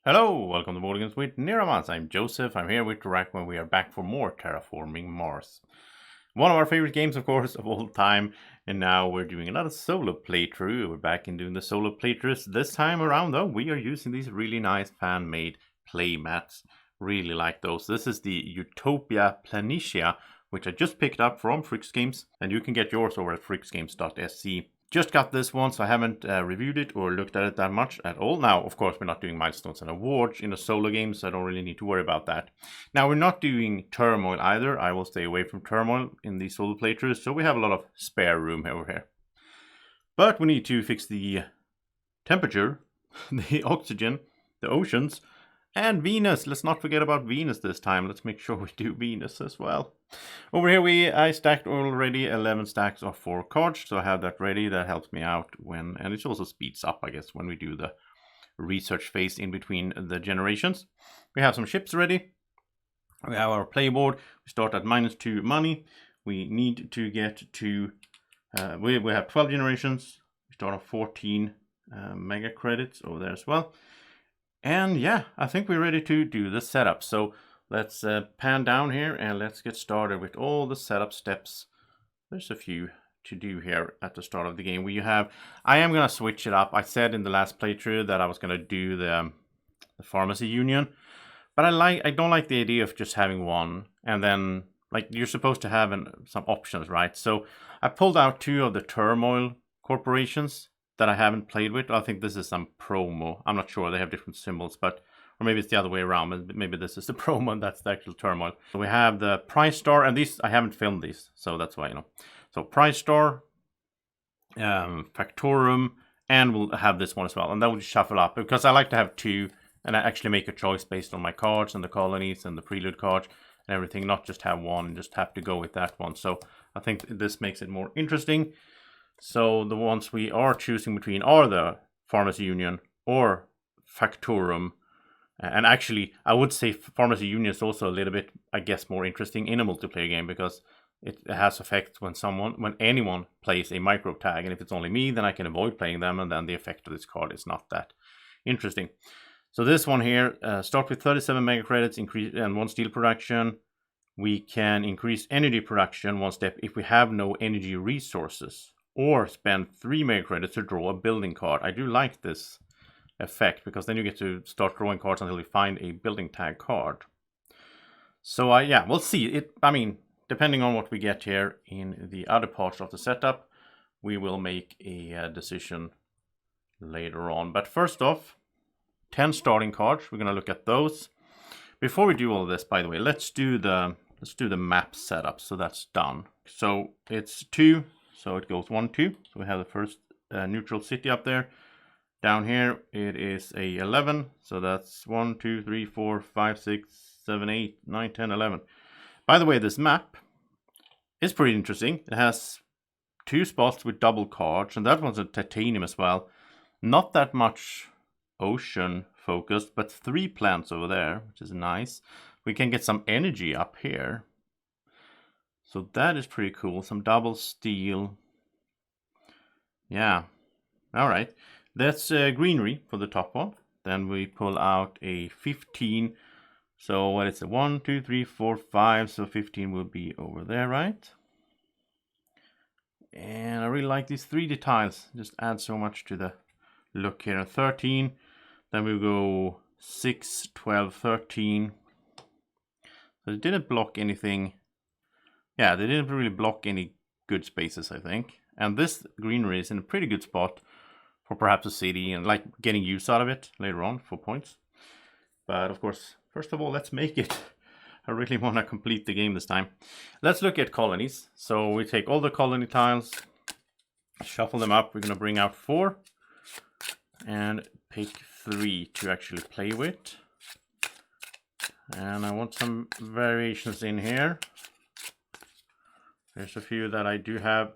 Hello, welcome to Boardgames with Niramas. I'm Joseph. I'm here with Rack when we are back for more Terraforming Mars. One of our favorite games, of course, of all time. And now we're doing another solo playthrough. We're back in doing the solo playthroughs. This time around, though, we are using these really nice fan-made playmats. Really like those. This is the Utopia Planitia, which I just picked up from Fricks Games. And you can get yours over at fricksgames.sc. Just got this one, so I haven't reviewed it or looked at it that much at all. Now, of course, we're not doing milestones and awards in a solo game, so I don't really need to worry about that. Now, we're not doing Turmoil either. I will stay away from Turmoil in these solo playthroughs, so we have a lot of spare room over here. But we need to fix the temperature, the oxygen, the oceans, and Venus. Let's not forget about Venus this time. Let's make sure we do Venus as well. Over here I stacked already 11 stacks of 4 cards, so I have that ready. That helps me out when, and it also speeds up, I guess, when we do the research phase in between the generations. We have some ships ready. We have our playboard. We start at -2 money. We need to get to, we have 12 generations. We start at 14 mega credits over there as well. And yeah, I think we're ready to do the setup. So let's pan down here and let's get started with all the setup steps. There's a few to do here at the start of the game. I am going to switch it up. I said in the last playthrough that I was going to do the pharmacy union. But I don't like the idea of just having one. And then, like, you're supposed to have some options, right? So I pulled out 2 of the Turmoil corporations that I haven't played with. I think this is some promo. I'm not sure. They have different symbols, but or maybe it's the other way around. Maybe this is the promo and that's the actual Turmoil. So we have the Price Star, and these I haven't filmed these, so that's why, you know. So Price Star, Factorum, and we'll have this one as well. And then we'll just shuffle up because I like to have 2, and I actually make a choice based on my cards and the colonies and the prelude cards and everything. Not just have one and just have to go with that one. So I think this makes it more interesting. So the ones we are choosing between are the Pharmacy Union or Factorum. And actually, I would say Pharmacy Union is also a little bit, I guess, more interesting in a multiplayer game because it has effects when anyone plays a micro tag. And if it's only me, then I can avoid playing them, and then the effect of this card is not that interesting. So this one here, start with 37 mega credits, increase and 1 steel production. We can increase energy production 1 step if we have no energy resources, or spend 3 mega credits to draw a building card. I do like this effect because then you get to start drawing cards until you find a building tag card. So yeah, we'll see. I mean, depending on what we get here in the other parts of the setup, we will make a decision later on. But first off, 10 starting cards. We're going to look at those. Before we do all of this, by the way, let's do the map setup. So that's done. So it's 2. So it goes 1, 2. So we have the first neutral city up there. Down here it is a 11. So that's 1, 2, 3, 4, 5, 6, 7, 8, 9, 10, 11. By the way, this map is pretty interesting. It has 2 spots with double cards, and that one's a titanium as well. Not that much ocean focused, but 3 plants over there, which is nice. We can get some energy up here. So that is pretty cool. Some double steel. Yeah. All right. That's greenery for the top one. Then we pull out a 15. So what is it? 1, 2, 3, 4, 5. So 15 will be over there, right? And I really like these 3D tiles. Just add so much to the look here. 13. Then we go 6, 12, 13. So it didn't block anything. Yeah, they didn't really block any good spaces, I think. And this greenery is in a pretty good spot for perhaps a city and like getting use out of it later on for points. But of course, first of all, let's make it. I really want to complete the game this time. Let's look at colonies. So we take all the colony tiles, shuffle them up. We're going to bring out 4 and pick 3 to actually play with. And I want some variations in here. There's a few that I do have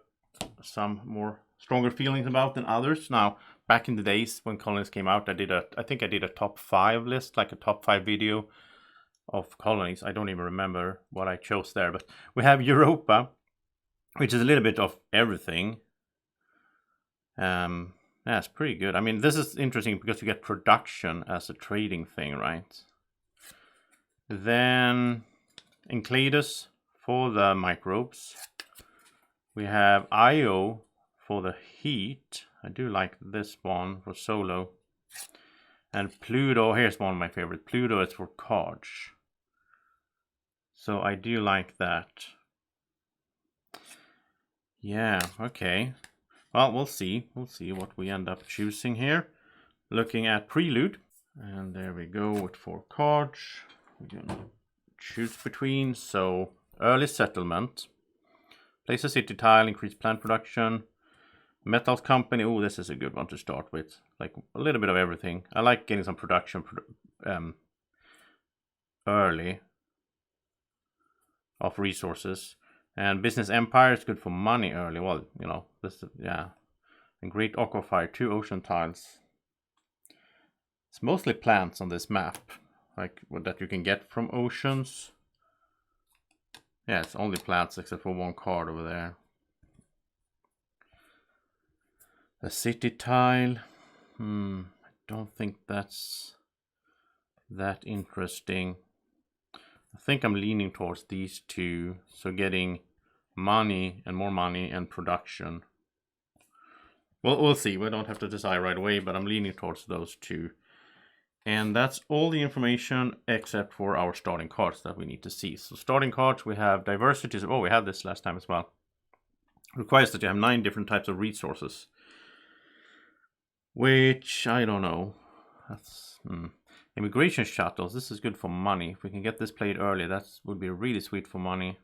some more stronger feelings about than others. Now, back in the days when colonies came out, I think I did a top 5 list, like a top 5 video of colonies. I don't even remember what I chose there, but we have Europa, which is a little bit of everything. Yeah, it's pretty good. I mean, this is interesting because you get production as a trading thing, right? Then Encladus for the microbes. We have IO for the heat. I do like this one for solo. And Pluto, here's one of my favorite. Pluto is for cards. So I do like that. Yeah, okay. Well, we'll see. We'll see what we end up choosing here. Looking at Prelude. And there we go with 4 cards. We're gonna choose between. So, early settlement. Place a city tile, increase plant production. Metals company. Oh, this is a good one to start with. Like a little bit of everything. I like getting some production early of resources. And business empire is good for money early. Well, you know, this, yeah. And great aquifer, 2 ocean tiles. It's mostly plants on this map, like that you can get from oceans. Yeah, it's only plants except for 1 card over there. The city tile. I don't think that's that interesting. I think I'm leaning towards these 2. So getting money and more money and production. Well, we'll see. We don't have to decide right away, but I'm leaning towards those 2. And that's all the information except for our starting cards that we need to see. So starting cards, we have diversity. Oh, we had this last time as well. Requires that you have 9 different types of resources. Which, I don't know. That's... Immigration shuttles. This is good for money. If we can get this played early, that would be really sweet for money.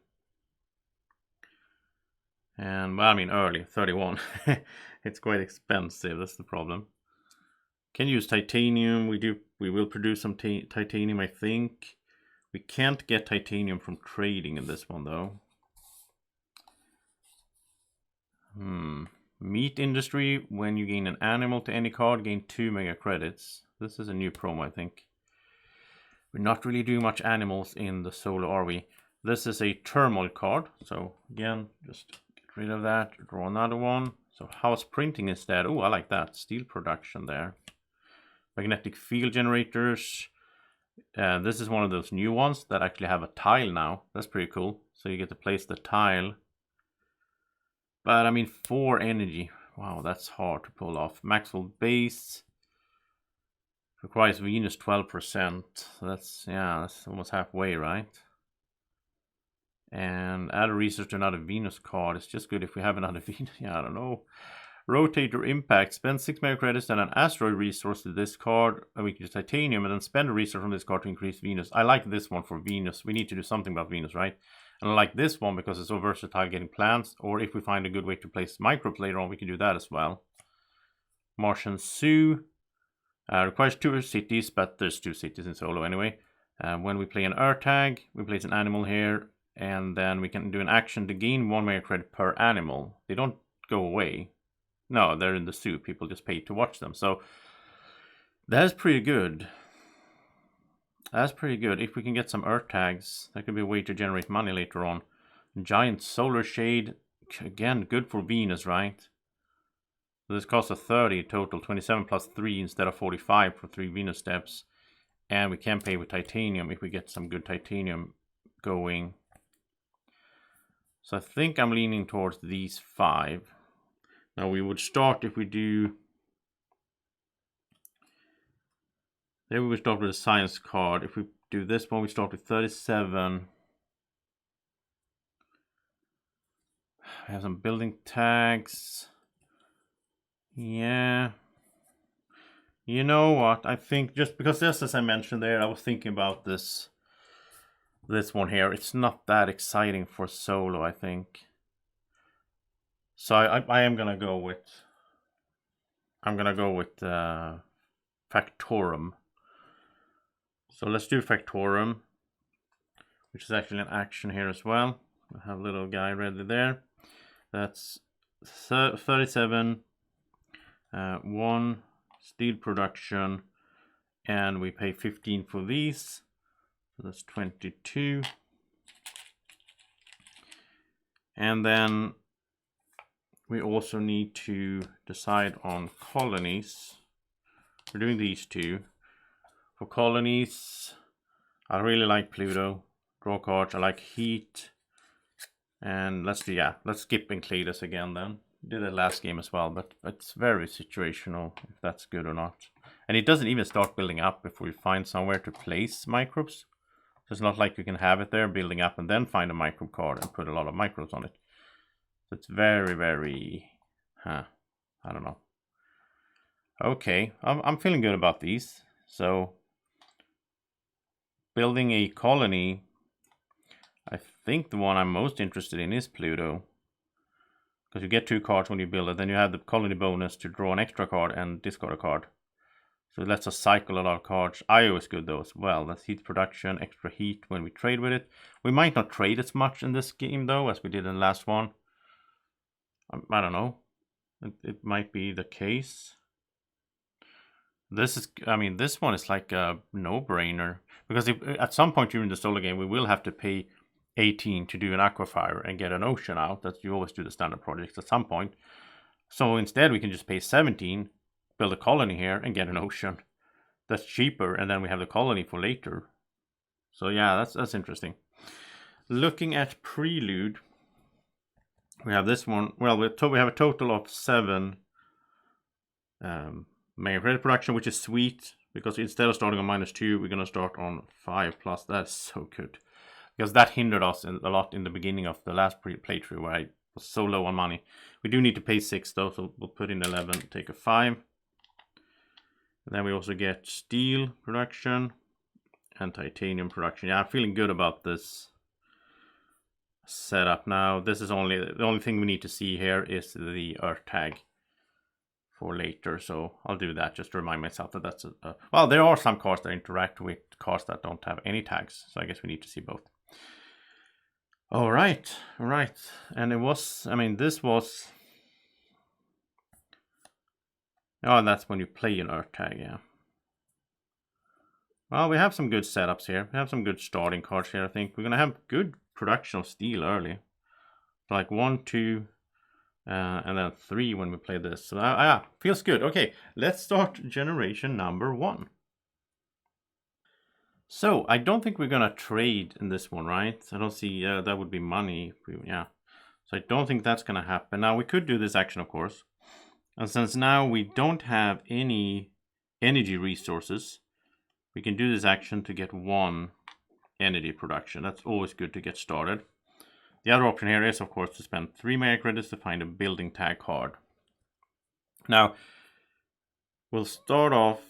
And, well, I mean early, 31. It's quite expensive, that's the problem. Can use titanium. We will produce some titanium, I think. We can't get titanium from trading in this one, though. Meat industry. When you gain an animal to any card, gain 2 mega credits. This is a new promo, I think. We're not really doing much animals in the solo, are we? This is a Turmoil card. So, again, just get rid of that. Draw another one. So, house printing instead. Oh, I like that. Steel production there. Magnetic field generators. This is one of those new ones that actually have a tile now. That's pretty cool. So you get to place the tile. But I mean, 4 energy. Wow, that's hard to pull off. Maxwell base. Requires Venus 12%. So that's almost halfway, right? And add a resource to another Venus card. It's just good if we have another Venus. Yeah, I don't know. Rotator impact. Spend 6 mega credits and an asteroid resource to this card. And we can use titanium and then spend a resource from this card to increase Venus. I like this one for Venus. We need to do something about Venus, right? And I like this one because it's so versatile getting plants. Or if we find a good way to place microbes later on, we can do that as well. Martian Zoo. Requires 2 cities, but there's 2 cities in solo anyway. When we play an Earth tag, we place an animal here. And then we can do an action to gain 1 mega credit per animal. They don't go away. No, they're in the zoo. People just pay to watch them. So that's pretty good. That's pretty good. If we can get some Earth tags, that could be a way to generate money later on. Giant solar shade. Again, good for Venus, right? So this costs a 30 total. 27 plus 3 instead of 45 for 3 Venus steps. And we can pay with titanium if we get some good titanium going. So I think I'm leaning towards these 5. Now we would start if we do... There we would start with a science card. If we do this one, we start with 37. We have some building tags. Yeah. You know what? I think just because this, as I mentioned there, I was thinking about this one here. It's not that exciting for solo, I think. So I am gonna go with... Factorum. So let's do Factorum, which is actually an action here as well. I have a little guy ready there. That's 37, 1 steel production, and we pay 15 for these. So that's 22. And then we also need to decide on colonies. We're doing these two. For colonies, I really like Pluto. Draw cards, I like heat. And let's skip Enclatus again then. Did it last game as well, but it's very situational if that's good or not. And it doesn't even start building up before you find somewhere to place microbes. So it's not like you can have it there building up and then find a microbe card and put a lot of microbes on it. So it's very, very, I don't know. Okay, I'm feeling good about these. So building a colony, I think the one I'm most interested in is Pluto. Because you get 2 cards when you build it, then you have the colony bonus to draw an extra card and discard a card. So it lets us cycle a lot of cards. IO is good though as well. That's heat production, extra heat when we trade with it. We might not trade as much in this game though as we did in the last one. I don't know. It might be the case. This one is like a no-brainer. Because at some point during the solo game, we will have to pay 18 to do an aquafire and get an ocean out. That you always do the standard projects at some point. So instead we can just pay 17, build a colony here and get an ocean. That's cheaper, and then we have the colony for later. So yeah, that's interesting. Looking at Prelude, we have this one. Well, we have a total of 7 mega credit production, which is sweet because instead of starting on -2, we're gonna start on 5+. That's so good. Because that hindered us a lot in the beginning of the last playthrough where I was so low on money. We do need to pay 6 though, so we'll put in 11, take a 5. And then we also get steel production and titanium production. Yeah, I'm feeling good about this setup now. This is the only thing we need to see here is the Earth tag for later. So I'll do that just to remind myself that that's well, there are some cards that interact with cards that don't have any tags. So I guess we need to see both. All right. And it was, this was, oh, that's when you play an Earth tag, yeah. Well, we have some good setups here. We have some good starting cards here, I think. We're going to have good production of steel early. Like 1, 2, and then 3 when we play this. So, yeah, feels good. Okay, let's start generation number 1. So, I don't think we're going to trade in this one, right? I don't see, that would be money. Yeah. So, I don't think that's going to happen. Now, we could do this action, of course. And since now we don't have any energy resources, we can do this action to get 1 energy production. That's always good to get started. The other option here is, of course, to spend 3 mega credits to find a building tag card. Now, we'll start off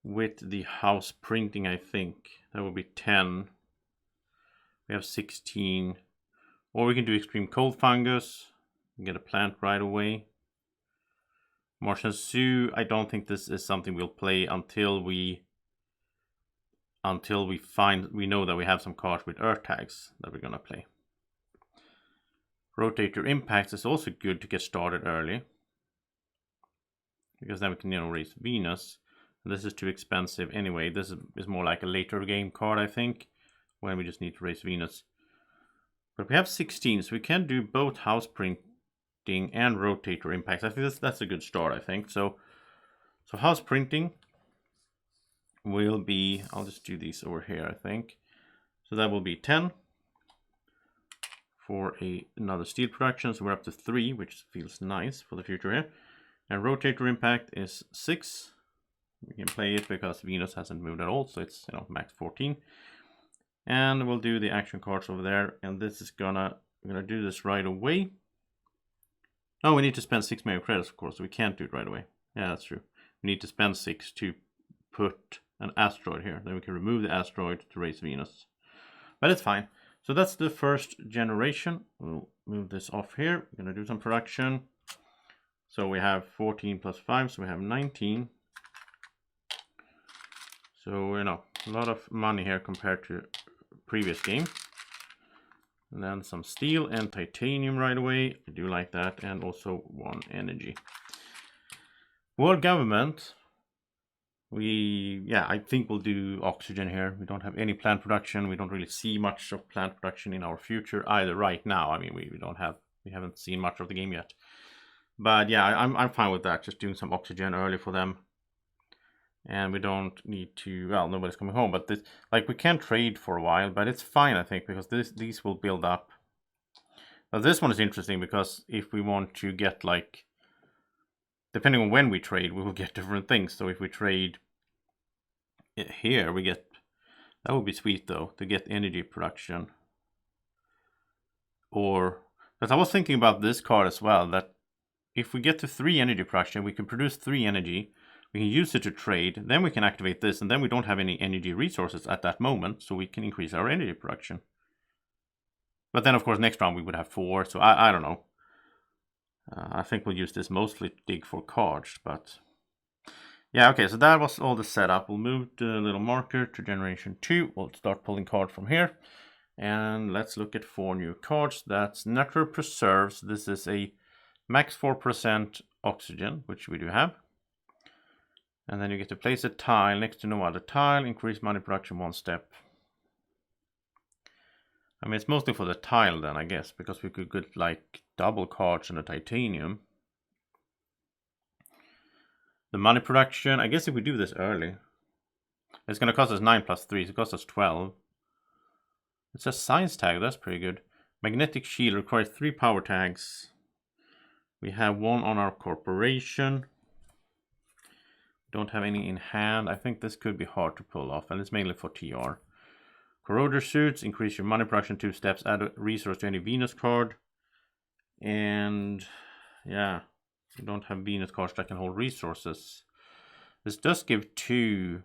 with the house printing, I think. That will be 10. We have 16. Or we can do extreme cold fungus. Get a plant right away. Martian Zoo, I don't think this is something we'll play until we know that we have some cards with Earth tags that we're gonna play. Rotator Impacts is also good to get started early. Because then we can, raise Venus. This is too expensive anyway. This is more like a later game card, I think, when we just need to raise Venus. But we have 16, so we can do both house printing and rotator impacts. I think that's a good start, I think. So house printing will be, I'll just do these over here, I think. So that will be 10 for another steel production. So we're up to 3, which feels nice for the future here. And rotator impact is 6. We can play it because Venus hasn't moved at all, so it's max 14. And we'll do the action cards over there, and this is we're gonna do this right away. Oh, we need to spend 6 mega credits, of course, so we can't do it right away. Yeah, that's true. We need to spend 6 to put an asteroid here. Then we can remove the asteroid to raise Venus. But it's fine. So that's the first generation. We'll move this off here. We're gonna do some production. So we have 14 plus 5, so we have 19. So, a lot of money here compared to previous game. And then some steel and titanium right away. I do like that. And also 1 energy. World government. I think we'll do oxygen here. We don't have any plant production. We don't really see much of plant production in our future either right now. I mean, we haven't seen much of the game yet. But yeah, I'm fine with that. Just doing some oxygen early for them. And we don't need to, well, nobody's coming home, but this, like, we can trade for a while, but it's fine, I think, because these will build up. Now this one is interesting because if we want to get, like, depending on when we trade, we will get different things. So if we trade here, we get, that would be sweet though, to get energy production. Or, because I was thinking about this card as well, that if we get to 3 energy production, we can produce 3 energy. We can use it to trade, then we can activate this, and then we don't have any energy resources at that moment, so we can increase our energy production. But then, of course, next round we would have 4, so I don't know. I think we'll use this mostly to dig for cards, but... yeah, okay, so that was all the setup. We'll move the little marker to generation 2. We'll start pulling cards from here. And let's look at 4 new cards. That's Natural Preserves. This is a max 4% oxygen, which we do have. And then you get to place a tile next to no other tile, increase money production 1 step. I mean, it's mostly for the tile then, I guess, because we could get like double cards and a titanium. The money production, I guess if we do this early, it's going to cost us 9 plus 3, so it costs us 12. It says science tag, that's pretty good. Magnetic shield requires 3 power tags. We have 1 on our corporation. Don't have any in hand. I think this could be hard to pull off, and it's mainly for TR. Corroder suits, increase your money production 2 steps, add a resource to any Venus card. And yeah, we don't have Venus cards that can hold resources. This does give 2.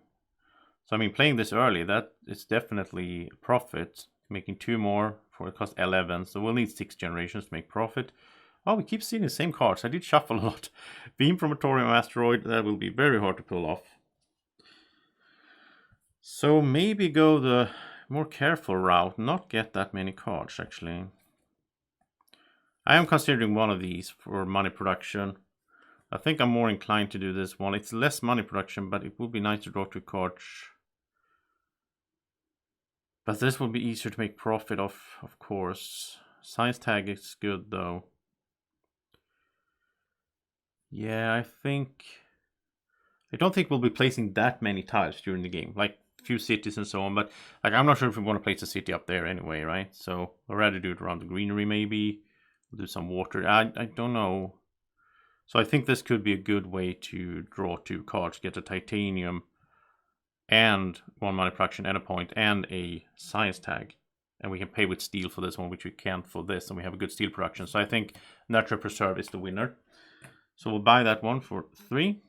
So I mean, playing this early, that is definitely a profit. Making 2 more for it costs 11, so we'll need 6 generations to make profit. Oh, we keep seeing the same cards. I did shuffle a lot. Beam from a thorium asteroid, that will be very hard to pull off. So maybe go the more careful route, not get that many cards actually. I am considering one of these for money production. I think I'm more inclined to do this one. It's less money production, but it would be nice to draw 2 cards. But this will be easier to make profit of course. Science tag is good though. Yeah, I don't think we'll be placing that many tiles during the game, like a few cities and so on, but like I'm not sure if we want to place a city up there anyway, right? So I'd rather do it around the greenery maybe. We'll do some water. I don't know. So I think this could be a good way to draw 2 cards, get a titanium and 1 money production and a point and a science tag. And we can pay with steel for this one, which we can't for this, and we have a good steel production. So I think Natural Preserve is the winner. So we'll buy that one for 3.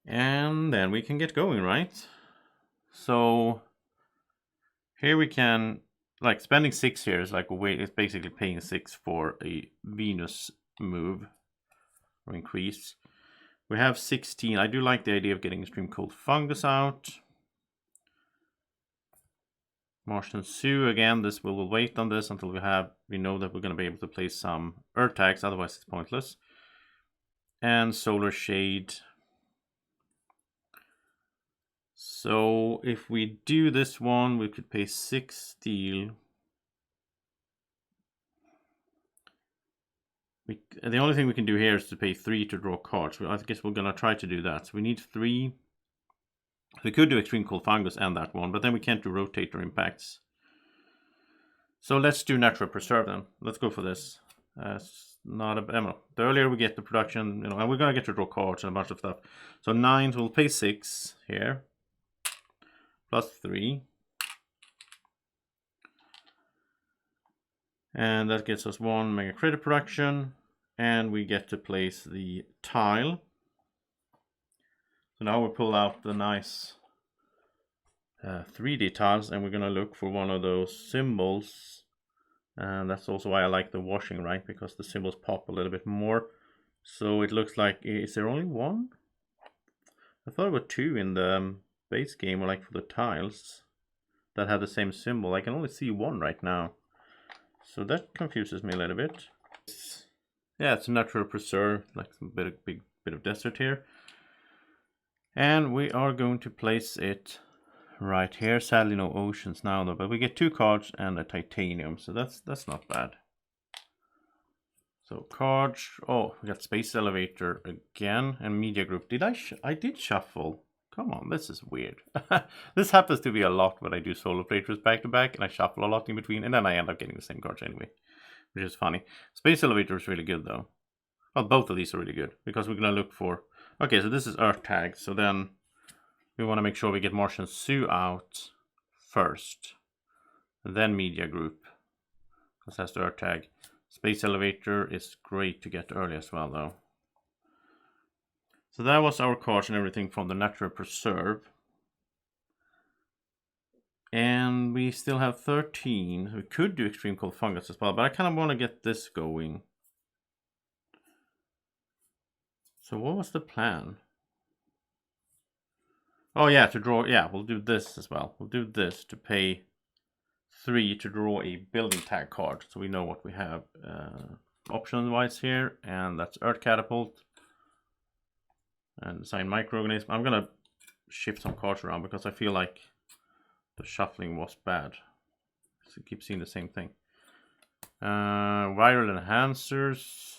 And then we can get going, right? So here we can, like, spending 6 here is like a way, it's basically paying 6 for a Venus move or increase. We have 16. I do like the idea of getting extreme cold fungus out. Martian Zoo again. This we'll wait on this until we know that we're going to be able to place some earth tags, otherwise it's pointless. And Solar Shade. So if we do this one, we could pay 6 steel. The only thing we can do here is to pay 3 to draw cards. I guess we're going to try to do that. So we need 3. We could do Extreme Cold Fungus and that one, but then we can't do Rotator Impacts. So let's do Natural Preserve then. Let's go for this. Not a, the earlier we get the production, and we're going to get to draw cards and a bunch of stuff. So 9, so we'll pay 6 here. Plus 3. And that gets us 1 mega credit production. And we get to place the tile. So now we pull out the nice 3D tiles, and we're going to look for one of those symbols. And that's also why I like the washing, right? Because the symbols pop a little bit more. So it looks like, is there only 1? I thought there were 2 in the base game, or like for the tiles that have the same symbol. I can only see 1 right now. So that confuses me a little bit. Yeah, it's a Natural Preserve, like some big bit of desert here. And we are going to place it right here. Sadly no oceans now though, but we get 2 cards and a titanium, so that's not bad. So cards, oh, we got space elevator again and media group. I did shuffle. Come on, this is weird. This happens to be a lot when I do solo playthroughs back to back, and I shuffle a lot in between, and then I end up getting the same cards anyway, which is funny. Space elevator is really good though. Well, both of these are really good because we're gonna look for. Okay, so this is Earth tag, so then we want to make sure we get Martian Zoo out first, and then media group, because that's the Earth tag. Space elevator is great to get early as well though. So that was our cards and everything from the natural preserve. And we still have 13. We could do extreme cold fungus as well, but I kind of want to get this going. So what was the plan? Oh yeah, to draw, yeah, we'll do this as well. We'll do this to pay 3 to draw a building tag card, so we know what we have option-wise here, and that's Earth Catapult. And assign microorganism. I'm gonna shift some cards around because I feel like the shuffling was bad. So keep seeing the same thing. Viral enhancers.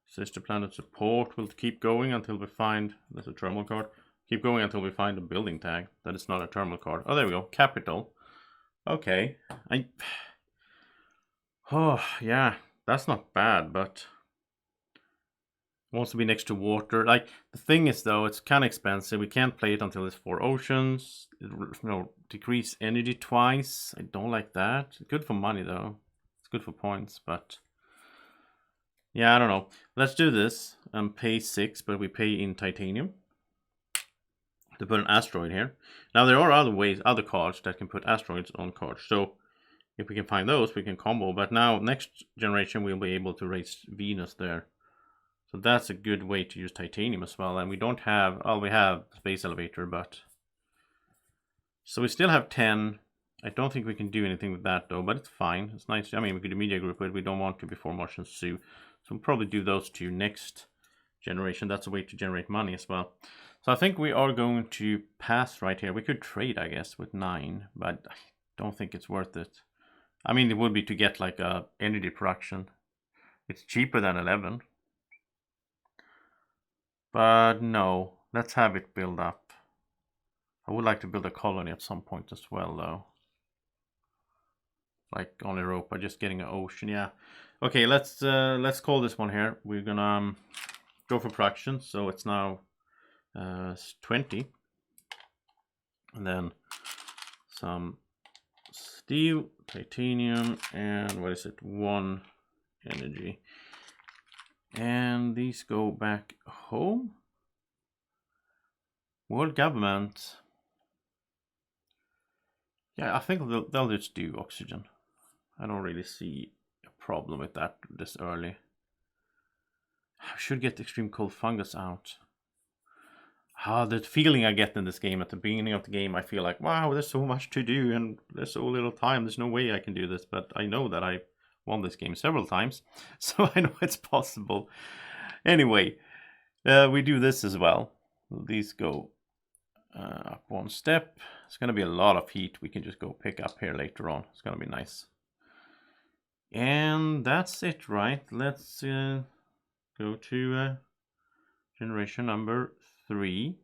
Sister planet support. We'll keep going until we find. That's a Turmoil card. Keep going until we find a building tag. That is not a Turmoil card. Oh, there we go. Capital. Okay. Oh yeah, that's not bad, but. Wants to be next to water. Like, the thing is though, it's kind of expensive. We can't play it until it's 4 oceans. It, decrease energy twice. I don't like that. Good for money though. It's good for points, but yeah, I don't know. Let's do this and pay 6, but we pay in titanium to put an asteroid here. Now there are other cards that can put asteroids on cards. So if we can find those, we can combo. But now next generation we'll be able to raise Venus there. So that's a good way to use titanium as well. And we don't have, well, we have space elevator, but. So we still have 10. I don't think we can do anything with that though, but it's fine. It's nice. I mean, we could do media group, but we don't want to before Martian Zoo. So we'll probably do those 2 next generation. That's a way to generate money as well. So I think we are going to pass right here. We could trade, I guess, with 9, but I don't think it's worth it. I mean, it would be to get like a energy production. It's cheaper than 11. But no, let's have it build up. I would like to build a colony at some point as well, though. Like on Europa, just getting an ocean, yeah. Okay, let's call this one here. We're gonna go for production, so it's now 20. And then some steel, titanium, and what is it? 1 energy. And these go back home. World government. Yeah, I think they'll just do oxygen. I don't really see a problem with that this early. I should get extreme cold fungus out. The feeling I get in this game at the beginning of the game, I feel like, wow, there's so much to do and there's so little time. There's no way I can do this, but I know that I won this game several times, so I know it's possible. Anyway, we do this as well. These go up 1 step. It's going to be a lot of heat. We can just go pick up here later on. It's going to be nice. And that's it, right? Let's go to generation number 3.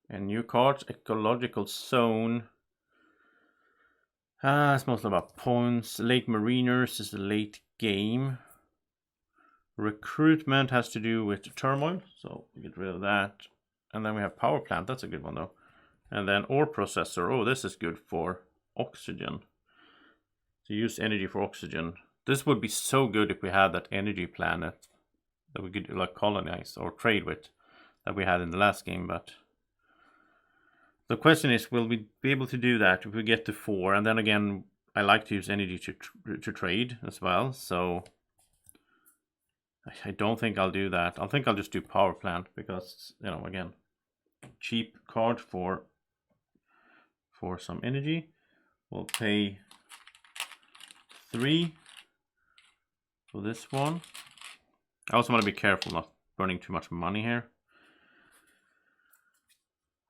And new cards, ecological zone. It's mostly about points. Late Mariners is the late game. Recruitment has to do with Turmoil, so we get rid of that. And then we have power plant, that's a good one though. And then ore processor, oh, this is good for oxygen. To use energy for oxygen. This would be so good if we had that energy planet that we could like colonize or trade with that we had in the last game, but the question is, will we be able to do that if we get to 4? And then again, I like to use energy to trade as well, so I don't think I'll do that. I think I'll just do power plant because, you know, again, cheap card for some energy. We'll pay 3 for this one. I also want to be careful not burning too much money here.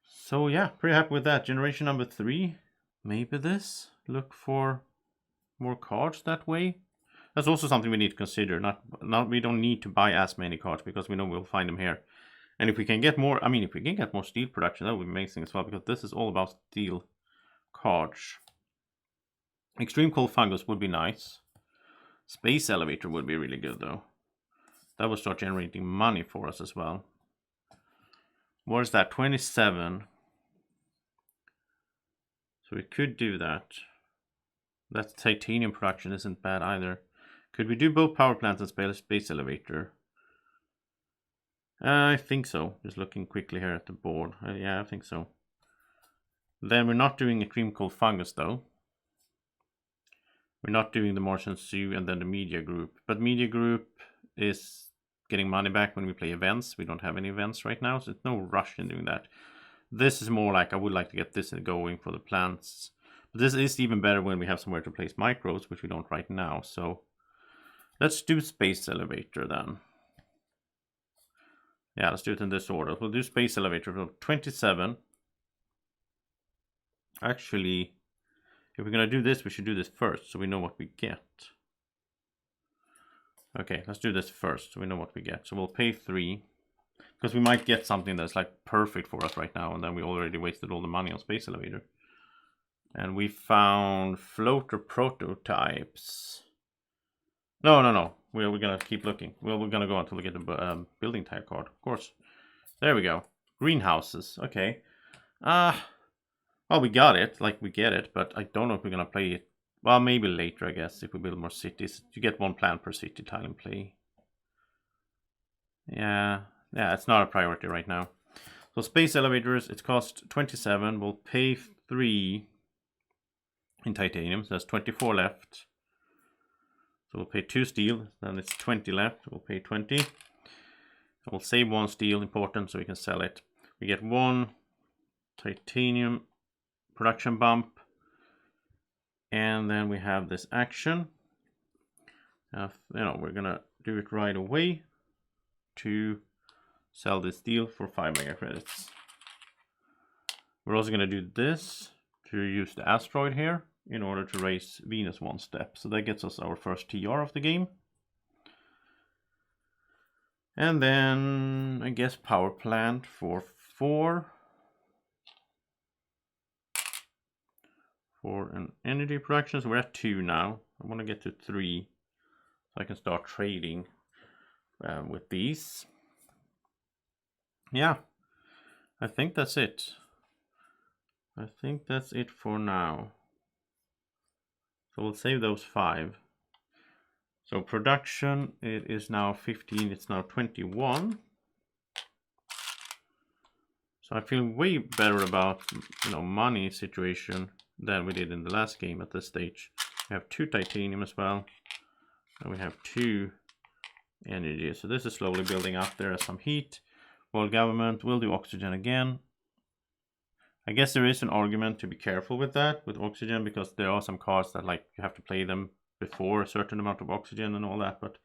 So yeah, pretty happy with that. Generation number 3. Maybe this. Look for more cards that way. That's also something we need to consider. We don't need to buy as many cards because we know we'll find them here. And if we can get more, if we can get more steel production, that would be amazing as well, because this is all about steel cards. Extreme Cold Fungus would be nice. Space Elevator would be really good though. That would start generating money for us as well. What is that? 27. So we could do that. That titanium production isn't bad either. Could we do both power plants and space elevator? I think so. Just looking quickly here at the board. Yeah, I think so. Then we're not doing Extreme Cold Fungus though. We're not doing the Martian Zoo and then the Media Group. But Media Group is getting money back when we play events. We don't have any events right now, so there's no rush in doing that. This is more like I would like to get this going for the plants. But this is even better when we have somewhere to place micros, which we don't right now. So let's do Space Elevator then. Yeah, let's do it in this order. We'll do Space Elevator for 27. Actually, if we're going to do this, we should do this first so we know what we get. Okay, let's do this first so we know what we get. So we'll pay 3. Because we might get something that's like perfect for us right now, and then we already wasted all the money on Space Elevator. And we found floater prototypes. No. We're gonna keep looking. We're gonna go until we get the building type card, of course. There we go. Greenhouses. Okay. Well, we got it. Like, we get it, but I don't know if we're gonna play it. Well, maybe later, I guess, if we build more cities. You get 1 plant per city tile in play. Yeah, it's not a priority right now. So space elevators, it costs 27. We'll pay 3 in titanium. So that's 24 left. So we'll pay 2 steel. Then it's 20 left. We'll pay 20. We'll save 1 steel, important, so we can sell it. We get 1 titanium production bump. And then we have this action. We're gonna do it right away to sell this steel for 5 mega credits. We're also going to do this to use the asteroid here in order to raise Venus 1 step. So that gets us our first TR of the game. And then I guess power plant for 4. For an energy production. So we're at 2 now. I want to get to 3 so I can start trading with these. Yeah, I think that's it. I think that's it for now. So we'll save those 5. So production, it is now 15, it's now 21. So I feel way better about, money situation than we did in the last game at this stage. We have 2 titanium as well. And we have 2 energy. So this is slowly building up. There is some heat. World government will do oxygen again. I guess there is an argument to be careful with that, with oxygen, because there are some cards that you have to play them before a certain amount of oxygen and all that. But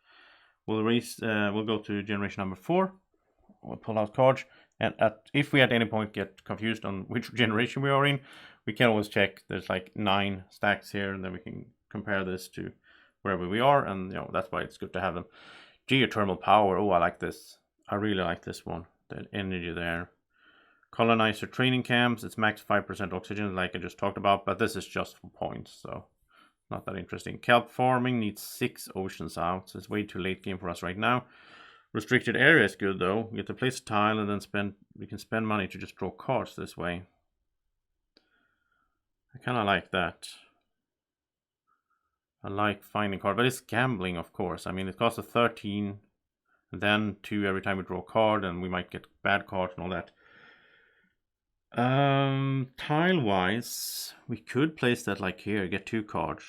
we'll go to generation number 4. We'll pull out cards, and if we at any point get confused on which generation we are in, we can always check. There's 9 stacks here, and then we can compare this to wherever we are, and that's why it's good to have them. Geothermal power. Oh, I like this. I really like this one. The energy there. Colonizer training camps. It's max 5% oxygen, like I just talked about, but this is just for points, so not that interesting. Kelp farming needs 6 oceans out, so it's way too late game for us right now. Restricted area is good though. We get to place a tile and then we can spend money to just draw cards this way. I kind of like that. I like finding cards, but it's gambling, of course. I mean, it costs a 13, and then 2 every time we draw a card, and we might get bad cards and all that. Tile-wise, we could place that here, get 2 cards.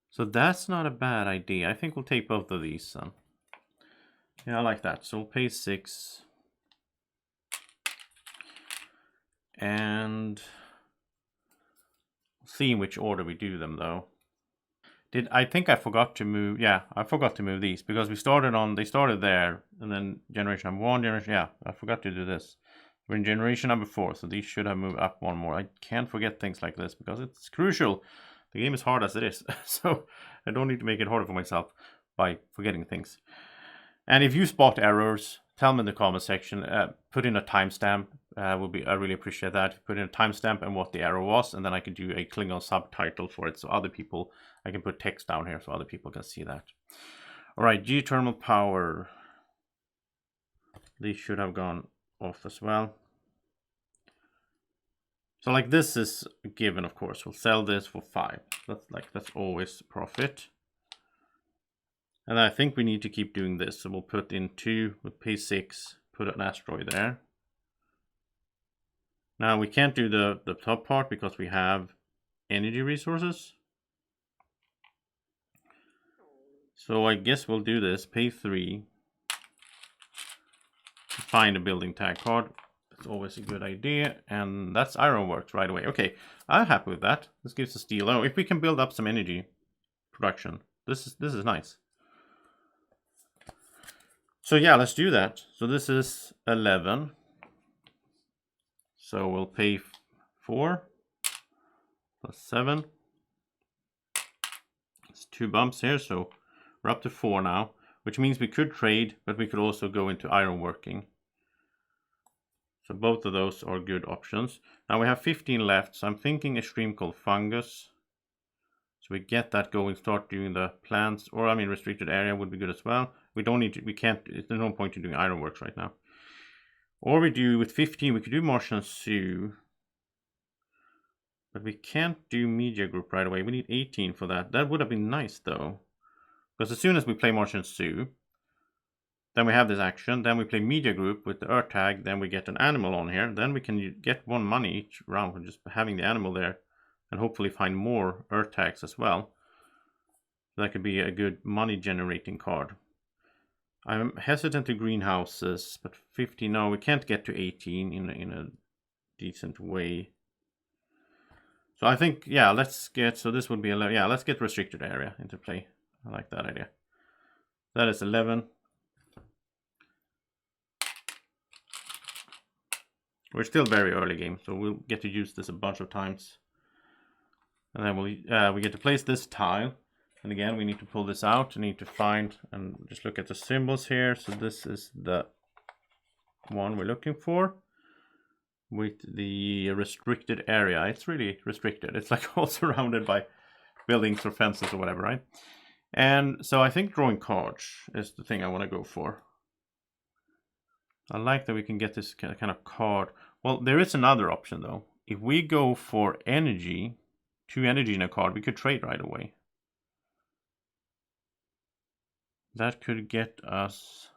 So that's not a bad idea. I think we'll take both of these then. Yeah, I like that. So we'll pay 6. And see in which order we do them though. I think I forgot to move? Yeah, I forgot to move these because they started there, and then generation number 1, generation. Yeah, I forgot to do this. We're in generation number 4, so these should have moved up one more. I can't forget things like this because it's crucial. The game is hard as it is, so I don't need to make it harder for myself by forgetting things. And if you spot errors, tell me in the comment section. Put in a timestamp. I really appreciate that. Put in a timestamp and what the error was, and then I can do a Klingon subtitle for it, so other people. I can put text down here so other people can see that. All right, geothermal power. These should have gone off as well. So like this is a given, of course. We'll sell this for 5. That's always profit. And I think we need to keep doing this. So we'll put in 2, we'll pay 6, put an asteroid there. Now we can't do the top part because we have energy resources. So I guess we'll do this, pay 3. Find a building tag card. That's always a good idea. And that's ironworks right away. Okay, I'm happy with that. This gives us steel. Oh, if we can build up some energy production, this is nice. So yeah, let's do that. So this is 11. So we'll pay 4 plus 7. It's 2 bumps here, so we're up to 4 now, which means we could trade, but we could also go into ironworking. So both of those are good options. Now we have 15 left, so I'm thinking a stream called fungus. So we get that going, start doing the plants, or I mean restricted area would be good as well. We don't need to, we can't, there's no point in doing ironworks right now. Or we do with 15, we could do Martian Zoo. But we can't do media group right away. We need 18 for that. That would have been nice though. Because as soon as we play Martian Zoo, then we have this action, then we play media group with the Earth tag, then we get an animal on here, then we can get 1 money each round for just having the animal there, and hopefully find more Earth tags as well. That could be a good money generating card. I'm hesitant to greenhouses, but 15, no, we can't get to 18 in a decent way. So I think, yeah, let's get, so this would be 11, yeah, let's get restricted area into play. I like that idea. That is 11. We're still very early game, so we'll get to use this a bunch of times. And then we get to place this tile. And again, we need to pull this out. We need to find and just look at the symbols here. So this is the one we're looking for with the restricted area. It's really restricted. It's like all surrounded by buildings or fences or whatever, right? And so I think drawing cards is the thing I want to go for. I like that we can get this kind of card. Well, there is another option though. If we go for energy, 2 energy in a card, we could trade right away. That could get us,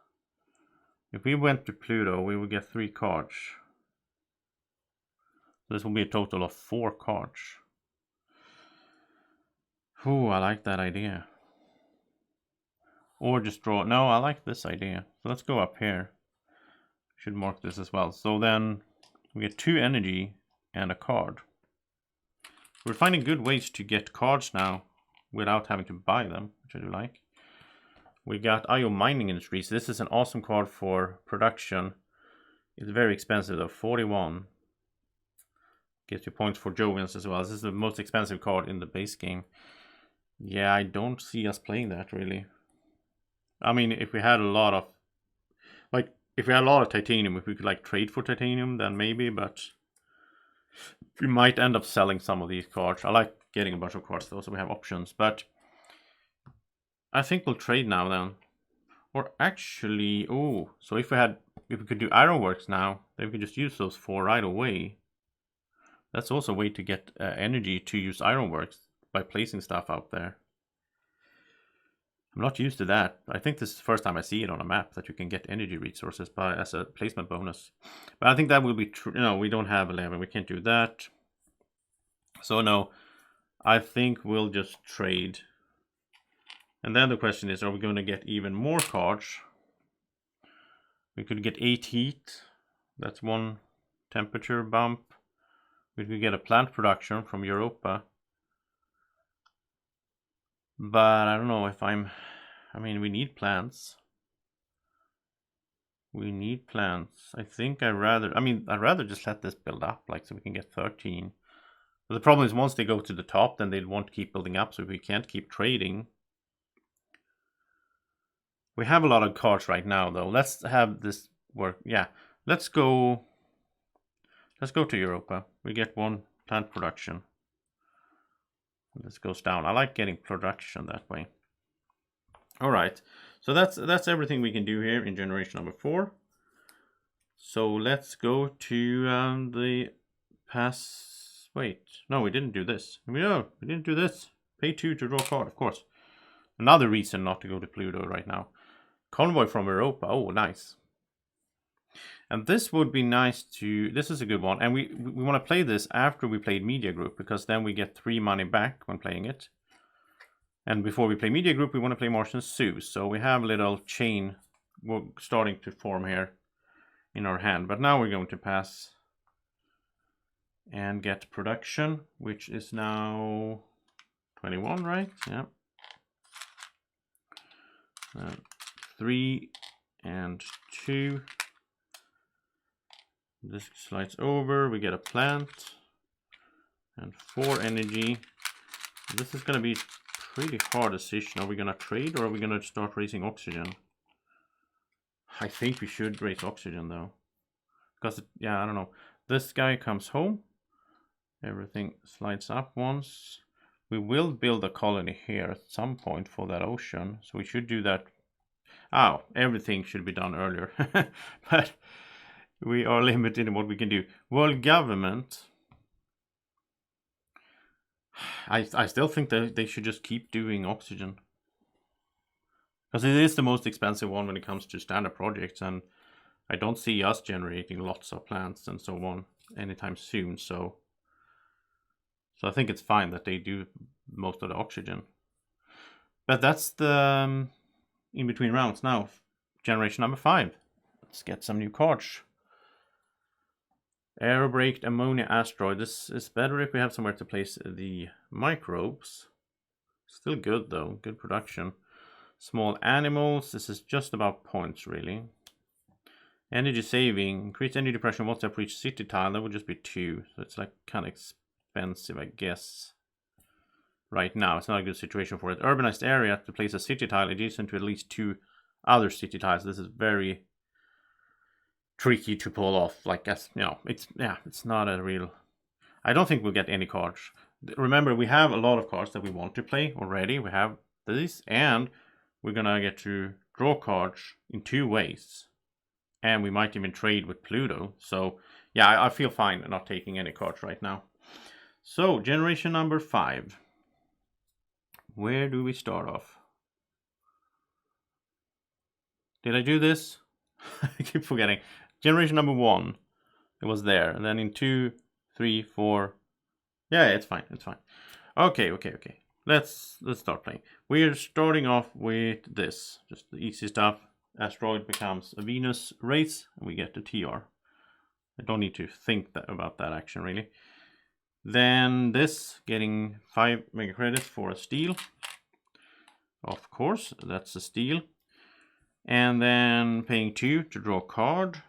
if we went to Pluto, we would get 3 cards. So this will be a total of 4 cards. Ooh, I like that idea. Or just draw, no, I like this idea. So let's go up here. Should mark this as well. So then we get 2 energy and a card. We're finding good ways to get cards now without having to buy them, which I do like. We got IO Mining Industries. This is an awesome card for production. It's very expensive though, 41. Gives you points for Jovians as well. This is the most expensive card in the base game. Yeah, I don't see us playing that really. I mean, if we had a lot of, like, if we had a lot of titanium, if we could like trade for titanium, then maybe, but we might end up selling some of these cards. I like getting a bunch of cards though, so we have options, but I think we'll trade now then. Or actually, oh, so if we could do ironworks now, then we could just use those 4 right away. That's also a way to get energy to use ironworks by placing stuff out there. I'm not used to that. I think this is the first time I see it on a map, that you can get energy resources as a placement bonus. But I think that will be true. No, we don't have 11. We can't do that. So no, I think we'll just trade. And then the question is, are we going to get even more cards? We could get 8 heat. That's 1 temperature bump. We could get a plant production from Europa. But I don't know if I mean, we need plants. We need plants. I think I'd rather just let this build up, like, so we can get 13. But the problem is once they go to the top, then they'd want to keep building up, so we can't keep trading. We have a lot of cards right now, though. Let's have this work. Yeah, let's go to Europa. We get 1 plant production. This goes down. I like getting production that way. All right, so that's everything we can do here in generation number 4. So let's go to the pass. Wait, no, we didn't do this. No, we didn't do this. Pay 2 to draw a card, of course. Another reason not to go to Pluto right now. Convoy from Europa. Oh, nice. And this would be nice to... This is a good one. And we want to play this after we played Media Group, because then we get 3 money back when playing it. And before we play Media Group, we want to play Martian Zoo. So we have a little chain starting to form here in our hand. But now we're going to pass and get production, which is now 21, right? Yeah. 3 and 2. This slides over. We get a plant and 4 energy. This is going to be a pretty hard decision. Are we going to trade, or are we going to start raising oxygen? I think we should raise oxygen, though, because yeah, I don't know. This guy comes home. Everything slides up once. We will build a colony here at some point for that ocean, so we should do that. Oh, everything should be done earlier. But we are limited in what we can do. World government. I still think that they should just keep doing oxygen, because it is the most expensive one when it comes to standard projects, and I don't see us generating lots of plants and so on anytime soon. So I think it's fine that they do most of the oxygen. But that's the in between rounds now. Generation number 5. Let's get some new cards. Aerobraked ammonia asteroid. This is better if we have somewhere to place the microbes. Still good though, good production. Small animals. This is just about points really. Energy saving. Increased energy pressure once for each city tile. That would just be 2. So it's like kind of expensive, I guess. Right now, it's not a good situation for it. Urbanized area to place a city tile adjacent to at least 2 other city tiles. This is very tricky to pull off. Like, as you know, it's not a real... I don't think we'll get any cards. Remember, we have a lot of cards that we want to play already. We have these, and we're gonna get to draw cards in 2 ways. And we might even trade with Pluto. So, yeah, I feel fine not taking any cards right now. So, generation number 5. Where do we start off? Did I do this? I keep forgetting. Generation number 1. It was there. And then in 2, 3, 4. Yeah, it's fine. It's fine. Okay. Let's start playing. We're starting off with this. Just the easy stuff. Asteroid becomes a Venus race, and we get the TR. I don't need to think about that action really. Then this, getting 5 mega credits for a steal. Of course, that's a steal. And then paying 2 to draw a card.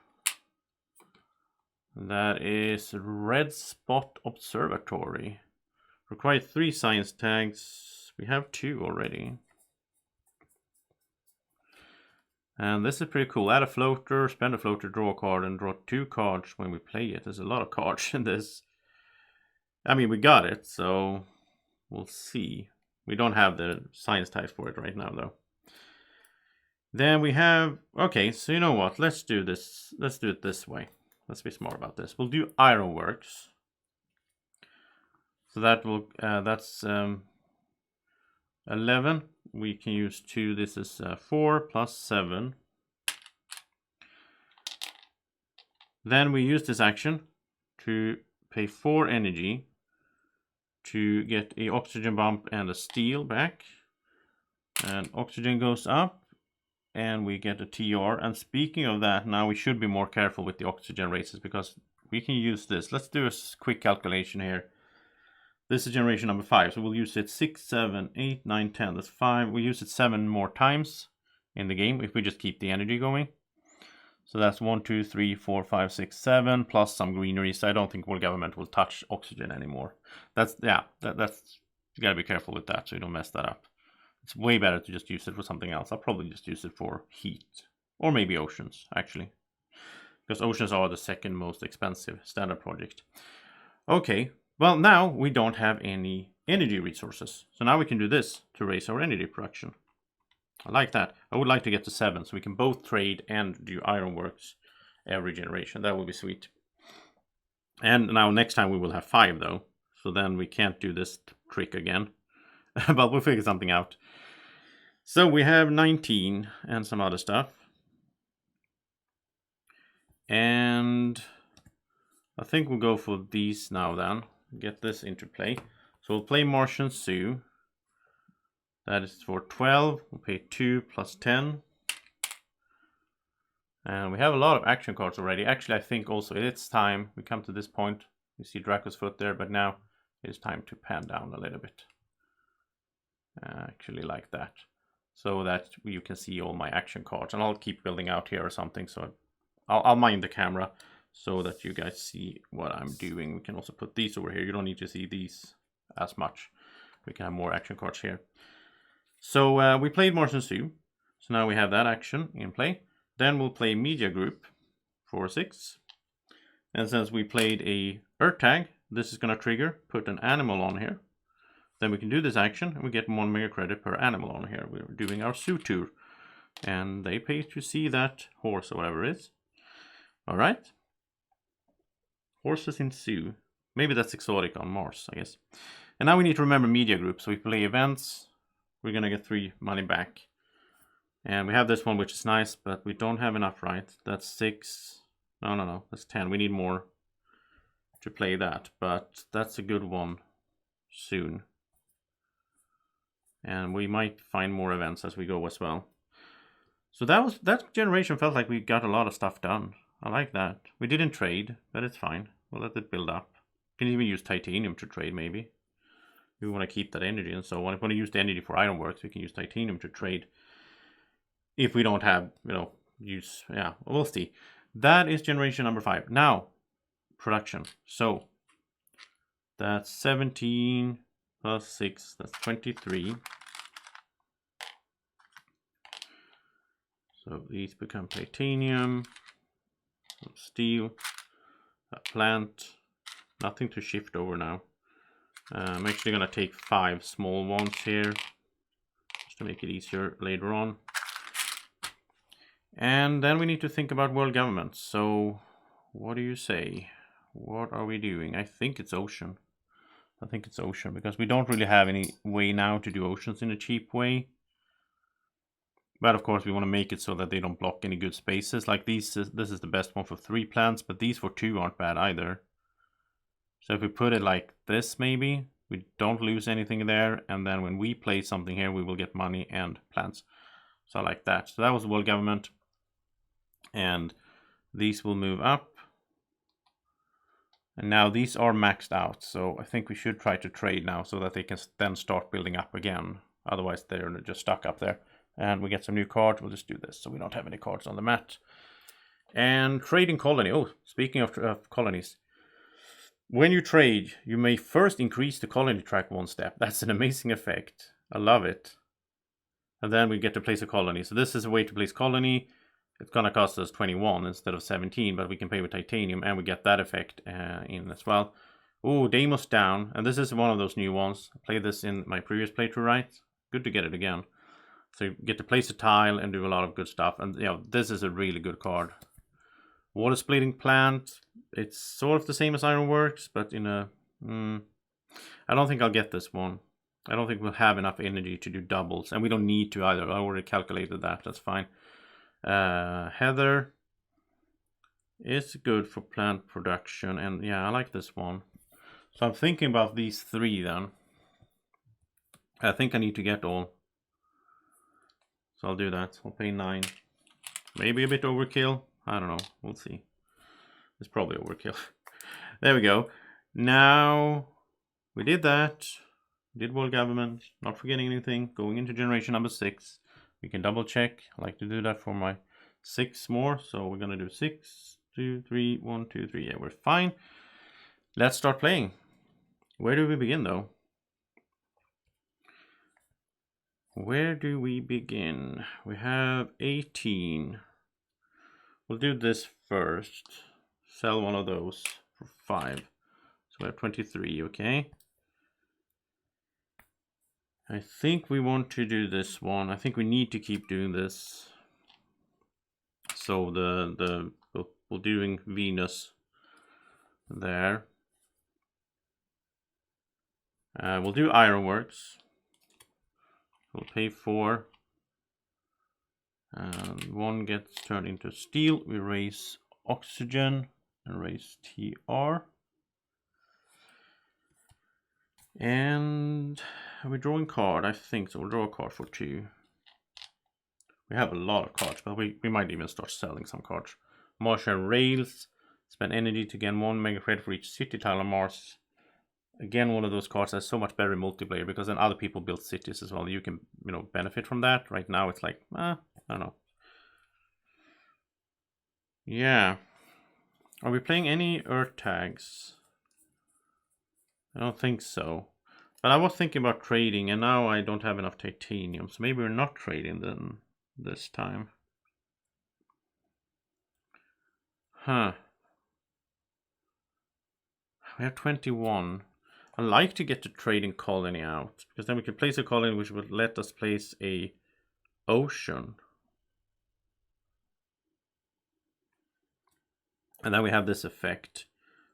That is Red Spot Observatory. Require 3 science tags. We have 2 already. And this is pretty cool. Add a floater, spend a floater, draw a card, and draw 2 cards when we play it. There's a lot of cards in this. I mean, we got it, so we'll see. We don't have the science tags for it right now, though. Then we have... Okay, so you know what? Let's do this. Let's do it this way. Let's be smart about this. We'll do Ironworks. So that will... that's 11. We can use 2. This is 4 plus 7. Then we use this action to pay 4 energy to get a oxygen bump and a steel back. And oxygen goes up and we get a TR. And speaking of that, now we should be more careful with the oxygen races because we can use this. Let's do a quick calculation here. This is generation number 5, so we'll use it 6, 7, 8, 9, 10. That's 5. We'll use it 7 more times in the game if we just keep the energy going. So that's 1, 2, 3, 4, 5, 6, 7, plus some greenery. So I don't think world government will touch oxygen anymore. That's you gotta be careful with that so you don't mess that up. It's way better to just use it for something else. I'll probably just use it for heat, or maybe oceans actually, because oceans are the second most expensive standard project. Okay. Well, now we don't have any energy resources. So now we can do this to raise our energy production. I like that. I would like to get to 7 so we can both trade and do ironworks every generation. That would be sweet. And now next time we will have 5 though. So then we can't do this trick again. But we'll figure something out. So we have 19 and some other stuff. And I think we'll go for these now then. Get this into play. So we'll play Martian Zoo. That is for 12. We'll pay 2 plus 10. And we have a lot of action cards already. Actually, I think also it's time we come to this point. You see Draco's foot there, but now it's time to pan down a little bit. Actually like that. So that you can see all my action cards. And I'll keep building out here or something. So I'll mind the camera so that you guys see what I'm doing. We can also put these over here. You don't need to see these as much. We can have more action cards here. So we played Martian Zoo. So now we have that action in play. Then we'll play Media Group for 6. And since we played a Earth Tag, this is going to trigger, put an animal on here. Then we can do this action and we get 1 mega credit per animal on here. We're doing our zoo tour. And they pay to see that horse or whatever it is. Alright. Horses in zoo. Maybe that's exotic on Mars, I guess. And now we need to remember Media Group. So we play events. We're going to get 3 money back. And we have this one, which is nice, but we don't have enough, right? That's 6. No. That's 10. We need more to play that. But that's a good one soon. And we might find more events as we go as well. So that generation felt like we got a lot of stuff done. I like that. We didn't trade, but it's fine. We'll let it build up. We can even use titanium to trade, maybe. We want to keep that energy and so on. If we want to use the energy for ironworks, we can use titanium to trade. If we don't have, we'll see. That is generation number 5. Now, production. So, that's 17 plus 6, that's 23. So these become titanium, steel, a plant, nothing to shift over now. I'm actually going to take 5 small ones here, just to make it easier later on. And then we need to think about world government. So, what do you say? What are we doing? I think it's ocean. I think it's ocean, because we don't really have any way now to do oceans in a cheap way. But of course we want to make it so that they don't block any good spaces. Like this is the best one for 3 plants, but these for 2 aren't bad either. So if we put it like this, maybe we don't lose anything there, and then when we place something here we will get money and plants. So I like that. So that was world government. And these will move up. And now these are maxed out, so I think we should try to trade now so that they can then start building up again. Otherwise they're just stuck up there. And we get some new cards. We'll just do this so we don't have any cards on the mat. And trading colony. Oh, speaking of colonies. When you trade, you may first increase the colony track 1 step. That's an amazing effect. I love it. And then we get to place a colony. So this is a way to place colony. It's going to cost us 21 instead of 17, but we can pay with titanium and we get that effect in as well. Oh, Deimos down. And this is one of those new ones. I played this in my previous playthrough, right? Good to get it again. So you get to place a tile and do a lot of good stuff. And this is a really good card. Water splitting plant. It's sort of the same as Ironworks, but in a... I don't think I'll get this one. I don't think we'll have enough energy to do doubles. And we don't need to either. I already calculated that. That's fine. Heather is good for plant production. And yeah, I like this one. So I'm thinking about these 3 then. I think I need to get all. So I'll do that. I'll pay 9. Maybe a bit overkill. I don't know. We'll see. It's probably overkill. There we go. Now We did that. We did world government. Not forgetting anything. Going into generation number 6. We can double check. I like to do that for my 6 more. So we're gonna do 6, 2, 3, 1, 2, 3. Yeah, we're fine. Let's start playing. Where do we begin though? Where do we begin? We have 18. We'll do this first. Sell one of those for 5. So we have 23, okay? I think we want to do this one. I think we need to keep doing this. So we're doing Venus there. We'll do Ironworks. We'll pay 4. And 1 gets turned into steel. We raise oxygen and raise TR. And are we drawing card? I think so. We'll draw a card for 2. We have a lot of cards, but we might even start selling some cards. Martial Rails. Spend energy to gain 1 mega credit for each city tile on Mars. Again, one of those cards that's so much better in multiplayer because then other people build cities as well. You can, benefit from that. Right now, it's like, I don't know. Yeah. Are we playing any Earth tags? I don't think so. But I was thinking about trading, and now I don't have enough titanium, so maybe we're not trading then this time. Huh. We have 21. I like to get the trading colony out, because then we can place a colony which would let us place a ocean. And then we have this effect.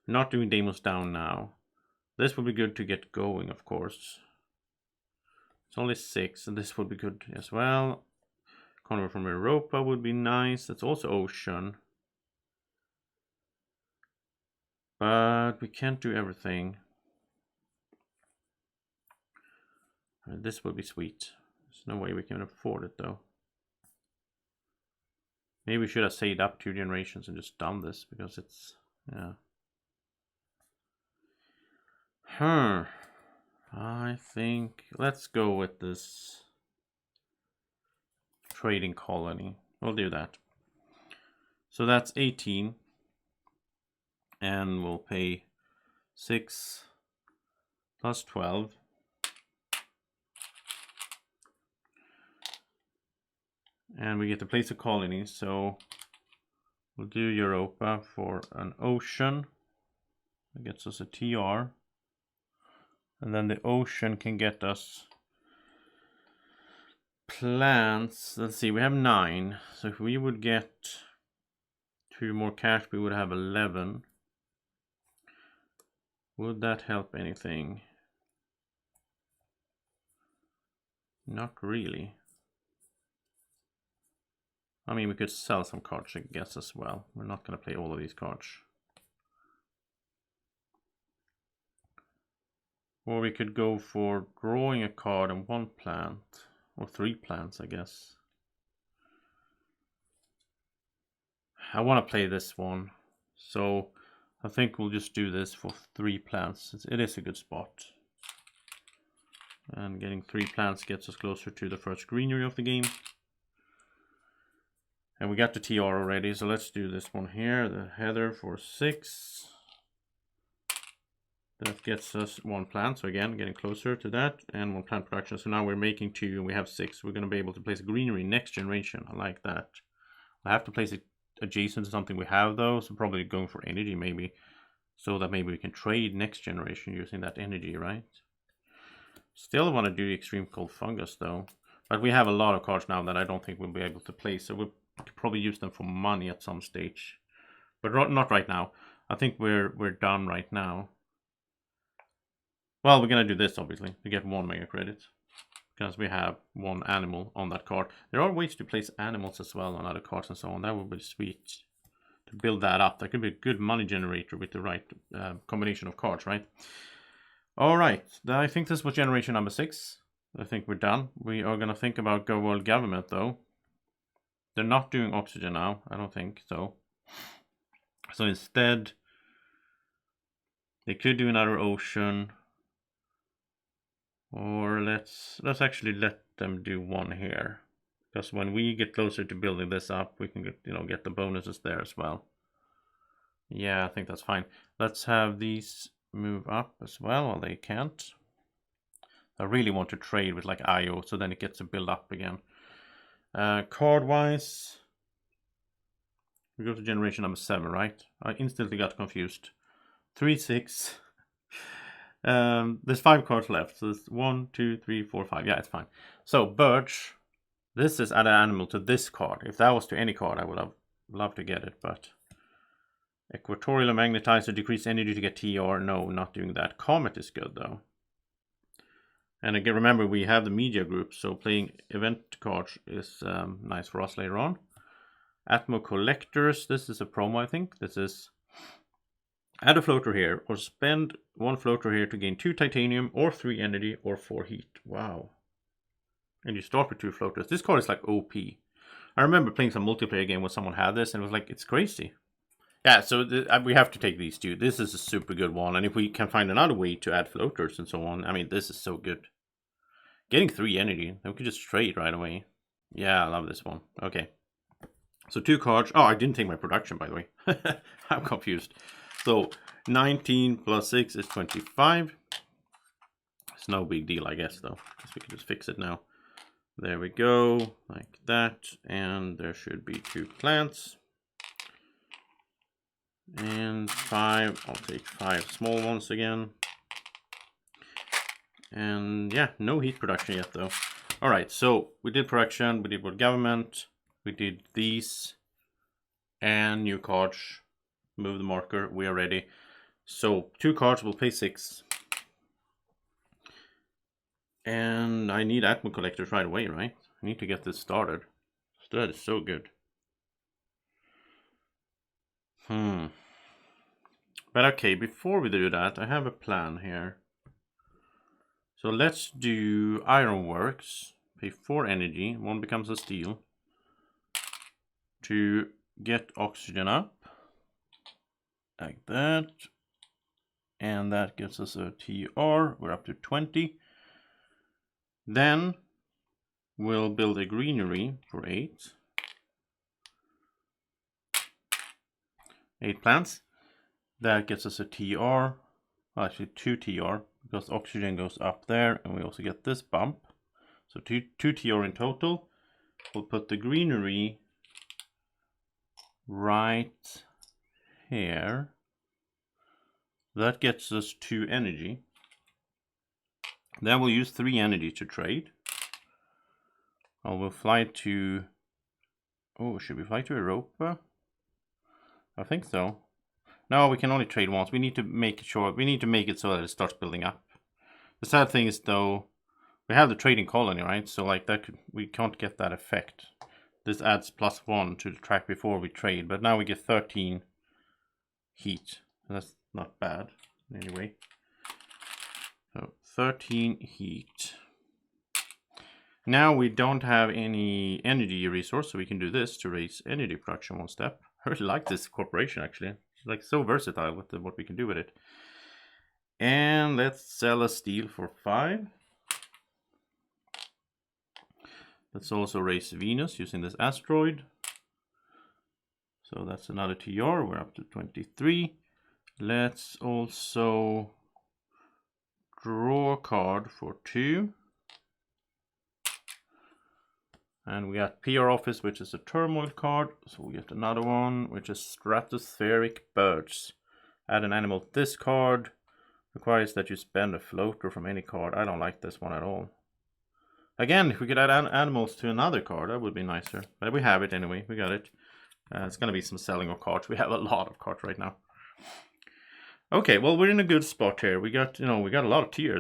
We're not doing Deimos down now. This would be good to get going, of course. It's only 6, and this would be good as well. Convert from Europa would be nice. That's also ocean. But we can't do everything. This would be sweet. There's no way we can afford it though. Maybe we should have saved up 2 generations and just done this because it's, yeah. I think let's go with this trading colony. We'll do that. So that's 18. And we'll pay 6 plus 12. And we get to place a colony, so we'll do Europa for an ocean. That gets us a TR. And then the ocean can get us plants. Let's see, we have 9. So if we would get 2 more cash, we would have 11. Would that help anything? Not really. I mean, we could sell some cards, I guess, as well. We're not going to play all of these cards. Or we could go for drawing a card and 1 plant. Or 3 plants, I guess. I want to play this one. So I think we'll just do this for 3 plants. It is a good spot. And getting 3 plants gets us closer to the first greenery of the game. And we got the TR already, so let's do this one here. The header for 6. That gets us 1 plant, so again, getting closer to that. And 1 plant production, so now we're making 2 and we have 6. We're going to be able to place a greenery next generation. I like that. I have to place it adjacent to something we have though, so probably going for energy maybe. So that maybe we can trade next generation using that energy, right? Still want to do extreme cold fungus though. But we have a lot of cards now that I don't think we'll be able to play, so we'll probably use them for money at some stage. But not right now. I think we're done right now. Well, we're gonna do this obviously to get 1 mega credit. Because we have 1 animal on that card. There are ways to place animals as well on other cards and so on. That would be sweet to build that up. That could be a good money generator with the right combination of cards, right? All right, I think this was generation number 6. I think we're done. We are going to think about Go World Government though. They're not doing oxygen now, I don't think so. So instead, they could do another ocean. Or let's actually let them do one here. Because when we get closer to building this up, we can get the bonuses there as well. Yeah, I think that's fine. Let's have these move up as well. Well, they can't. I really want to trade with like IO, so then it gets to build up again. Card-wise, we go to generation number 7, right? I instantly got confused. 3, 6. There's 5 cards left. So there's 1, 2, 3, 4, 5. Yeah, it's fine. So Birch, this is add an animal to this card. If that was to any card, I would have loved to get it, but Equatorial Magnetizer, decrease energy to get TR. No, not doing that. Comet is good though. And again, remember we have the media group, so playing event cards is nice for us later on. Atmo Collectors, this is a promo, I think. This is add a floater here, or spend 1 floater here to gain 2 titanium, or 3 energy, or 4 heat. Wow. And you start with 2 floaters. This card is like OP. I remember playing some multiplayer game where someone had this, and it was like, it's crazy. Yeah, so we have to take these two. This is a super good one, and if we can find another way to add floaters and so on, I mean, this is so good. Getting 3 energy, then we can just trade right away. Yeah, I love this one. Okay. So 2 cards. Oh, I didn't take my production, by the way. I'm confused. So 19 plus 6 is 25. It's no big deal, I guess, though. Because we can just fix it now. There we go, like that. And there should be 2 plants. And 5, I'll take 5 small ones again. And yeah, no heat production yet though. Alright, so we did production, we did world government, we did these, and new cards. Move the marker, we are ready. So 2 cards will pay 6. And I need Atmo Collectors right away, right? I need to get this started. So that is so good. But okay, before we do that, I have a plan here. So let's do Ironworks. Pay 4 energy. 1 becomes a steel. To get oxygen up. Like that. And that gives us a TR. We're up to 20. Then we'll build a greenery for 8. 8 plants. That gets us a TR, actually 2 TR, because oxygen goes up there, and we also get this bump. So 2 TR in total. We'll put the greenery right here. That gets us 2 energy. Then we'll use 3 energy to trade. We'll fly to... Oh, should we fly to Europa? I think so. No, we can only trade once. We need to make it sure. We need to make it so that it starts building up. The sad thing is though, we have the trading colony, right? So like that, we can't get that effect. This adds +1 to the track before we trade, but now we get 13 heat. That's not bad anyway. So 13 heat. Now we don't have any energy resource, so we can do this to raise energy production 1 step. I really like this corporation actually. Like so versatile with what we can do with it. And let's sell a steel for 5. Let's also raise Venus using this asteroid. So that's another TR. We're up to 23. Let's also draw a card for 2. And we got PR Office, which is a Turmoil card. So we get another one, which is Stratospheric Birds. Add an animal to this card. Requires that you spend a floater from any card. I don't like this one at all. Again, if we could add animals to another card, that would be nicer. But we have it anyway. We got it. It's going to be some selling of cards. We have a lot of cards right now. Okay, well, we're in a good spot here. We got, we got a lot of TR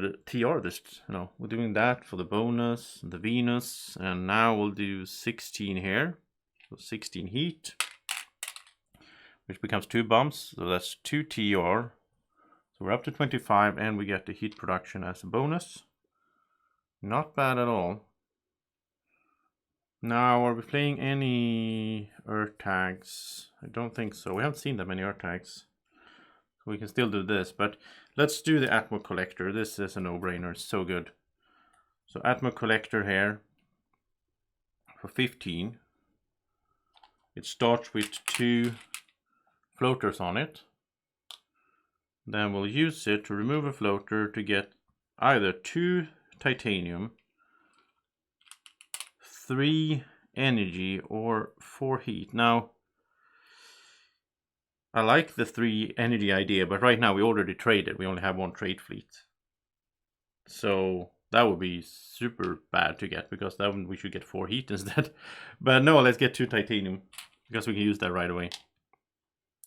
this, we're doing that for the bonus, the Venus, and now we'll do 16 here. So 16 heat, which becomes 2 bumps. So that's 2 TR. So we're up to 25, and we get the heat production as a bonus. Not bad at all. Now, are we playing any Earth tags? I don't think so. We haven't seen that many Earth tags. We can still do this, but let's do the Atmo Collector. This is a no-brainer. It's so good. So Atmo Collector here for 15. It starts with 2 floaters on it. Then we'll use it to remove a floater to get either 2 titanium, 3 energy, or 4 heat. Now, I like the 3 energy idea, but right now we already traded. We only have 1 trade fleet. So that would be super bad to get, because then we should get 4 heat instead. But no, let's get 2 titanium, because we can use that right away.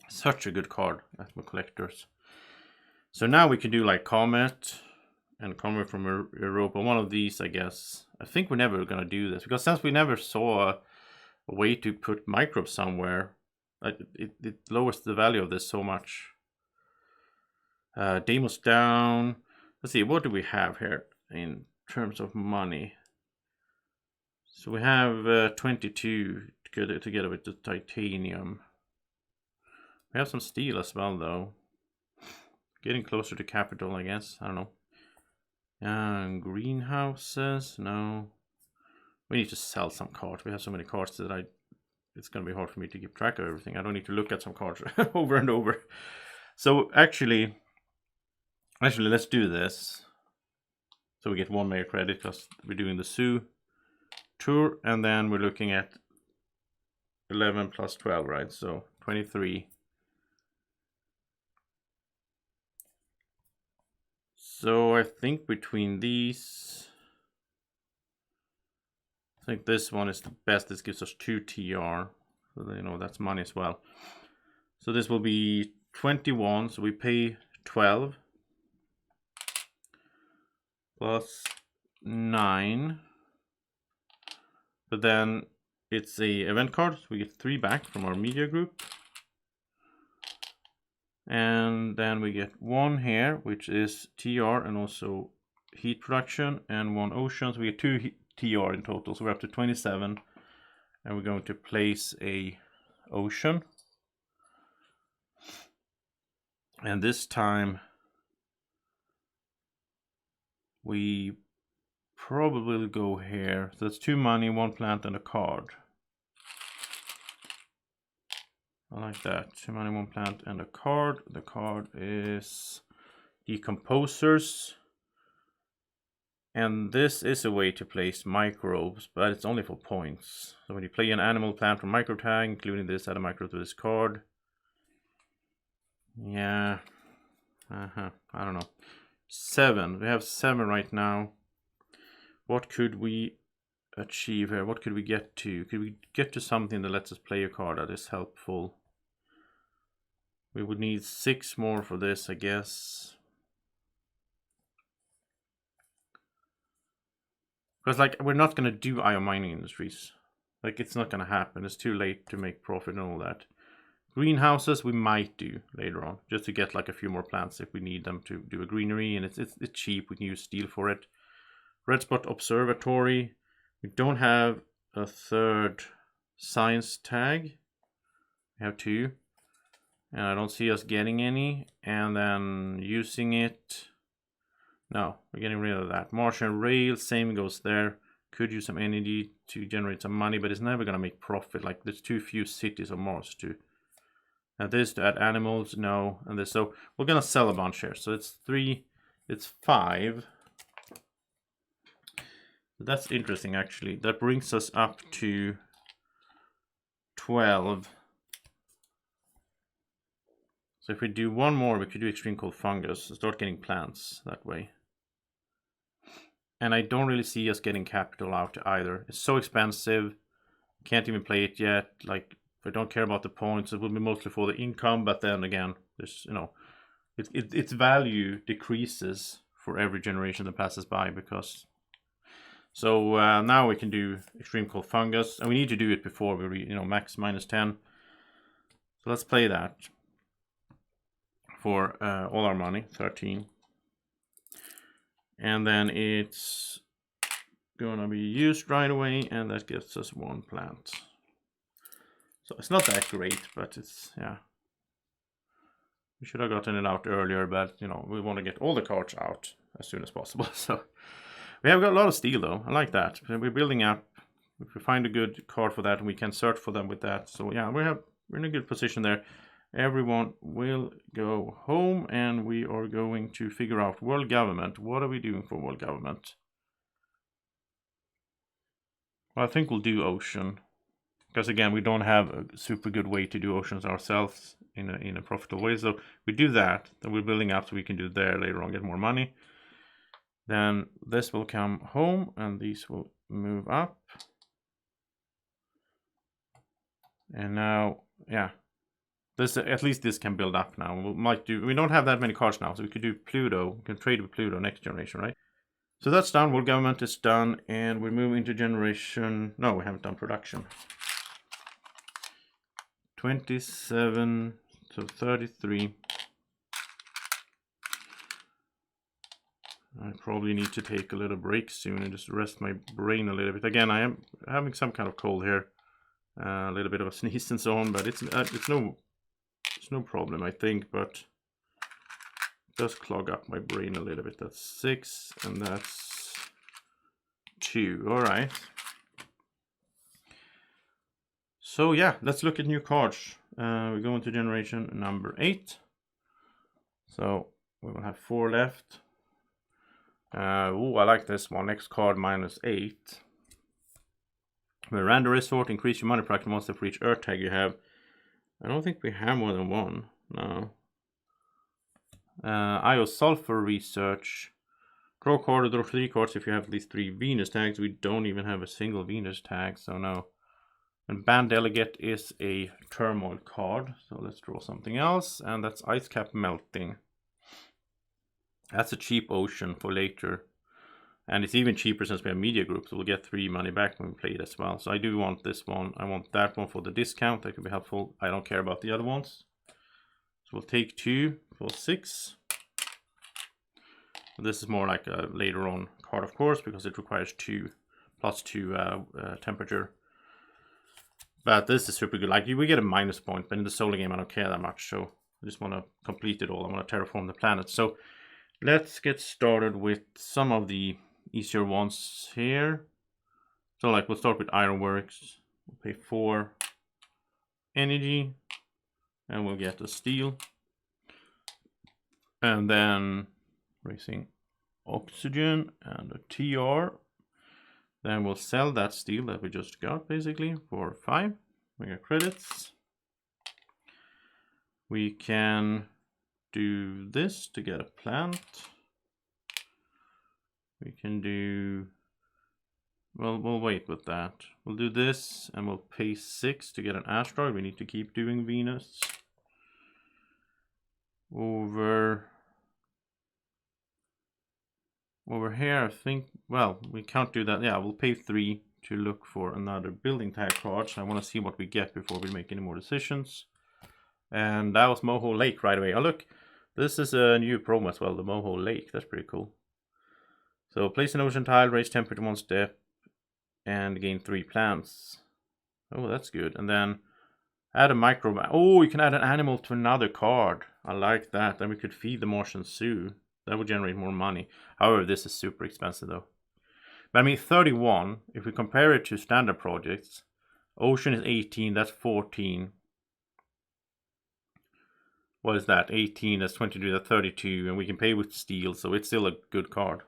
Such a good card, Atmo Collectors. So now we can do like Comet and Comet from Europa. One of these, I guess. I think we're never going to do this, because since we never saw a way to put microbes somewhere, it lowers the value of this so much. Demos down. Let's see, what do we have here in terms of money? So we have 22 together with the titanium. We have some steel as well, though. Getting closer to capital, I guess. I don't know. Greenhouses, no. We need to sell some cards. We have so many cards that it's going to be hard for me to keep track of everything. I don't need to look at some cards over and over. So actually, let's do this. So we get 1 mayor credit, because we're doing the zoo tour, and then we're looking at 11 plus 12, right? So 23. So I think between these, I think this one is the best. This gives us 2 TR. So you know, that's money as well. So this will be 21. So we pay 12 plus 9. But then it's a event card. So we get 3 back from our media group. And then we get 1 here, which is TR and also heat production, and 1 ocean. So we get 2 TR in total. So we're up to 27. And we're going to place a ocean. And this time we probably will go here. So that's 2 money, 1 plant, and a card. I like that. 2 money, 1 plant, and a card. The card is Decomposers. And this is a way to place microbes, but it's only for points. So when you play an animal, plant, or micro tag, including this, add a microbe to this card. Yeah. I don't know. 7. We have 7 right now. What could we achieve here? What could we get to? Could we get to something that lets us play a card that is helpful? We would need 6 more for this, I guess. Because like, we're not going to do ion mining industries. Like, it's not going to happen. It's too late to make profit and all that. Greenhouses we might do later on, just to get like a few more plants if we need them to do a greenery, and it's cheap. We can use steel for it. Red Spot Observatory. We don't have a 3rd science tag. We have 2. And I don't see us getting any. And then using it. No, we're getting rid of that. Martian Rail, same goes there. Could use some energy to generate some money, but it's never going to make profit. Like, there's too few cities on Mars to add this, to add animals, no. And this, so we're going to sell a bunch here. So it's 3, it's 5. That's interesting, actually. That brings us up to 12. So if we do 1 more, we could do Extreme Cold Fungus. Start getting plants that way. And I don't really see us getting capital out either. It's so expensive. Can't even play it yet. Like, if I don't care about the points, it will be mostly for the income. But then again, there's, you know, its value decreases for every generation that passes by, because... So now we can do Extreme Cold Fungus, and we need to do it before we reach, max -10. So let's play that for all our money, 13. And then it's gonna be used right away, and that gives us 1 plant. So it's not that great, but it's, yeah. We should have gotten it out earlier, but we want to get all the cards out as soon as possible. So We have got a lot of steel though. I like that. We're building up. If we find a good card for that, we can search for them with that. So yeah, we're in a good position there. Everyone will go home, and we are going to figure out world government. What are we doing for world government? Well, I think we'll do ocean, because again, we don't have a super good way to do oceans ourselves in a profitable way. So we do that. Then we're building up so we can do there later on, get more money. Then this will come home, and these will move up. And now, yeah, this at least this can build up now. We don't have that many cards now, so we could do Pluto. We can trade with Pluto next generation, right? So that's done. World government is done, and we're moving to generation. No, we haven't done production. 27 to 33. I probably need to take a little break soon and just rest my brain a little bit. Again, I am having some kind of cold here. A little bit of a sneeze and so on, but it's no problem, I think, but it does clog up my brain a little bit. That's 6 and that's 2. All right. So yeah, let's look at new cards. We go into generation number 8. So we will have 4 left. Oh, I like this one. Next card, -8. Miranda Resort, increase your money production monster for each Earth tag you have. I don't think we have more than one. No. IO Sulfur Research. Draw a card or draw 3 cards if you have at least 3 Venus tags. We don't even have a single Venus tag, so no. And Band Delegate is a Turmoil card. So let's draw something else. And that's Ice Cap Melting. That's a cheap ocean for later. And it's even cheaper since we have media groups, so we'll get 3 money back when we play it as well. So I do want this one. I want that one for the discount. That could be helpful. I don't care about the other ones. So we'll take 2 for 6. This is more like a later on card, of course, because it requires 2 +2 temperature. But this is super good. Like, we get a minus point, but in the solo game I don't care that much. So I just want to complete it all. I want to terraform the planet. So let's get started with some of the easier ones here. So like we'll start with Ironworks. We'll pay 4 energy and we'll get a steel. And then raising oxygen and a TR. Then we'll sell that steel that we just got basically for 5. We got credits. We can do this to get a plant. We can do, well, we'll wait with that. We'll do this and we'll pay 6 to get an asteroid. We need to keep doing Venus. Over here, I think, well, we can't do that. Yeah, we'll pay 3 to look for another building tag card. So I want to see what we get before we make any more decisions. And that was Moho Lake right away. Oh, look, this is a new promo as well, the Moho Lake. That's pretty cool. So place an ocean tile, raise temperature 1 step, and gain 3 plants. Oh, that's good. And then add a micro. Oh, you can add an animal to another card. I like that. Then we could feed the Martian Zoo. That would generate more money. However, this is super expensive though. But I mean, 31, if we compare it to standard projects, ocean is 18, that's 14. What is that? 18, that's 22, that's 32, and we can pay with steel, so it's still a good card.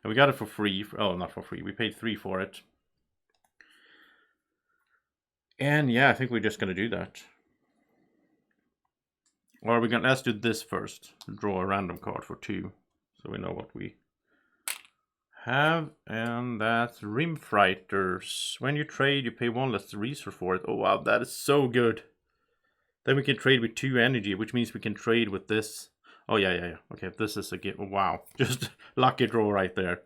And we got it for free. Oh, not for free. We paid 3 for it. And yeah, I think we're just going to do that. Or we're going to, let's do this first. Draw a random card for 2. So we know what we have. And that's Rim Frighters. When you trade, you pay 1 less resource for it. Oh wow, that is so good. Then we can trade with 2 energy, which means we can trade with this. Oh, yeah. Okay, this is a gift. Wow, just lucky draw right there.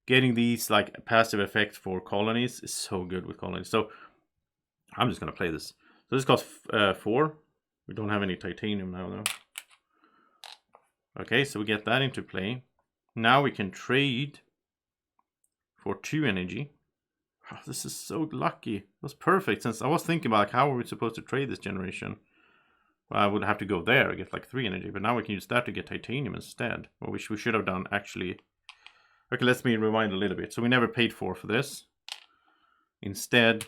Getting these like passive effects for colonies is so good with colonies. So I'm just going to play this. So this costs 4. We don't have any titanium now, though. Okay, so we get that into play. Now we can trade for 2 energy. Oh, this is so lucky. That's perfect, since I was thinking about like, how are we supposed to trade this generation? Well, I would have to go there and get like 3 energy, but now we can use that to get titanium instead. Well, which we should have done actually Okay, let me rewind a little bit. So we never paid 4 for this. Instead,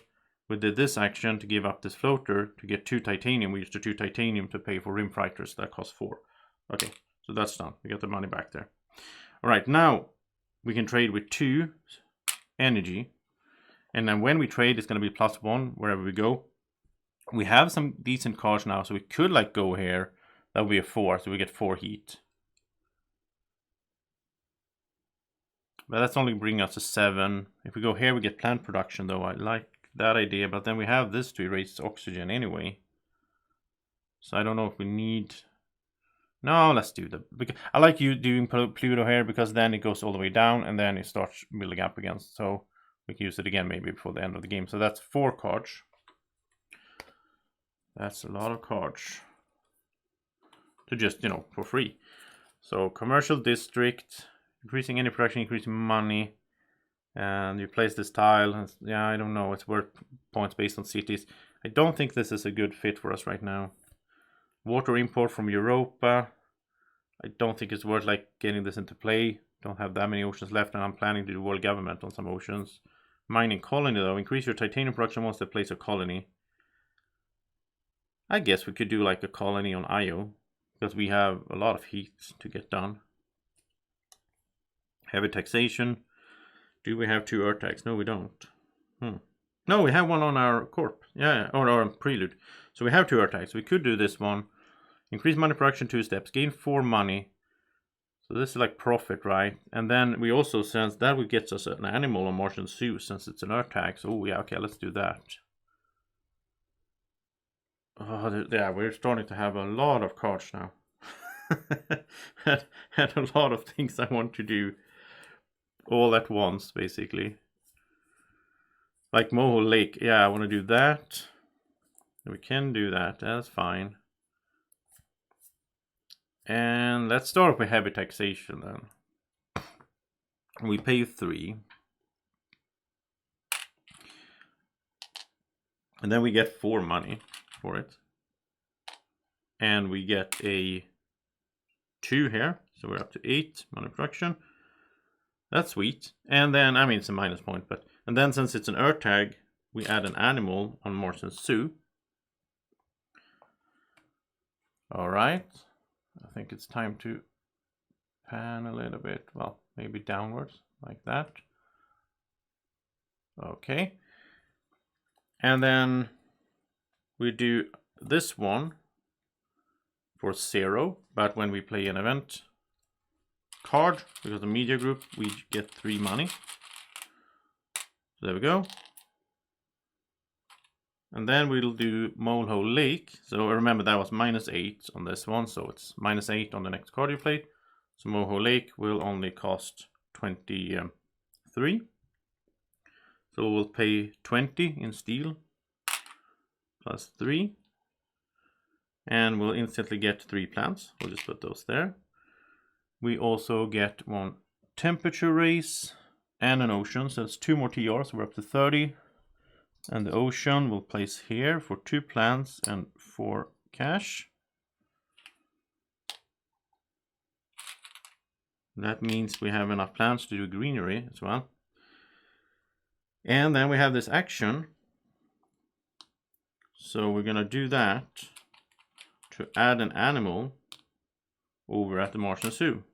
we did this action to give up this floater to get 2 titanium. We used the 2 titanium to pay for rim fighters. That cost 4. Okay, so that's done. We got the money back there. All right, now we can trade with 2 energy. And then when we trade, it's going to be +1 wherever we go. We have some decent cards now, so we could like go here. That would be a 4, so we get 4 heat. But that's only bringing us to 7. If we go here, we get plant production, though. I like that idea, but then we have this to erase oxygen anyway. So I don't know if we need... No, let's do that. Because I like you doing Pluto here, because then it goes all the way down, and then it starts building up again. So we can use it again maybe before the end of the game. So that's 4 cards. That's a lot of cards. To just, you know, for free. So commercial district... Increasing any production, increasing money. And you place this tile. And, yeah, I don't know. It's worth points based on cities. I don't think this is a good fit for us right now. Water import from Europa. I don't think it's worth like getting this into play. Don't have that many oceans left, and I'm planning to do world government on some oceans. Mining colony though. Increase your titanium production once they place a colony. I guess we could do like a colony on Io. Because we have a lot of heat to get done. Heavy taxation. Do we have 2 Earth tax? No, we don't. No, we have one on our corp. Yeah, or our prelude. So we have 2 Earth tax. We could do this one. Increase money production 2 steps. Gain 4 money. So this is like profit, right? And then we also sense that would get us an animal on Martian Zoo since it's an Earth tax. Oh yeah, okay, let's do that. Oh yeah, we're starting to have a lot of cards now. and a lot of things I want to do. All at once, basically. Like Moho Lake. Yeah, I want to do that. We can do that. That's fine. And let's start with heavy taxation then. We pay 3. And then we get 4 money for it. And we get a 2 here. So we're up to 8 money production. That's sweet. And then, I mean, it's a minus point, but... And then since it's an Earth tag, we add an animal on Martian Zoo. Alright. I think it's time to pan a little bit. Well, maybe downwards, like that. Okay. And then we do this one for 0. But when we play an event card, because the media group, we get 3 money. So there we go. And then we'll do Molehill Lake. So remember that was -8 on this one, so it's -8 on the next card you play. So Molehill Lake will only cost 23. So we'll pay 20 in steel plus 3. And we'll instantly get 3 plants. We'll just put those there. We also get 1 temperature raise and an ocean. So it's 2 more TRs, so we're up to 30. And the ocean we'll place here for 2 plants and 4 cash. That means we have enough plants to do greenery as well. And then we have this action. So we're going to do that to add an animal over at the Martian Zoo.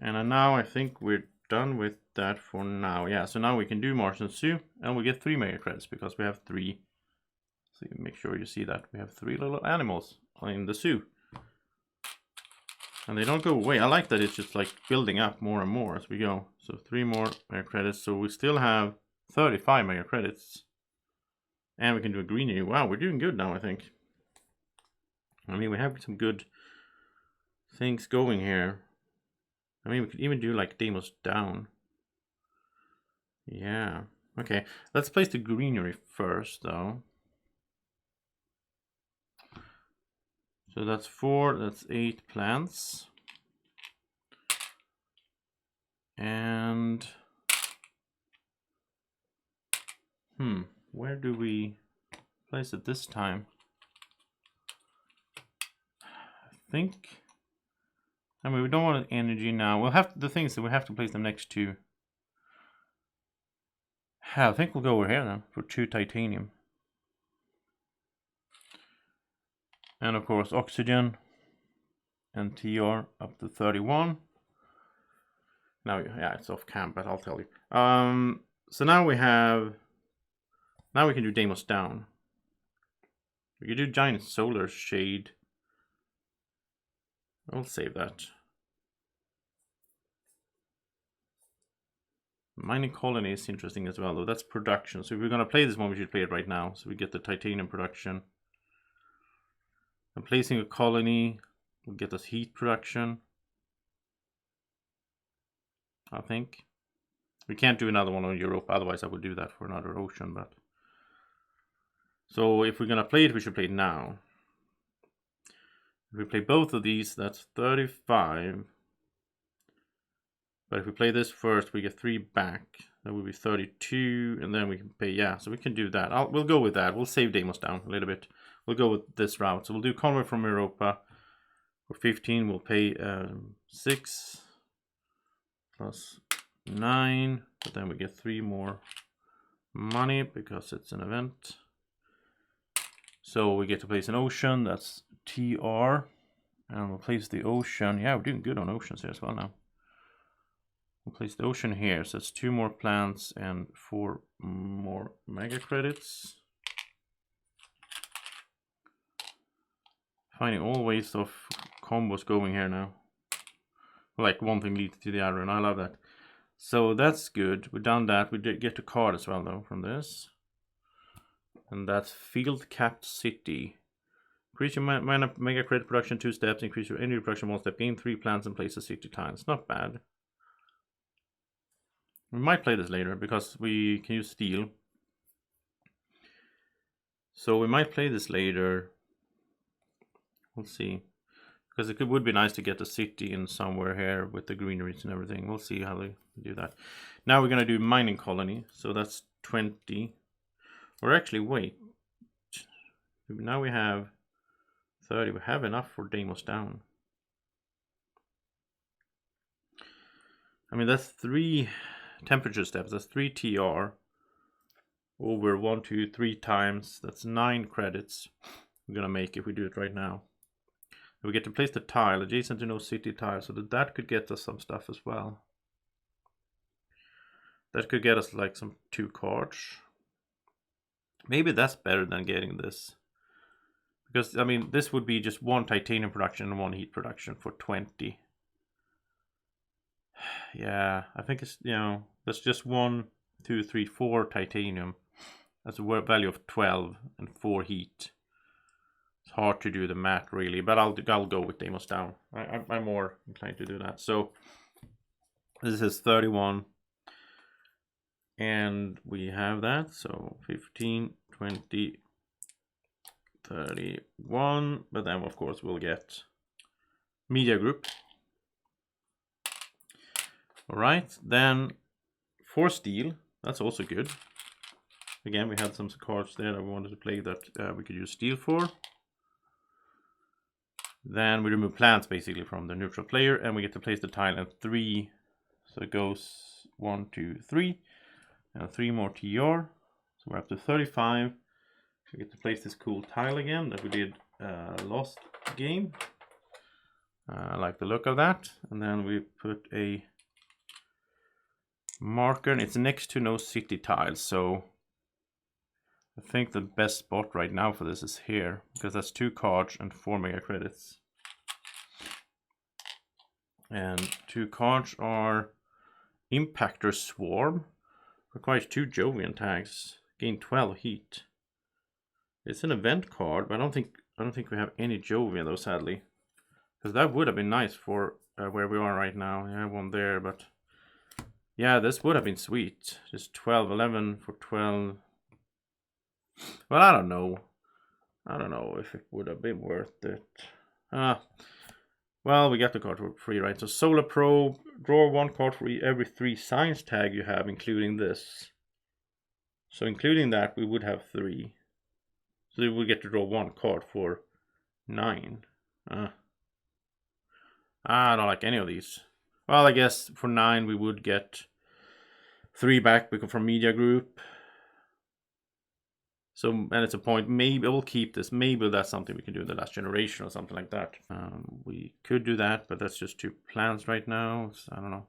And now I think we're done with that for now. Yeah, so now we can do Martian Zoo and we get 3 mega credits because we have 3. So you make sure you see that we have 3 little animals in the zoo. And they don't go away. I like that it's just like building up more and more as we go. So 3 more mega credits. So we still have 35 mega credits. And we can do a greenery. Wow, we're doing good now, I think. I mean, we have some good things going here. I mean, we could even do like demos down. Yeah. Okay, let's place the greenery first, though. So that's 4, that's 8 plants. And... where do we place it this time? I think I mean, we don't want energy now. We'll have the things that we have to place them next to. I think we'll go over here then for 2 titanium. And of course oxygen and TR up to 31. Now, yeah, it's off cam, but I'll tell you. So now we can do Deimos down. We can do giant solar shade. I'll save that. Mining colony is interesting as well, though. That's production. So if we're going to play this one, we should play it right now. So we get the titanium production. And placing a colony will get us heat production, I think. We can't do another one on Europa, otherwise I would do that for another ocean. But so if we're going to play it, we should play it now. If we play both of these, that's 35. But if we play this first, we get 3 back. That would be 32, and then we can pay, yeah, so we can do that. We'll go with that. We'll save Deimos down a little bit. We'll go with this route. So we'll do convoy from Europa. For 15, we'll pay 6 plus 9, but then we get 3 more money because it's an event. So we get to place an ocean, that's TR, and we'll place the ocean. Yeah, we're doing good on oceans here as well now. We'll place the ocean here, so it's 2 more plants and 4 more mega credits. Finding all ways of combos going here now. Like one thing leads to the other, and I love that. So that's good. We've done that. We did get a card as well, though, from this. And that's Field Capped City. Increase your mana mega credit production 2 steps. Increase your energy production 1 step. Gain 3 plants and place a city tile. It's not bad. We might play this later because we can use steel. So we might play this later. We'll see. Because it would be nice to get a city in somewhere here with the greeneries and everything. We'll see how they do that. Now we're going to do mining colony. So that's 20. Or actually, wait. Now we have 30. We have enough for Deimos down. I mean, that's 3 temperature steps. That's 3 TR over 1, 2, 3 times. That's 9 credits we're going to make if we do it right now. We get to place the tile adjacent to no city tile, so that could get us some stuff as well. That could get us like some 2 cards. Maybe that's better than getting this. Because, I mean, this would be just 1 titanium production and 1 heat production for 20. Yeah, I think it's, you know, that's just 1, 2, 3, 4 titanium. That's a value of 12 and 4 heat. It's hard to do the math really, but I'll go with Deimos down. I'm more inclined to do that. So this is 31. And we have that. So 15, 20, 31. But then of course we'll get media group. Alright, then for steel, that's also good. Again, we had some cards there that we wanted to play that we could use steel for. Then we remove plants basically from the neutral player, and we get to place the tile at 3. So it goes 1, 2, 3, and 3 more TR. So we're up to 35. We get to place this cool tile again that we did last game. I like the look of that. And then we put a marker, and it's next to no city tiles, so I think the best spot right now for this is here, because that's 2 cards and 4 mega credits. And 2 cards are Impactor Swarm, requires 2 Jovian tags, gain 12 heat. It's an event card, but I don't think we have any Jovian though, sadly, because that would have been nice for where we are right now. I have one there, but yeah, this would have been sweet. Just 12, 11 for 12. Well, I don't know. I don't know if it would have been worth it. Well, we got the card for free, right? So Solar Probe, draw 1 card for every 3 science tag you have, including this. So including that, we would have 3. So we would get to draw 1 card for 9. I don't like any of these. Well, I guess for 9 we would get 3 back because from Media Group. So, and it's a point. Maybe we'll keep this. Maybe that's something we can do in the last generation or something like that. We could do that, but that's just 2 plans right now. So I don't know.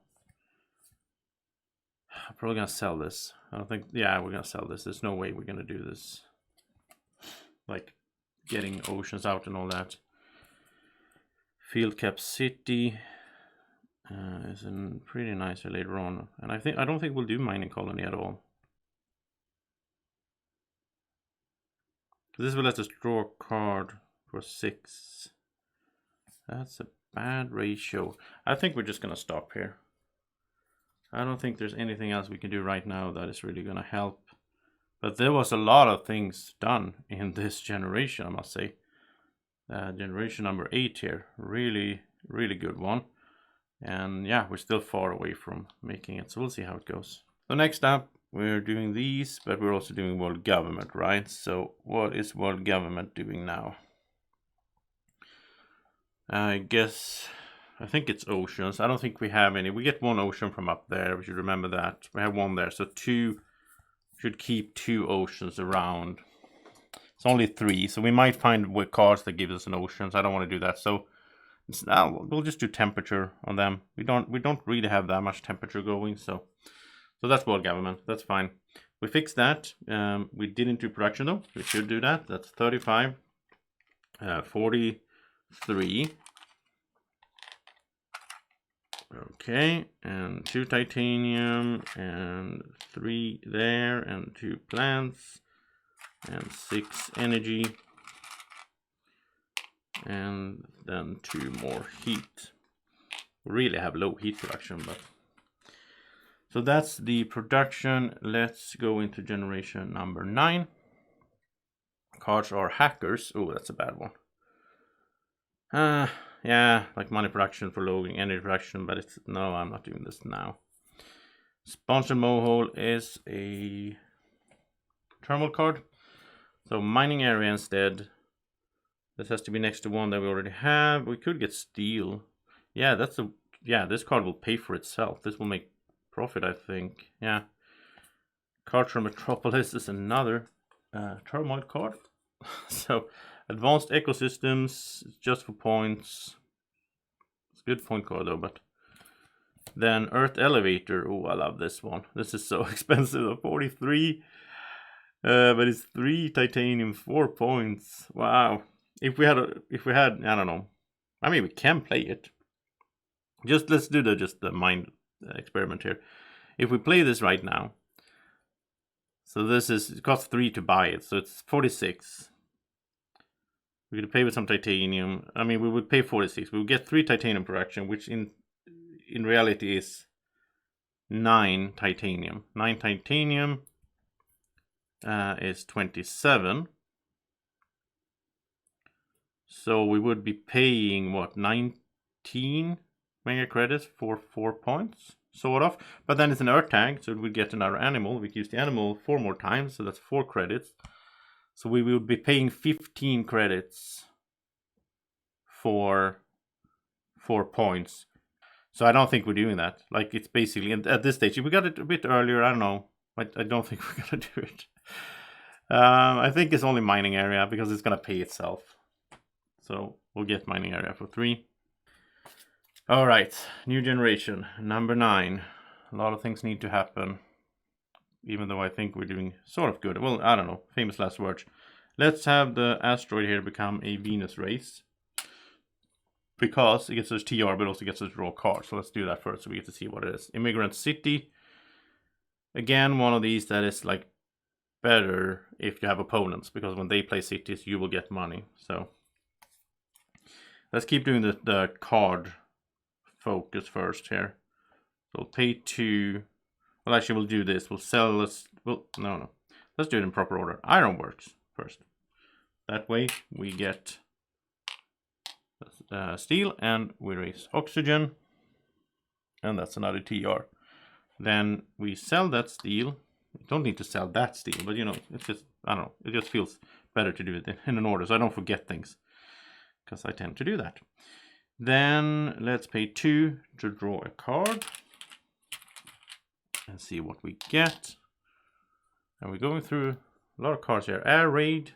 I'm probably gonna sell this. I don't think. Yeah, we're gonna sell this. There's no way we're gonna do this. Like getting oceans out and all that. Field Cap City is pretty nice later on, and I don't think we'll do mining colony at all. This will let us draw a card for 6. That's a bad ratio. I think we're just gonna stop here. I don't think there's anything else we can do right now that is really gonna help. But there was a lot of things done in this generation, I must say. Generation number 8 here, really, really good one. And yeah, we're still far away from making it, so we'll see how it goes. So next up, we're doing these, but we're also doing world government, right? So what is world government doing now? I think it's oceans. I don't think we have any. We get 1 ocean from up there. We should remember that. We have 1 there, so 2 should keep 2 oceans around. It's only 3, so we might find cards that give us an ocean. So I don't want to do that. So we'll just do temperature on them. We don't really have that much temperature going, so that's world government. That's fine. We fixed that. We didn't do production though. We should do that. That's 35, 43. Okay, and 2 titanium, and 3 there, and 2 plants, and 6 energy, and then 2 more heat. We really have low heat production, but so that's the production. Let's go into generation number 9. Cards are hackers. Oh, that's a bad one. Yeah, like money production for loading, energy production, but no, I'm not doing this now. Sponsored Mohole is a Turmoil card. So mining area instead. This has to be next to one that we already have. We could get steel. Yeah, this card will pay for itself. This will make profit, I think. Yeah. Card from Metropolis is another Turmoil card. So Advanced Ecosystems, just for points. It's a good point card though, but then Earth Elevator. Oh, I love this one. This is so expensive. 43, but it's 3 titanium, 4 points. Wow. If we had, I don't know. I mean, we can play it. Let's do the mind experiment here. If we play this right now, so it costs 3 to buy it, so it's 46. We could pay with some titanium. I mean, we would pay 46. We would get 3 titanium per action, which in reality is 9 titanium. 9 titanium is 27. So we would be paying, what, 19 mega credits for 4 points, sort of. But then it's an Earth tag, so we get another animal. We can use the animal 4 more times, so that's 4 credits. So we will be paying 15 credits for 4 points. So I don't think we're doing that. Like, it's basically, at this stage, if we got it a bit earlier, I don't know. I don't think we're going to do it. I think it's only mining area because it's going to pay itself. So we'll get mining area for 3. All right, new generation, number 9. A lot of things need to happen, even though I think we're doing sort of good. Well, I don't know, famous last words. Let's have the asteroid here become a Venus race, because it gets us TR, but also gets us draw cards. So let's do that first, so we get to see what it is. Immigrant City. Again, one of these that is like better if you have opponents, because when they play cities, you will get money. So let's keep doing the card focus first here. So we'll pay 2. Well, actually, we'll do this. We'll sell this. No. Let's do it in proper order. Ironworks first. That way we get steel, and we raise oxygen, and that's another TR. Then we sell that steel. We don't need to sell that steel, but it's just, I don't know, it just feels better to do it in an order, so I don't forget things, because I tend to do that. Then let's pay 2 to draw a card and see what we get. And we're going through a lot of cards here. Air Raid,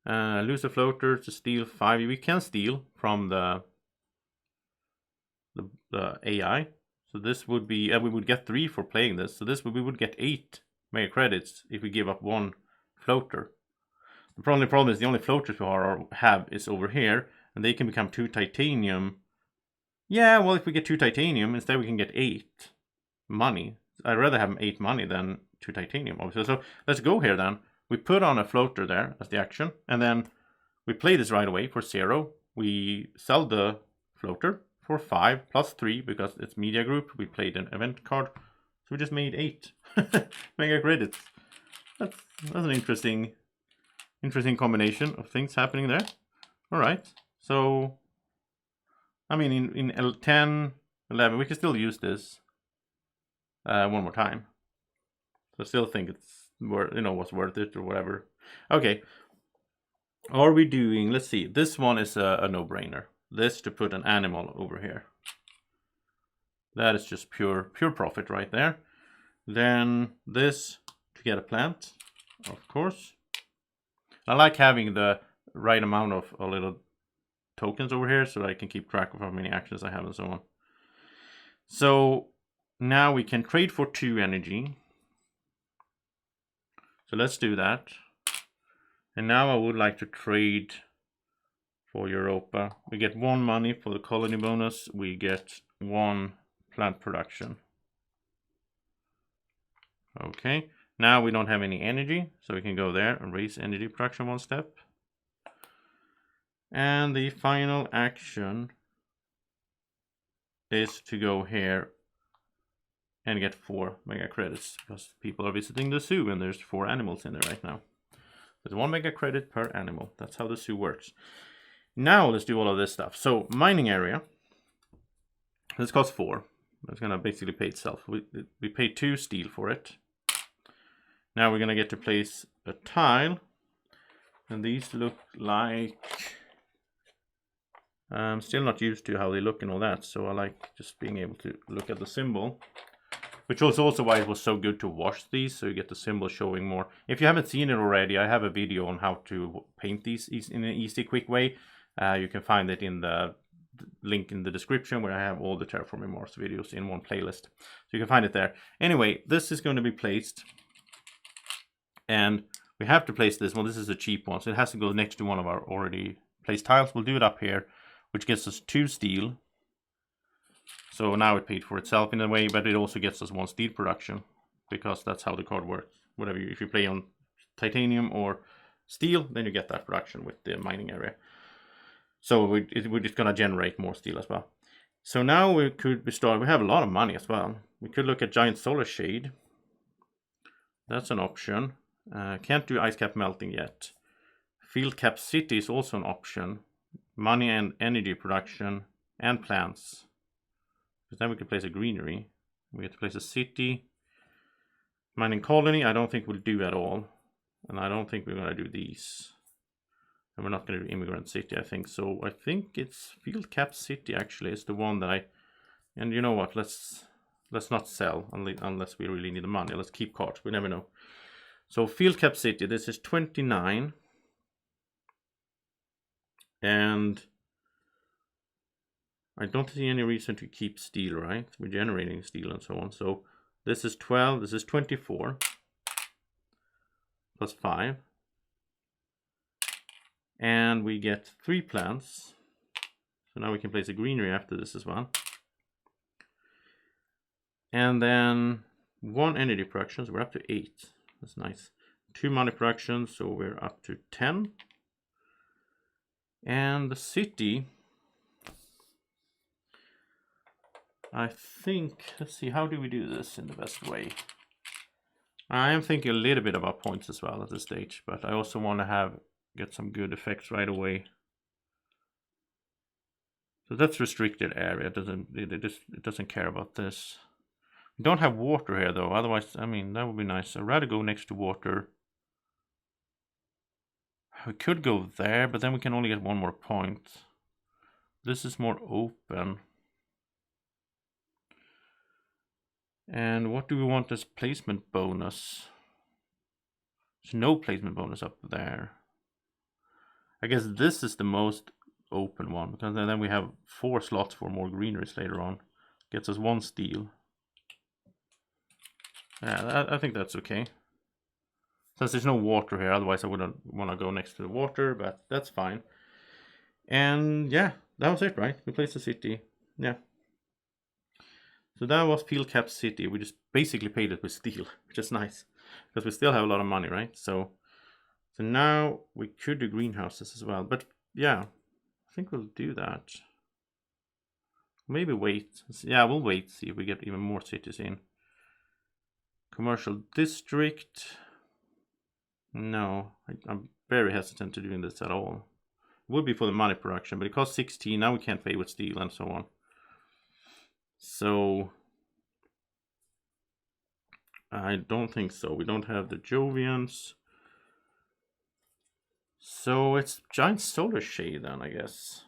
lose a floater to steal 5. We can steal from the AI. So this would be, we would get 3 for playing this. So this we would get 8 mega credits if we give up 1 floater. The only problem is the only floaters we have is over here, and they can become 2 titanium. Yeah, well, if we get 2 titanium, instead we can get 8 money. I'd rather have 8 money than 2 titanium, obviously. So let's go here then. We put on a floater there as the action, and then we play this right away for 0. We sell the floater for 5 plus 3 because it's media group. We played an event card, so we just made 8 mega credits. That's an interesting combination of things happening there. All right, so I mean in 10, 11 we can still use this one more time. So I still think it's was worth it or whatever. Okay, are we doing? Let's see. This one is a no-brainer. This to put an animal over here. That is just pure profit right there. Then this to get a plant, of course. I like having the right amount of little tokens over here so that I can keep track of how many actions I have and so on. So now we can trade for 2 energy. So let's do that. And now I would like to trade for Europa. We get 1 money for the colony bonus. We get 1 plant production. Okay. Now we don't have any energy, so we can go there and raise energy production 1 step. And the final action is to go here and get 4 mega credits because people are visiting the zoo and there's 4 animals in there right now. There's 1 mega credit per animal. That's how the zoo works. Now let's do all of this stuff. So mining area, this costs 4. It's gonna basically pay itself. We pay 2 steel for it. Now we're gonna get to place a tile, and these look like, I'm still not used to how they look and all that, so I like just being able to look at the symbol, which was also why it was so good to wash these, so you get the symbol showing more. If you haven't seen it already, I have a video on how to paint these in an easy, quick way. You can find it in the link in the description where I have all the Terraforming Mars videos in one playlist, so you can find it there. Anyway, this is going to be placed. And we have to place this one. This is a cheap one, so it has to go next to one of our already placed tiles. We'll do it up here, which gets us 2 steel. So now it paid for itself in a way, but it also gets us 1 steel production because that's how the card works. Whatever if you play on titanium or steel, then you get that production with the mining area. So we're just gonna generate more steel as well. So now we have a lot of money as well. We could look at giant solar shade. That's an option. Can't do ice cap melting yet. Field cap city is also an option. Money and energy production and plants. Because then we can place a greenery. We get to place a city. Mining colony I don't think we'll do at all. And I don't think we're going to do these. And we're not going to do immigrant city, I think. So I think it's field cap city actually is the one that and you know what, let's not sell unless we really need the money. Let's keep cards, we never know. So field cap city, this is 29. And I don't see any reason to keep steel, right? We're generating steel and so on. So this is 12, this is 24. Plus 5. And we get 3 plants. So now we can place a greenery after this as well. And then 1 energy production, so we're up to 8. That's nice. 2 money production, so we're up to 10. And the city, I think, let's see, how do we do this in the best way? I am thinking a little bit about points as well at this stage, but I also want to get some good effects right away. So that's restricted area. It doesn't care about this. We don't have water here though. Otherwise, I mean, that would be nice. I'd rather go next to water. We could go there, but then we can only get 1 more point. This is more open. And what do we want as placement bonus? There's no placement bonus up there. I guess this is the most open one, because then we have 4 slots for more greeneries later on. Gets us 1 steel. Yeah, I think that's okay. Since there's no water here, otherwise I wouldn't want to go next to the water, but that's fine. And yeah, that was it, right? We placed the city. Yeah. So that was Peel Cap City. We just basically paid it with steel, which is nice, because we still have a lot of money, right? So now we could do greenhouses as well, but yeah, I think we'll do that. Maybe wait. Yeah, we'll wait, see if we get even more cities in. Commercial district. No, I'm very hesitant to doing this at all. It would be for the money production, but it costs 16. Now we can't pay with steel and so on. So I don't think so. We don't have the Jovians. So it's giant solar shade then, I guess.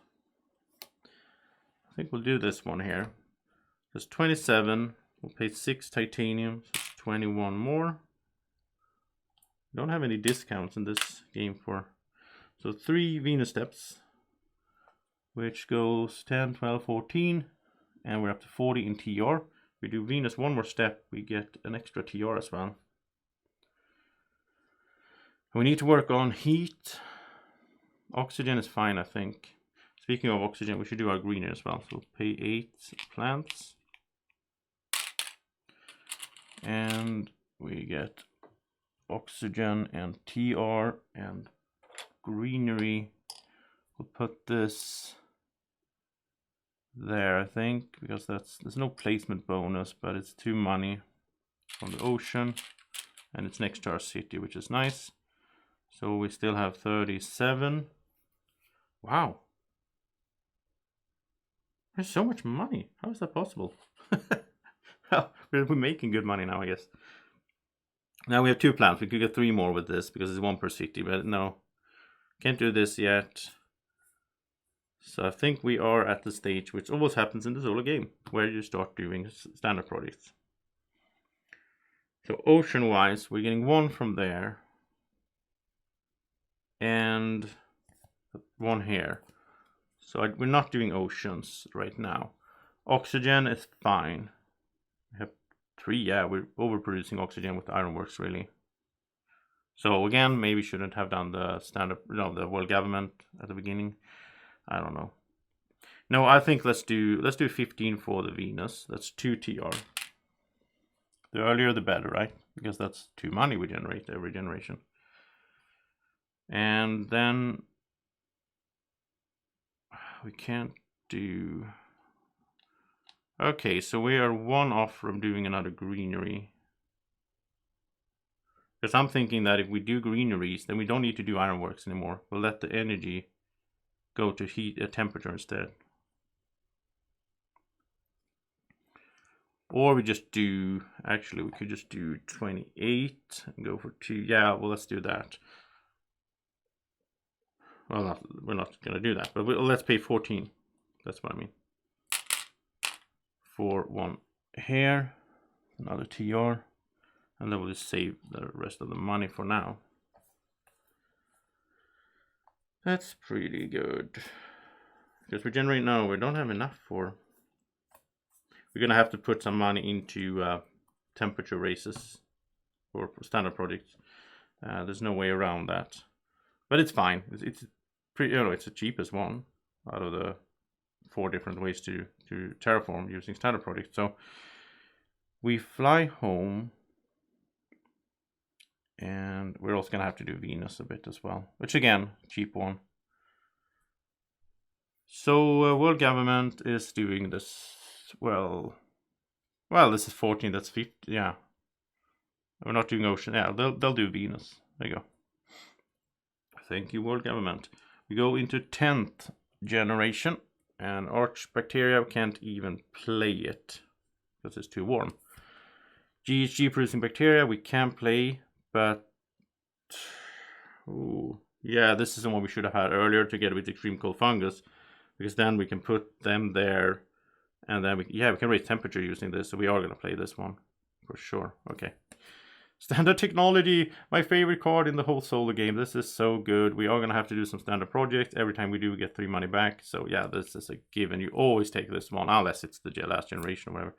I think we'll do this one here. There's 27. We'll pay 6 titanium, so 21 more. Don't have any discounts in this game for. So 3 Venus steps, which goes 10, 12, 14, and we're up to 40 in TR. We do Venus one more step, we get an extra TR as well. We need to work on heat. Oxygen is fine, I think. Speaking of oxygen, we should do our greenery as well. So pay 8 plants. And we get oxygen and TR and greenery. We'll put this there, I think, because there's no placement bonus, but it's 2 money from the ocean, and it's next to our city, which is nice. So we still have 37. Wow, there's so much money. How is that possible? Well, we're making good money now, I guess. Now we have 2 plants. We could get 3 more with this because it's 1 per city, but no, can't do this yet. So I think we are at the stage which always happens in the solo game, where you start doing standard projects. So ocean wise, we're getting 1 from there and 1 here. So we're not doing oceans right now. Oxygen is fine. We have 3. Yeah, we're overproducing oxygen with the ironworks, really. So again, maybe shouldn't have done the standard, the world government at the beginning. I don't know. No, I think let's do 15 for the Venus. That's 2 TR. The earlier the better, right? Because that's 2 money we generate every generation. And then we can't do. Okay, so we are 1 off from doing another greenery. Because I'm thinking that if we do greeneries, then we don't need to do ironworks anymore. We'll let the energy go to heat temperature instead. Or we just do, actually we could just do 28 and go for 2. Yeah, well, let's do that. Well, we're not going to do that, but let's pay 14. That's what I mean. For 1 here, another TR, and then we'll just save the rest of the money for now. That's pretty good. Because we generate now, we don't have enough for. We're gonna have to put some money into temperature raises for standard projects. There's no way around that, but it's fine. It's pretty. It's the cheapest one out of the 4 different ways to terraform using standard projects. So we fly home, and we're also gonna have to do Venus a bit as well, which again, cheap one. So world government is doing this. Well, this is 14. That's 50. Yeah, we're not doing ocean. Yeah, they'll do Venus. There you go. Thank you, world government. We go into 10th generation, and arch bacteria can't even play it because it's too warm. GHG producing bacteria we can play, but yeah, this is the one we should have had earlier together with extreme cold fungus. because then we can put them there, and then we can raise temperature using this. So we are going to play this one for sure. Okay. Standard technology, my favorite card in the whole solo game. This is so good. We are going to have to do some standard projects. Every time we do, we get 3 money back. So yeah, this is a given. You always take this one, unless it's the last generation or whatever.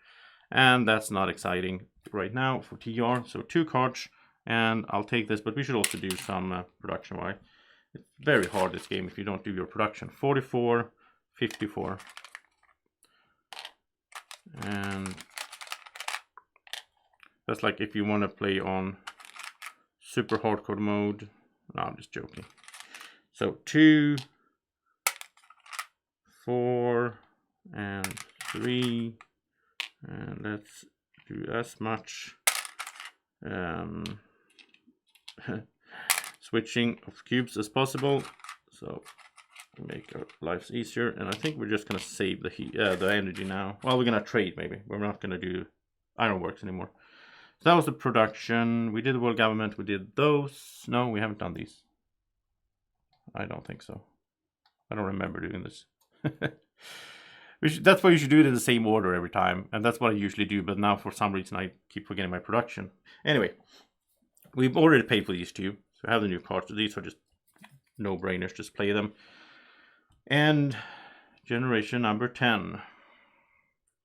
And that's not exciting right now for TR. So 2 cards, and I'll take this. But we should also do some production-wise. It's very hard, this game, if you don't do your production. 44, 54. And that's like if you want to play on super hardcore mode. No, I'm just joking. So 2, 4, and 3. And let's do as much switching of cubes as possible. So make our lives easier. And I think we're just going to save the heat, the energy now. Well, we're going to trade maybe. We're not going to do ironworks anymore. So that was the production. We did the world government. We did those. No, we haven't done these. I don't think so. I don't remember doing this. That's why you should do it in the same order every time. And that's what I usually do. But now for some reason I keep forgetting my production. Anyway, we've already paid for these 2. So I have the new cards. These are just no-brainers. Just play them. And generation number 10.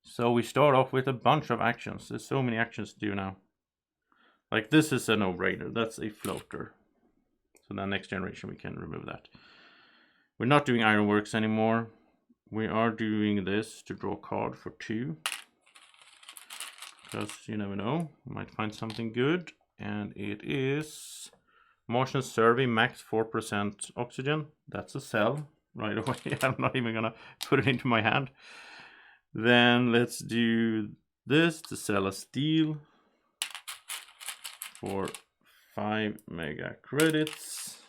So we start off with a bunch of actions. There's so many actions to do now. Like this is a no-brainer. That's a floater. So then next generation we can remove that. We're not doing ironworks anymore. We are doing this to draw a card for 2. Because you never know. We might find something good. And it is Martian Survey, max 4% oxygen. That's a sell right away. I'm not even going to put it into my hand. Then let's do this to sell a steel for 5 mega credits.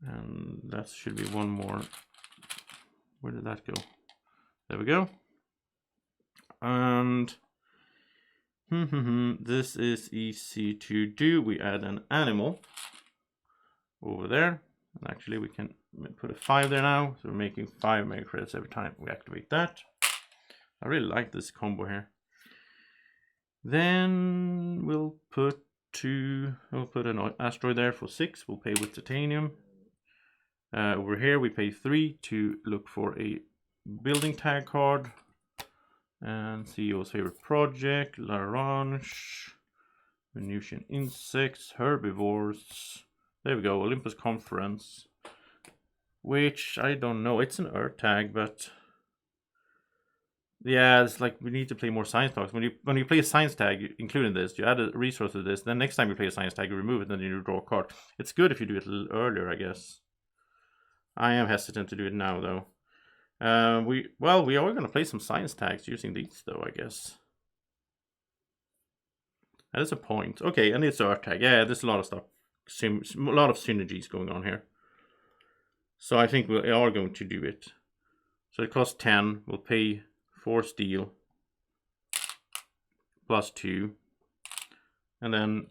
And that should be one more. Where did that go? There we go. And this is easy to do. We add an animal over there. And actually we can put a 5 there now. So we're making 5 mega credits every time we activate that. I really like this combo here. Then we'll put an asteroid there for 6. We'll pay with titanium. Over here we pay 3 to look for a building tag card. And CEO's favorite project, L'Orange, Venusian insects, herbivores. There we go, Olympus Conference. Which I don't know, it's an Earth tag, but yeah, it's like we need to play more science tags. When you play a science tag, including this, you add a resource to this. Then next time you play a science tag, you remove it, then you draw a card. It's good if you do it a little earlier, I guess. I am hesitant to do it now, though. We are going to play some science tags using these, though, I guess. That is a point. Okay, and it's Earth tag. Yeah, there's a lot of stuff. A lot of synergies going on here. So I think we are going to do it. So it costs 10. We'll pay 4 steel plus 2. And then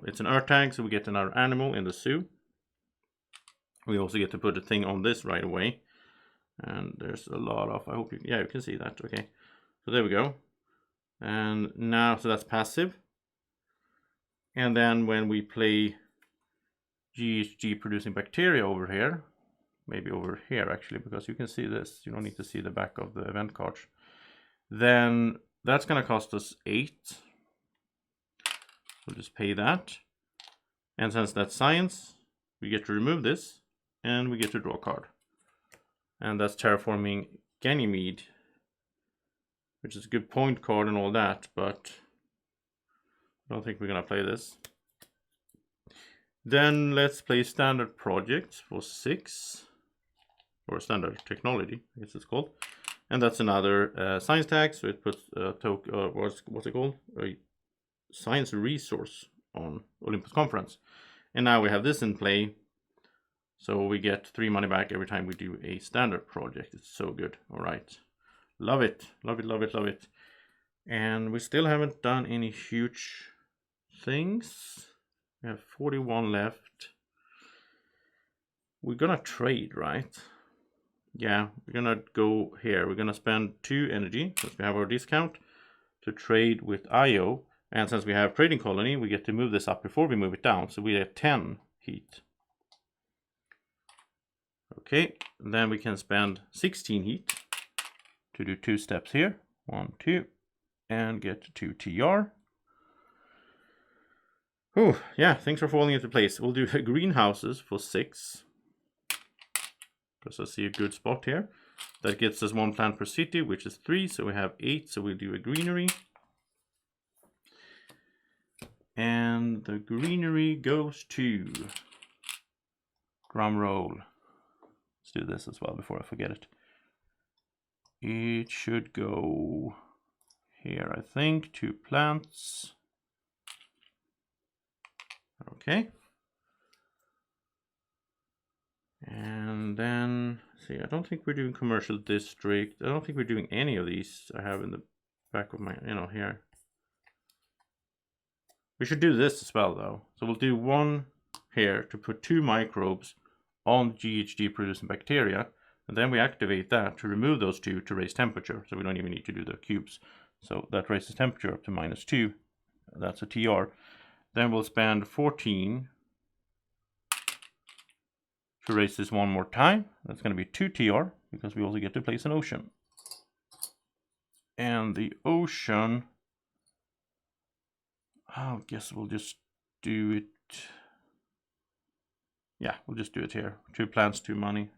it's an Earth tag, so we get another animal in the zoo. We also get to put a thing on this right away. And there's a lot of, I hope you can see that. Okay, so there we go. And now, so that's passive. And then when we play GHG producing bacteria over here, maybe over here actually, because you can see this, you don't need to see the back of the event cards. Then that's going to cost us 8. We'll just pay that. And since that's science, we get to remove this and we get to draw a card. And that's Terraforming Ganymede, which is a good point card and all that, but I don't think we're going to play this. Then let's play standard projects for 6, or standard technology, I guess it's called. And that's another science tag, so it puts what's it called? A science resource on Olympus Conference. And now we have this in play. So we get 3 money back every time we do a standard project. It's so good. All right. Love it. Love it, love it, love it. And we still haven't done any huge things. We have 41 left. we're gonna trade, right? Yeah, we're gonna go here. We're gonna spend 2 energy, since we have our discount, to trade with IO. And since we have trading colony, we get to move this up before we move it down. So we get 10 heat. Okay, then we can spend 16 heat to do 2 steps here. 1, 2, and get 2 TR. Oh, yeah, things are falling into place. We'll do greenhouses for 6. Because I see a good spot here. That gets us 1 plant per city, which is 3. So we have 8. So we'll do a greenery. And the greenery goes to... Drum roll. Let's do this as well before I forget it. It should go here, I think. 2 plants. Okay. And then, see, I don't think we're doing commercial district. I don't think we're doing any of these I have in the back of my, here. We should do this as well, though. So we'll do 1 here to put 2 microbes on GHG producing bacteria. And then we activate that to remove those 2 to raise temperature. So we don't even need to do the cubes. So that raises temperature up to -2. That's a TR. Then we'll spend 14 to raise this 1 more time. That's going to be 2 TR, because we also get to place an ocean. And the ocean, I guess we'll just do it. Yeah, we'll just do it here. 2 plants, 2 money.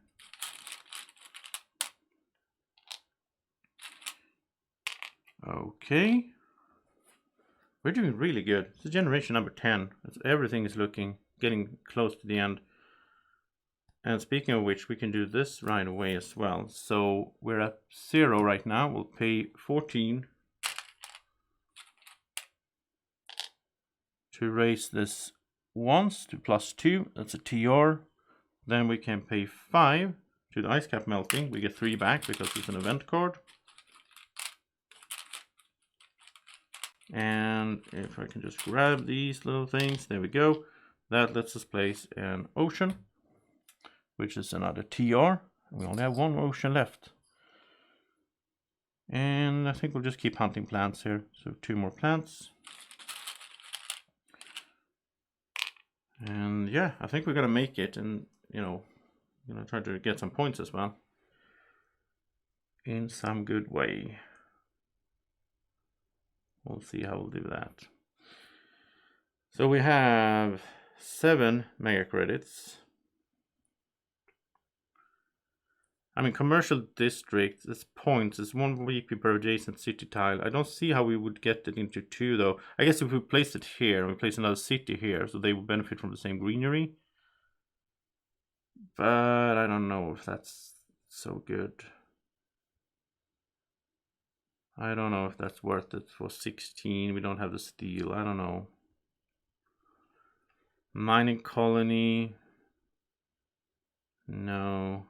Okay. We're doing really good. It's generation number 10. Everything is getting close to the end. And speaking of which, we can do this right away as well. So we're at 0 right now. We'll pay 14 to raise this once to +2. That's a TR. Then we can pay 5 to the ice cap melting. We get 3 back because it's an event card. And if I can just grab these little things, there we go. That lets us place an ocean, which is another TR. We only have 1 ocean left. And I think we'll just keep hunting plants here. So 2 more plants. And yeah, I think we're gonna make it, and gonna try to get some points as well. In some good way. We'll see how we'll do that. So we have 7 mega credits. I mean, commercial district, it's points. It's 1 VP per adjacent city tile. I don't see how we would get it into 2, though. I guess if we place it here, we place another city here, so they will benefit from the same greenery. But I don't know if that's so good. I don't know if that's worth it for 16. We don't have the steel. I don't know. Mining colony. No.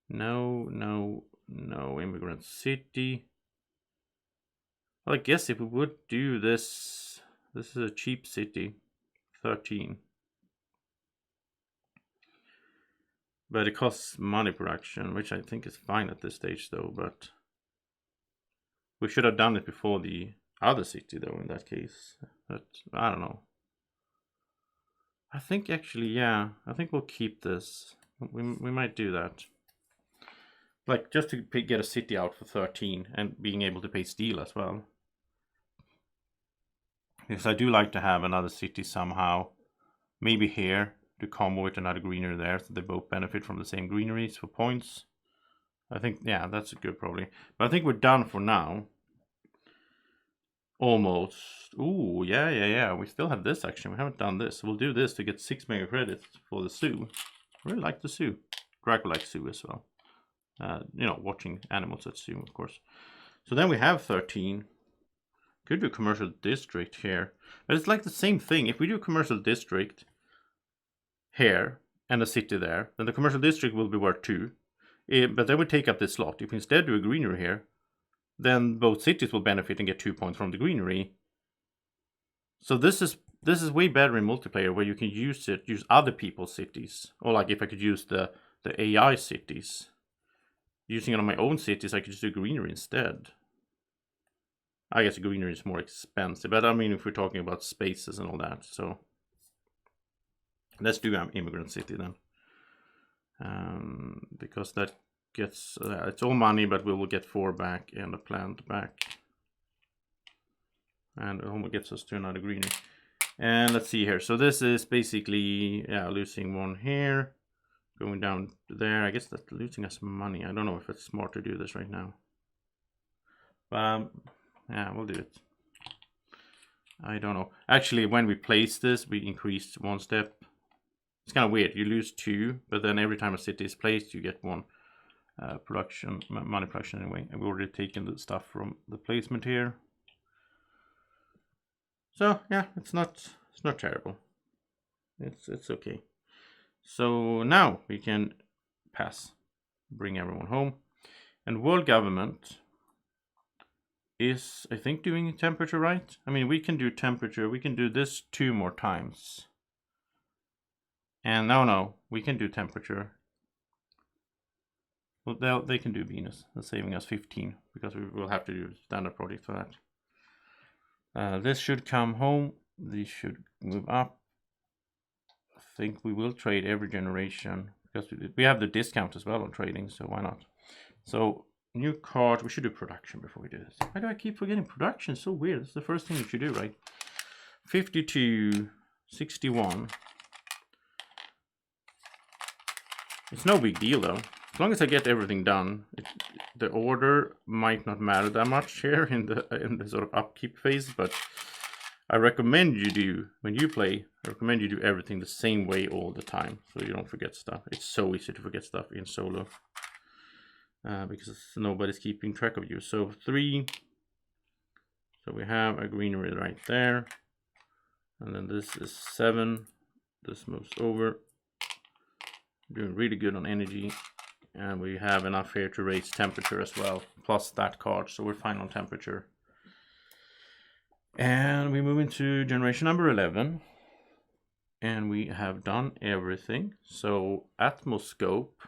No, no, no. Immigrant city. Well, I guess if we would do this, this is a cheap city. 13. But it costs money per action, which I think is fine at this stage, though. But we should have done it before the other city, though, in that case. But I don't know. I think actually, yeah, I think we'll keep this. We might do that. Like, just to get a city out for 13 and being able to pay steel as well. Because I do like to have another city somehow. Maybe here to combo with another greenery there, so they both benefit from the same greeneries for points. I think, yeah, that's good probably. But I think we're done for now. Almost. Ooh, yeah. We still have this action. We haven't done this. We'll do this to get 6 mega credits for the zoo. I really like the zoo. Draco likes zoo as well. Watching animals at zoo, of course. So then we have 13. Could do commercial district here. But it's like the same thing. If we do commercial district here and a city there, then the commercial district will be worth 2. But that would take up this slot. If we instead do a greenery here, then both cities will benefit and get 2 points from the greenery. So this is This is way better in multiplayer where you can use other people's cities. Or like if I could use the AI cities. Using it on my own cities, I could just do greenery instead. I guess greenery is more expensive, but I mean if we're talking about spaces and all that, so let's do immigrant city then. Because that gets, it's all money, but we will get 4 back and a plant back. And it almost gets us to another greenery. And let's see here. So this is basically, yeah, losing 1 here. Going down there. I guess that's losing us money. I don't know if it's smart to do this right now. But, yeah, we'll do it. I don't know. Actually, when we place this, we increased 1 step. It's kind of weird. You lose 2, but then every time a city is placed, you get 1 production, money production anyway. And we've already taken the stuff from the placement here. So yeah, it's not terrible. It's okay. So now we can pass, bring everyone home, and world government is, I think, doing temperature right. I mean, we can do temperature. We can do this 2 more times. And no, we can do temperature. Well, they can do Venus. That's saving us 15 because we will have to do standard project for that. This should come home. These should move up. I think we will trade every generation because we have the discount as well on trading, so why not? So new card. We should do production before we do this. Why do I keep forgetting production? It's so weird. It's the first thing you should do, right? 52, 61. It's no big deal though. As long as I get everything done, the order might not matter that much here in the sort of upkeep phase, but I recommend you do, when you play, I recommend you do everything the same way all the time, so you don't forget stuff. It's so easy to forget stuff in solo, because nobody's keeping track of you. So 3, so we have a greenery right there, and then this is 7, this moves over. Doing really good on energy. And we have enough here to raise temperature as well, plus that card, so we're fine on temperature. And we move into generation number 11. And we have done everything. So atmoscope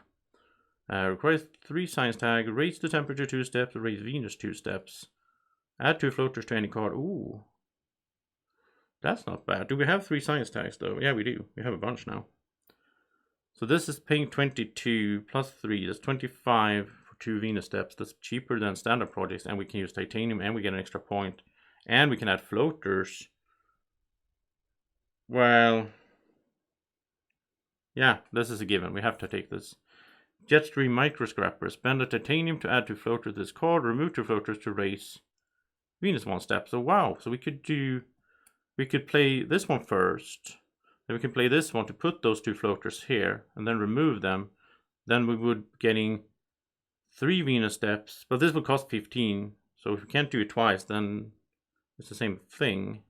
requires 3 science tag, raise the temperature 2 steps, raise Venus 2 steps. Add 2 floaters to any card. Ooh. That's not bad. Do we have 3 science tags though? Yeah, we do. We have a bunch now. So this is paying 22 plus 3. That's 25 for 2 Venus steps. That's cheaper than standard projects, and we can use titanium, and we get an extra point, and we can add floaters. Well, yeah, this is a given. We have to take this. Jetstream micro scrapper. Spend a titanium to add 2 floaters to this card. Remove 2 floaters to raise Venus 1 step. So wow. So we could play this one first. Then we can play this one to put those 2 floaters here and then remove them. Then we would getting 3 Venus steps, but this will cost 15. So if we can't do it twice, then it's the same thing.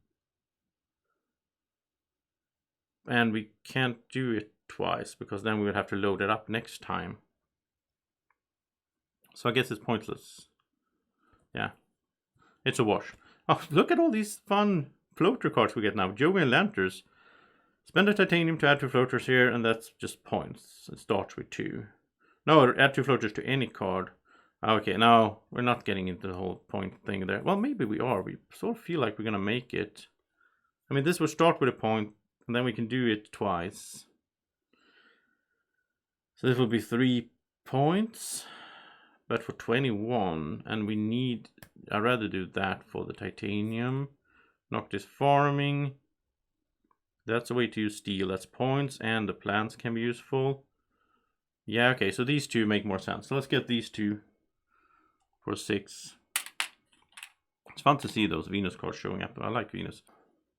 And we can't do it twice because then we would have to load it up next time. So I guess it's pointless. Yeah, it's a wash. Oh, look at all these fun floater cards we get now. Jovian Lanterns. Spend a titanium to add 2 floaters here, and that's just points. It starts with 2. No, add 2 floaters to any card. Okay, now we're not getting into the whole point thing there. Well, maybe we are. We sort of feel like we're going to make it. I mean, this will start with a point, and then we can do it twice. So this will be 3 points, but for 21, and we need, I'd rather do that for the titanium. Noctis farming. That's a way to use steel. That's points, and the plants can be useful. Yeah, okay, so these 2 make more sense. So let's get these 2 for 6. It's fun to see those Venus cards showing up. I like Venus.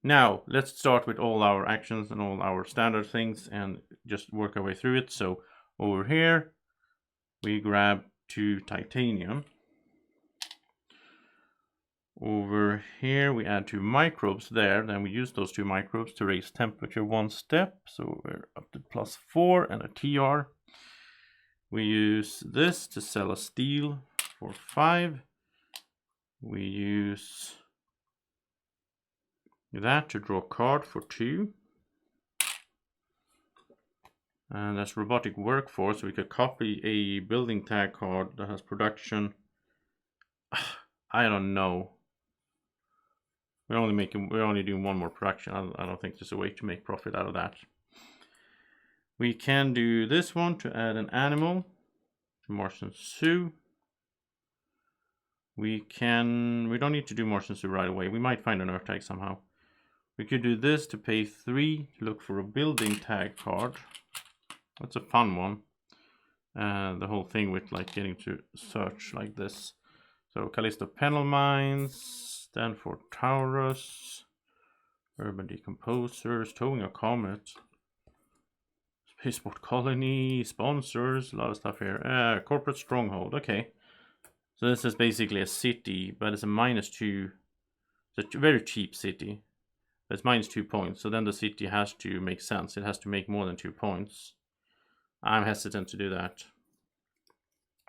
Now, let's start with all our actions and all our standard things and just work our way through it. So over here, we grab 2 titanium. Over here we add 2 microbes there, then we use those 2 microbes to raise temperature 1 step, so we're up to +4 and a TR. We use this to sell a steel for 5. We use that to draw a card for 2. And that's robotic workforce, so we could copy a building tag card that has production. I don't know. We're only doing 1 more production. I don't think there's a way to make profit out of that. We can do this one to add an animal to Martian Zoo. We don't need to do Martian Zoo right away. We might find an Earth tag somehow. We could do this to pay 3 to look for a building tag card. That's a fun one. The whole thing with like getting to search like this. So Callisto Panel Mines, Stanford Taurus, Urban Decomposers, Towing a Comet, Spaceport Colony, sponsors, a lot of stuff here. Corporate Stronghold, okay. So this is basically a city, but it's a -2. It's a very cheap city. It's -2 points, so then the city has to make sense. It has to make more than 2 points. I'm hesitant to do that.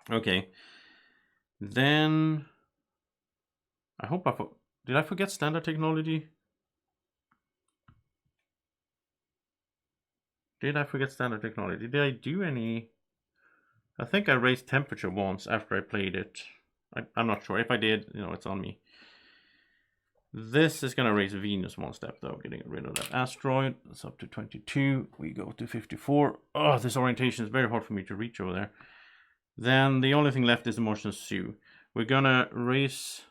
Okay. Then I hope did I forget standard technology? Did I forget standard technology? Did I do any? I think I raised temperature once after I played it. I'm not sure. If I did, it's on me. This is gonna raise Venus 1 step though, getting rid of that asteroid. It's up to 22. We go to 54. Oh, this orientation is very hard for me to reach over there. Then the only thing left is the Martian Zoo. We're gonna raise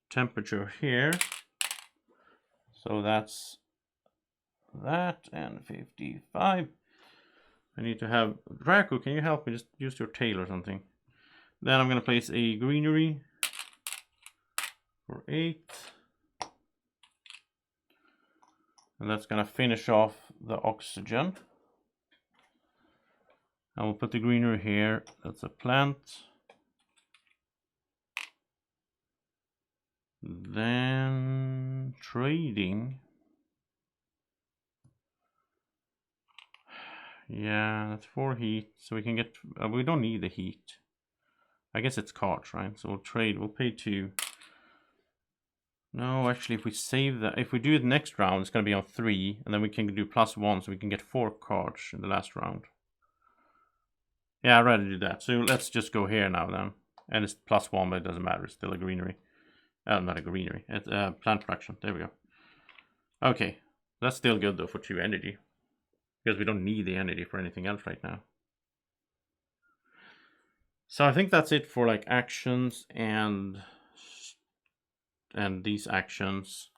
temperature here. So that's that and 55. I need to have Draco. Can you help me? Just use your tail or something. Then I'm gonna place a greenery for 8. And that's gonna finish off the oxygen. I will put the greenery here. That's a plant. Then trading. Yeah, that's 4 heat. So we can get. We don't need the heat. I guess it's cards, right? So we'll trade. We'll pay 2. No, actually, if we save that, if we do it next round, it's going to be on 3, and then we can do +1, so we can get 4 cards in the last round. Yeah, I'd rather do that. So let's just go here now then. And it's +1, but it doesn't matter. It's still a greenery. Not a greenery. It's plant production. There we go. Okay, that's still good though for 2 energy, because we don't need the energy for anything else right now. So I think that's it for like actions and these actions.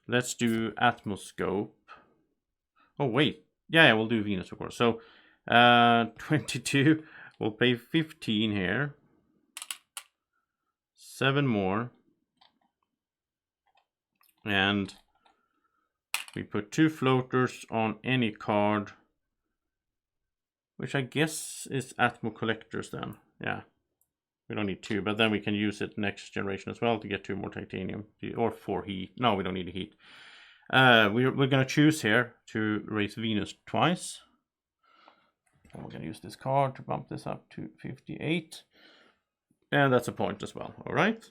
Let's do Atmoscope. Oh wait, yeah, we'll do Venus of course. So 22, we'll pay 15 here. 7 more. And we put 2 floaters on any card, which I guess is Atmo Collectors then. Yeah, we don't need 2, but then we can use it next generation as well to get 2 more titanium or 4 heat. No, we don't need the heat. We're gonna choose here to raise Venus twice. And we're gonna use this card to bump this up to 58, and that's a point as well. All right.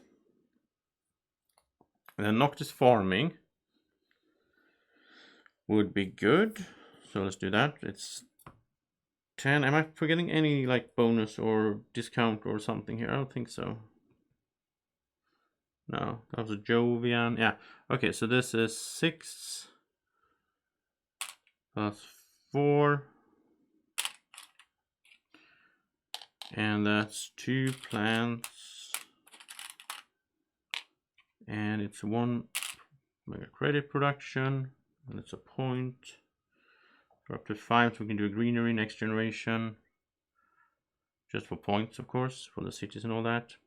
And then Noctis farming would be good. So let's do that. It's 10. Am I forgetting any like bonus or discount or something here? I don't think so. No, that was a Jovian. Yeah. Okay, so this is 6 plus 4. And that's 2 plants. And it's 1 mega credit production. And it's a point. We're up to 5, so we can do a greenery next generation. Just for points, of course, for the cities and all that.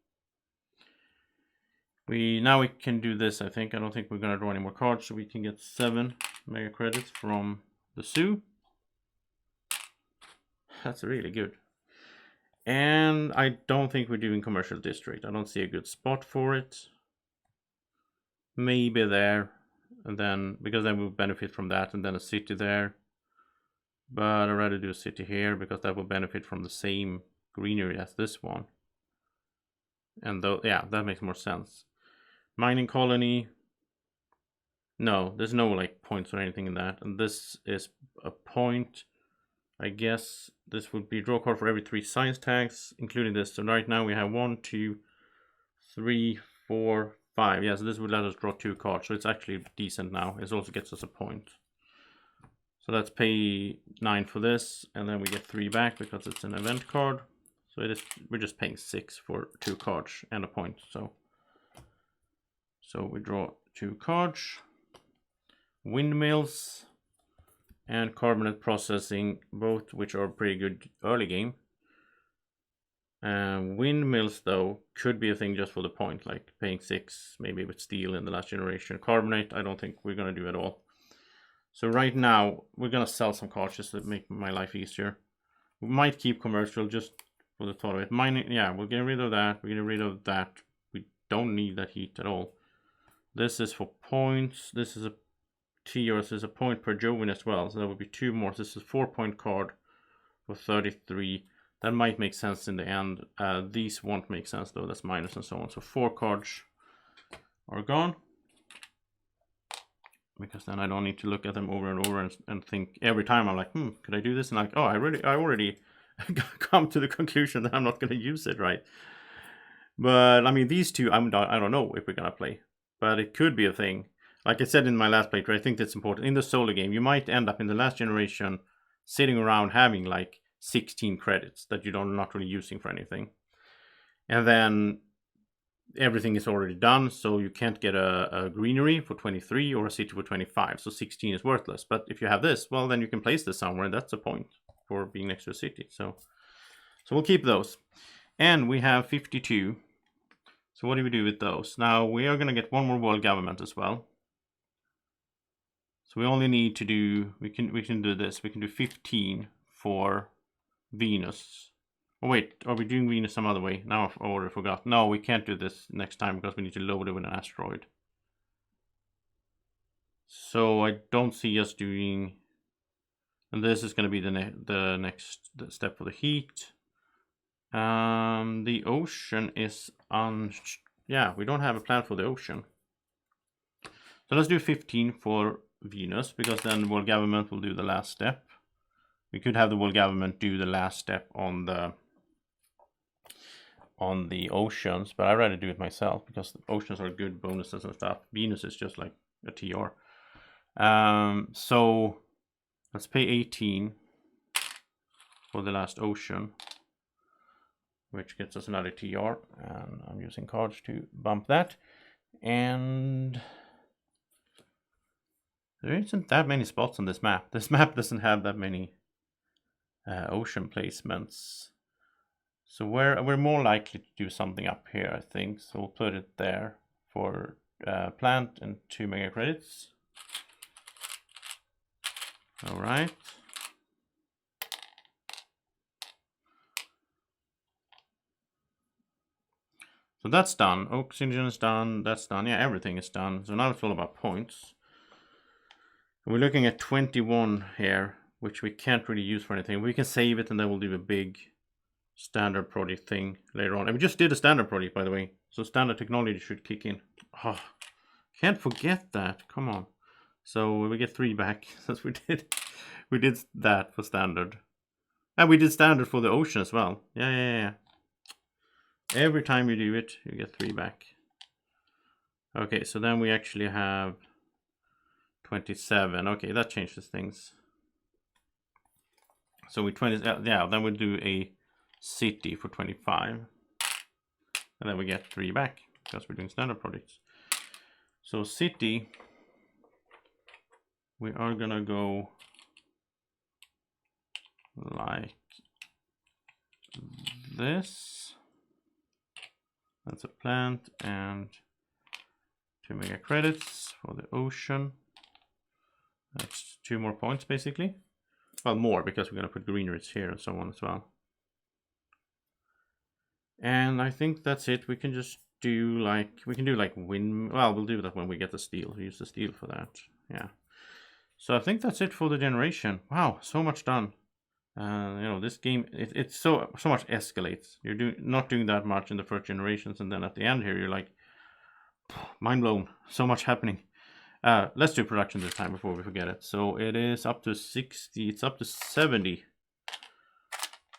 Now we can do this, I think. I don't think we're gonna draw any more cards, so we can get 7 mega credits from the zoo. That's really good. And I don't think we're doing commercial district. I don't see a good spot for it. Maybe there, and then because then we'll benefit from that, and then a city there. But I'd rather do a city here because that will benefit from the same greenery as this one. And though, yeah, that makes more sense. Mining colony. No, there's no like points or anything in that. And this is a point. I guess this would be draw card for every 3 science tags, including this. So right now we have 1, 2, 3, 4, 5. Yeah, so this would let us draw 2 cards. So it's actually decent now. It also gets us a point. So let's pay 9 for this, and then we get 3 back because it's an event card. So we're just paying 6 for 2 cards and a point. So we draw 2 cards. Windmills and carbonate processing, both which are pretty good early game. Windmills though could be a thing just for the point, like paying 6 maybe with steel in the last generation. Carbonate I don't think we're gonna do at all. So right now we're gonna sell some cards just to make my life easier. We might keep commercial just for the thought of it. Mining, yeah, we're getting rid of that. We're getting rid of that. We don't need that heat at all. This is for points. This is a tier, so there's a point per Jovin as well. So that would be 2 more. So this is 4-point card for 33. That might make sense in the end. These won't make sense though. That's minus and so on. So 4 cards are gone. Because then I don't need to look at them over and over and think every time I'm like, could I do this? And like, oh, I already come to the conclusion that I'm not going to use it, right? But I mean, these two, I don't know if we're going to play. But it could be a thing. Like I said in my last playthrough, I think that's important. In the solo game, you might end up in the last generation sitting around having like 16 credits that you're not really using for anything. And then everything is already done, so you can't get a greenery for 23 or a city for 25, so 16 is worthless. But if you have this, well, then you can place this somewhere, and that's a point for being next to a city. So we'll keep those. And we have 52. So what do we do with those? Now we are going to get 1 more world government as well. So we only need to do, we can do this. We can do 15 for Venus. Oh wait, are we doing Venus some other way? Now I've already forgot. No, we can't do this next time because we need to load it with an asteroid. So I don't see us doing, and this is going to be the next step for the heat. The ocean is on, yeah, we don't have a plan for the ocean. So let's do 15 for Venus, because then world government will do the last step. We could have the world government do the last step on the oceans, but I'd rather do it myself because the oceans are good bonuses and stuff. Venus is just like a TR. So let's pay 18 for the last ocean, which gets us another TR, and I'm using cards to bump that. And there isn't that many spots on this map. This map doesn't have that many ocean placements. So we're more likely to do something up here, I think. So we'll put it there for plant and 2 mega credits. All right. So that's done. Oxygen is done. That's done. Yeah, everything is done. So now it's all about points. We're looking at 21 here, which we can't really use for anything. We can save it and then we'll do a big standard project thing later on. And we just did a standard project, by the way. So standard technology should kick in. Oh, can't forget that. Come on. So we get 3 back. Since we did that for standard. And we did standard for the ocean as well. Yeah. Every time you do it, you get 3 back. Okay, so then we actually have 27. Okay, that changes things. So we then we'll do a city for 25. And then we get 3 back because we're doing standard projects. So city, we are gonna go like this. That's a plant and 2 mega credits for the ocean. That's 2 more points basically. Well, more because we're gonna put greeneries here and so on as well. And I think that's it. We can just do like, wind. Well, we'll do that when we get the steel. We use the steel for that. Yeah. So I think that's it for the generation. Wow, so much done. This game, it's so much escalates. You're not doing that much in the first generations, and then at the end here, you're like, mind blown. So much happening. Let's do production this time before we forget it. So it is up to 60. It's up to 70.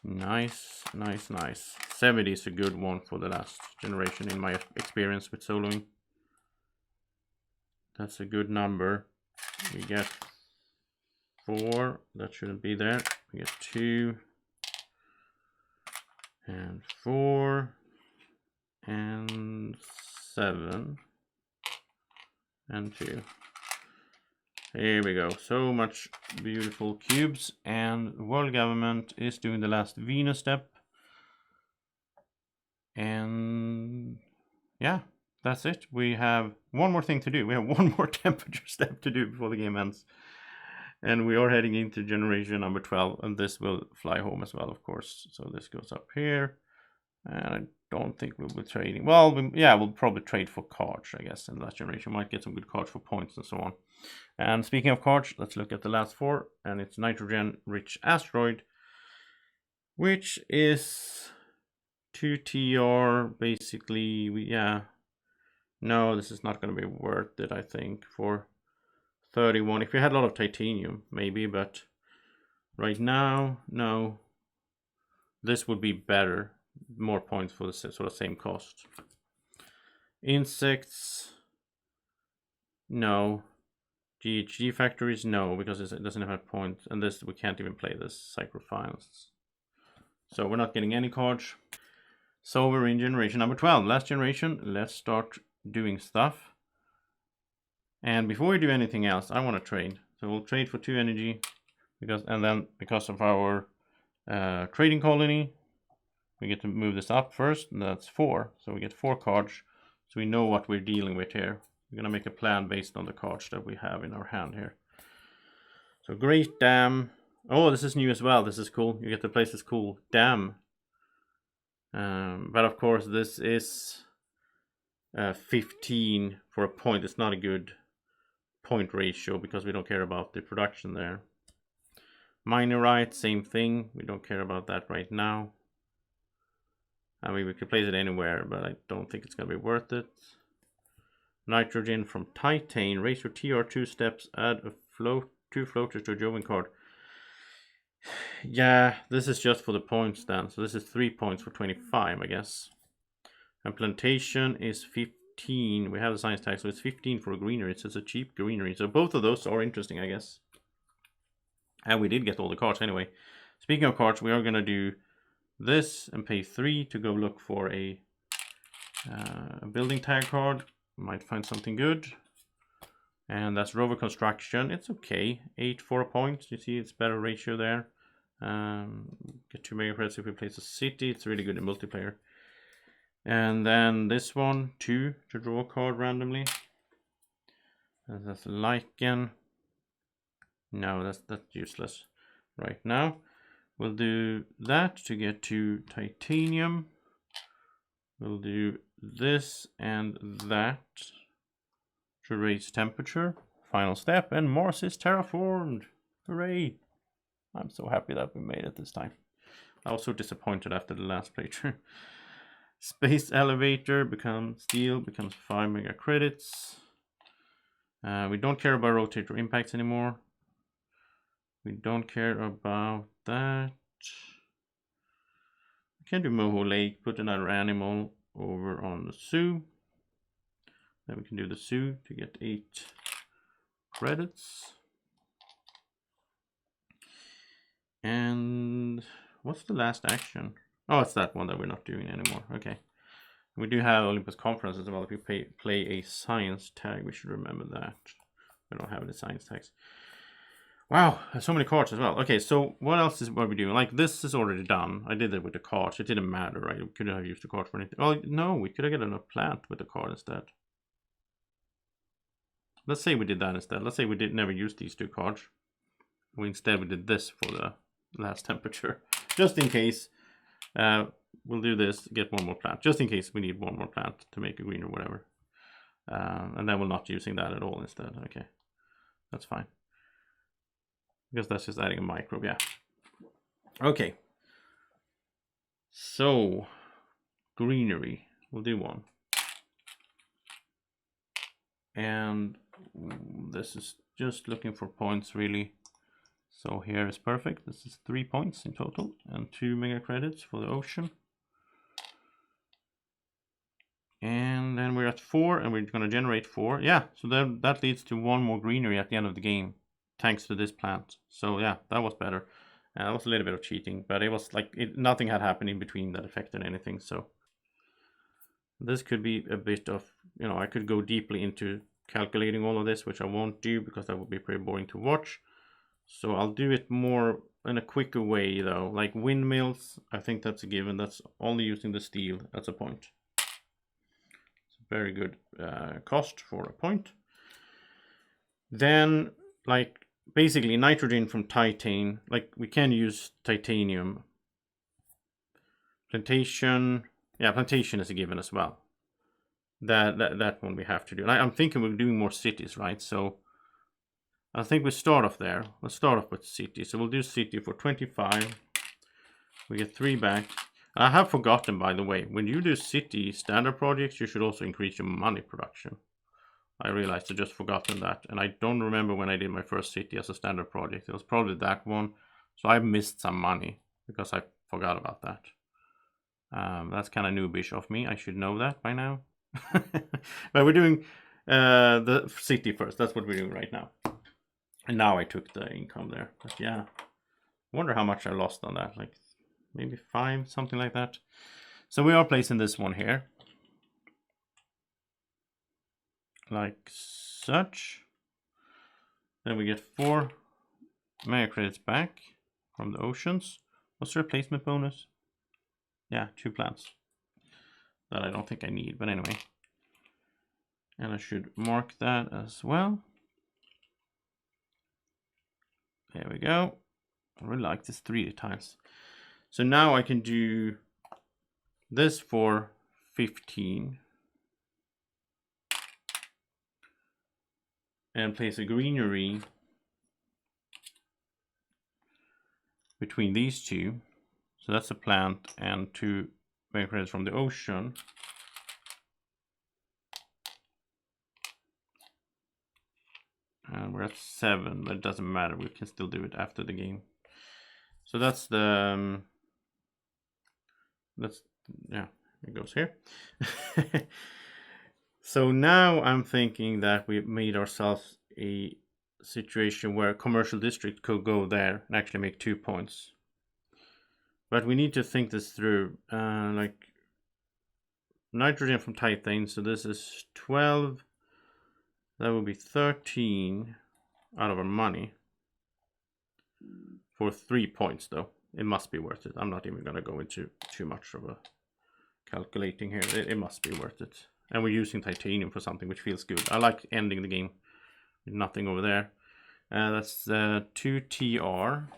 Nice, nice, nice. 70 is a good one for the last generation in my experience with soloing. That's a good number. We get 4. That shouldn't be there. We get 2 and 4 and 7 and 2. Here we go. So much beautiful cubes, and world government is doing the last Venus step. And yeah, that's it. We have one more thing to do. We have one more temperature step to do before the game ends. And we are heading into generation number 12, and this will fly home as well, of course. So this goes up here, and I don't think we'll be trading. Well, we'll probably trade for cards, I guess, in the last generation. Might get some good cards for points and so on. And speaking of cards, let's look at the last 4, and it's nitrogen-rich asteroid, which is 2 TR, basically. No, this is not going to be worth it, I think, for 31. If we had a lot of titanium, maybe, but right now, no. This would be better. More points for the sort of same cost. Insects, no. GHG factories, no, because it doesn't have points. And this, we can't even play this Psychrofinance. So we're not getting any cards. So we're in generation number 12. Last generation, let's start doing stuff. And before we do anything else, I want to trade. So we'll trade for 2 energy, because of our trading colony, we get to move this up first, and that's 4. So we get 4 cards, so we know what we're dealing with here. We're gonna make a plan based on the cards that we have in our hand here. So Great Dam. Oh, this is new as well. This is cool. You get to place this cool dam. But of course, this is 15 for a point. It's not a good point ratio because we don't care about the production there. Minerite, same thing. We don't care about that right now. I mean, we could place it anywhere, but I don't think it's going to be worth it. Nitrogen from Titan. Raise your TR 2 steps. Add a 2 floaters to a Joven card. Yeah, this is just for the points then. So this is 3 points for 25, I guess. And plantation is 15. We have the science tag, so it's 15 for a greenery. So it's a cheap greenery. So both of those are interesting, I guess. And we did get all the cards anyway. Speaking of cards, we are going to do this and pay 3 to go look for a building tag card. Might find something good. And that's Rover Construction. It's okay. 8 for a point. You see, it's better ratio there. Get 2 mega credits if we place a city. It's really good in multiplayer. And then this one, 2 to draw a card randomly. And that's Lichen. No, that's useless right now. We'll do that to get to titanium. We'll do this and that to raise temperature. Final step, and Mars is terraformed. Hooray! I'm so happy that we made it this time. I was so disappointed after the last playthrough. Space elevator becomes steel, becomes 5 mega credits. We don't care about rotator impacts anymore. We don't care about that. We can do Moho Lake, put another animal over on the zoo. Then we can do the zoo to get 8 credits. And what's the last action? Oh, it's that one that we're not doing anymore. Okay. We do have Olympus Conference as well. If we play a science tag, we should remember that. We don't have any science tags. Wow, there's so many cards as well. Okay, so what else are we doing? Like, this is already done. I did it with the cards. It didn't matter, right? We could have used the card for anything. Oh, no, we could have gotten a plant with the card instead. Let's say we did that instead. Let's say we never used these 2 cards. Instead, we did this for the last temperature. Just in case. We'll do this, get 1 more plant. Just in case we need 1 more plant to make a green or whatever. And then we're not using that at all instead. Okay, that's fine. Because that's just adding a microbe, yeah. Okay. So, greenery. We'll do 1. And This is just looking for points really. So here is perfect. This is 3 points in total and 2 mega credits for the ocean. And then we're at 4 and we're going to generate 4. Yeah, so that leads to 1 more greenery at the end of the game thanks to this plant. So yeah, that was better. That was a little bit of cheating, but it was like nothing had happened in between that affected anything. So this could be a bit of, you know, I could go deeply into calculating all of this, which I won't do because that would be pretty boring to watch. So I'll do it more in a quicker way though, like windmills. I think that's a given. That's only using the steel. That's a point. It's a very good cost for a point. Then like basically nitrogen from titane, like we can use titanium. Plantation, yeah, plantation is a given as well. That one we have to do. I'm thinking we're doing more cities, right? So I think we start off there. Let's start off with city. So we'll do city for 25. We get 3 back. I have forgotten, by the way, when you do city standard projects, you should also increase your money production. I realized I just forgotten that. And I don't remember when I did my first city as a standard project. It was probably that one. So I missed some money because I forgot about that. That's kind of noobish of me. I should know that by now. But we're doing the city first. That's what we're doing right now. And now I took the income there. But yeah, I wonder how much I lost on that. Like maybe 5, something like that. So we are placing this one here. Like such. Then we get 4 mega credits back from the oceans. What's the replacement bonus? Yeah, 2 plants. That I don't think I need, but anyway. And I should mark that as well. There we go. I really like this 3D tiles. So now I can do this for 15. And place a greenery between these two. So that's a plant and 2 mega credits from the ocean. And we're at 7, but it doesn't matter. We can still do it after the game. So that's the yeah, it goes here. So now I'm thinking that we made ourselves a situation where a commercial district could go there and actually make 2 points. But we need to think this through. Like nitrogen from titane, so this is 12. That would be 13 out of our money for 3 points though. It must be worth it. I'm not even going to go into too much of a calculating here. It must be worth it. And we're using titanium for something which feels good. I like ending the game with nothing over there. That's 2 TR.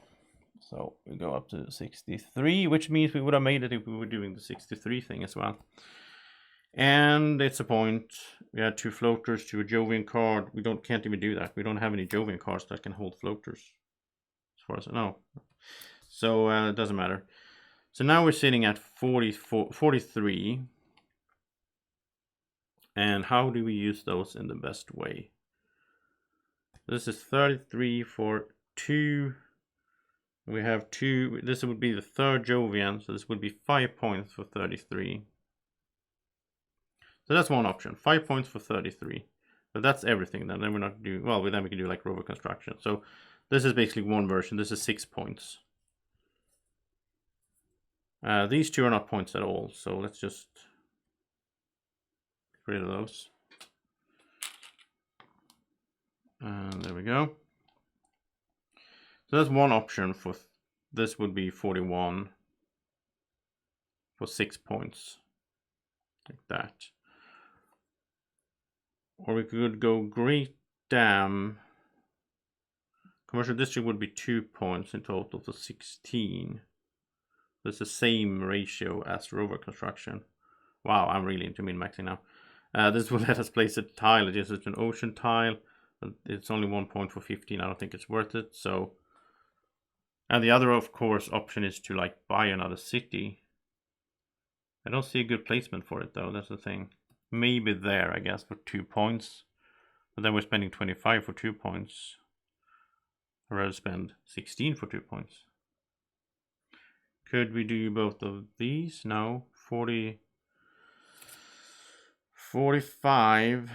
So we go up to 63, which means we would have made it if we were doing the 63 thing as well. And it's a point. We had 2 floaters, 2 Jovian card. We can't even do that. We don't have any Jovian cards that can hold floaters, as far as I know. So it doesn't matter. So now we're sitting at 43. And how do we use those in the best way? This is 33 for 2. We have 2. This would be the 3rd Jovian, so this would be 5 points for 33. So that's one option, 5 points for 33. But that's everything then. Then we're not doing, well, then we can do like rover construction. So this is basically one version. This is 6 points. These 2 are not points at all. So let's just get rid of those. And there we go. So that's one option for this would be 41 for 6 points. Like that. Or we could go Great Dam. Commercial district would be 2 points in total for 16. That's the same ratio as rover construction. Wow, I'm really into min-maxing now. This will let us place a tile. It is an ocean tile. It's only 1 point for 15. I don't think it's worth it. So, and the other, of course, option is to like buy another city. I don't see a good placement for it though. That's the thing. Maybe there, I guess, for 2 points. But then we're spending 25 for 2 points. I'd rather spend 16 for 2 points. Could we do both of these? No. 40, 45.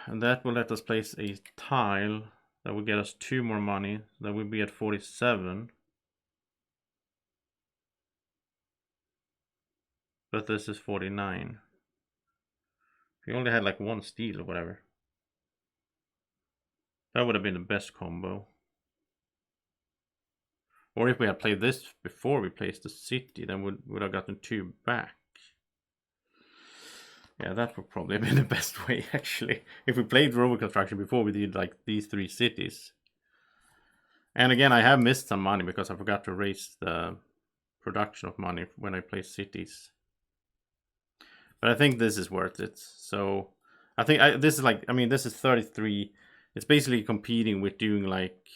And that will let us place a tile. That will get us 2 more money. That will be at 47. But this is 49. If you only had like 1 steel or whatever. That would have been the best combo. Or if we had played this before we placed the city, then we would have gotten 2 back. Yeah, that would probably have been the best way, actually. If we played rover construction before we did like these 3 cities. And again, I have missed some money because I forgot to raise the production of money when I place cities. But I think this is worth it. So I think this is like, I mean, this is 33. It's basically competing with doing like,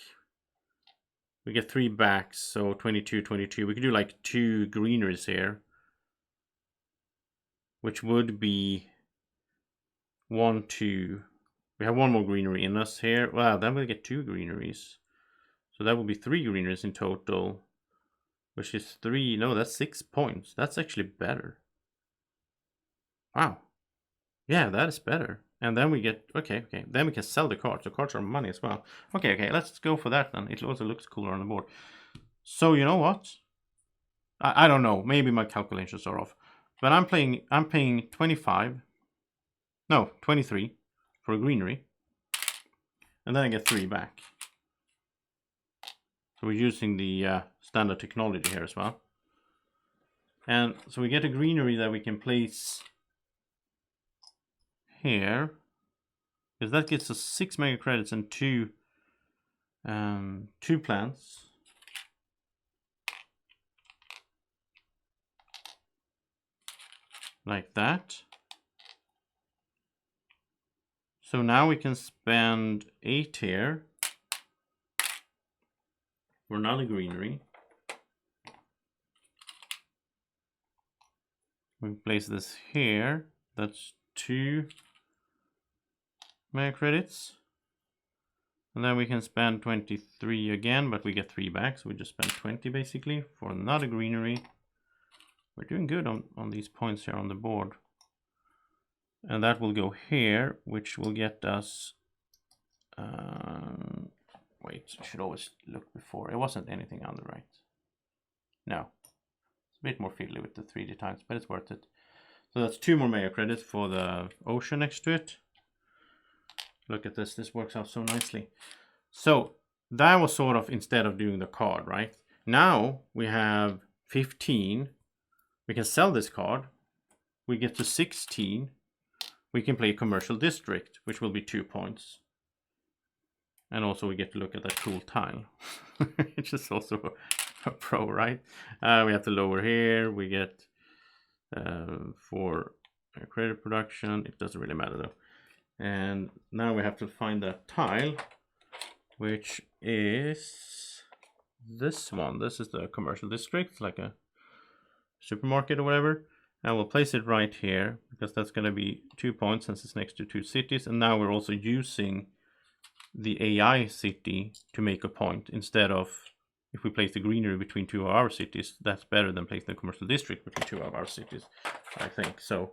we get 3 backs, so 22, 22. We could do like 2 greeneries here, which would be 1, 2. We have 1 more greenery in us here. Well, then we'll get 2 greeneries. So that will be 3 greeneries in total, which is 3. No, that's 6 points. That's actually better. Wow. Yeah, that is better. And then we get, okay. Then we can sell the cards. The cards are money as well. Okay, let's go for that then. It also looks cooler on the board. So you know what? I don't know. Maybe my calculations are off. But I'm paying 25. No, 23 for a greenery. And then I get 3 back. So we're using the standard technology here as well. And so we get a greenery that we can place here, because that gets us 6 mega credits and 2 plants. Like that. So now we can spend 8 here for another greenery. We place this here. That's 2 mega credits. And then we can spend 23 again, but we get 3 back, so we just spend 20 basically for another greenery. We're doing good on these points here on the board. And that will go here, which will get us... wait, I should always look before. It wasn't anything on the right. No. It's a bit more fiddly with the 3D times, but it's worth it. So that's 2 more mega credits for the ocean next to it. Look at this. This works out so nicely. So that was sort of instead of doing the card, right? Now we have 15. We can sell this card. We get to 16. We can play commercial district, which will be 2 points. And also we get to look at that cool tile, which is also a pro, right? We have to lower here. We get for credit production. It doesn't really matter though. And now we have to find that tile, which is this one. This is the commercial district, like a supermarket or whatever. And we'll place it right here because that's going to be 2 points since it's next to 2 cities. And now we're also using the AI city to make a point instead of, if we place the greenery between 2 of our cities, that's better than placing the commercial district between 2 of our cities, I think. So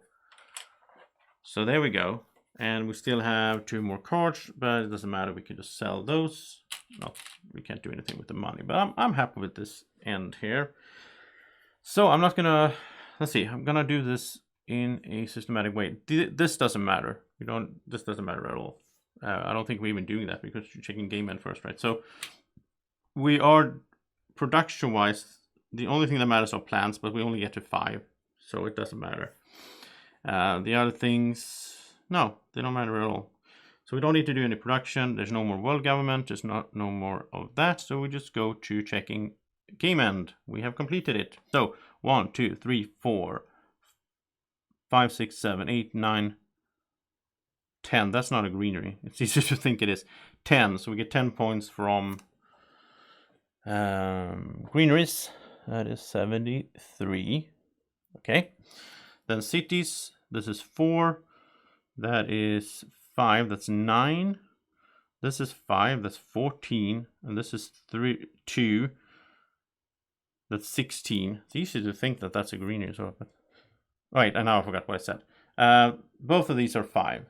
there we go. And we still have 2 more cards, but it doesn't matter. We can just sell those. No, we can't do anything with the money, but I'm happy with this end here. So I'm not gonna, let's see, I'm gonna do this in a systematic way. This doesn't matter. This doesn't matter at all. I don't think we're even doing that because you're checking game end first, right? So we are production-wise, the only thing that matters are plants, but we only get to 5, so it doesn't matter. The other things, no, they don't matter at all. So we don't need to do any production. There's no more world government. There's no more of that. So we just go to checking game end. We have completed it. So 1, 2, 3, 4, 5, 6, 7, 8, 9, 10. That's not a greenery. It's easier to think it is. 10. So we get 10 points from greeneries. That is 73. Okay. Then cities. This is 4. That is 5. That's 9. This is 5, that's 14, and this is 2, that's 16. It's easy to think that that's a green here, so but right, and now I forgot what I said. Both of these are 5.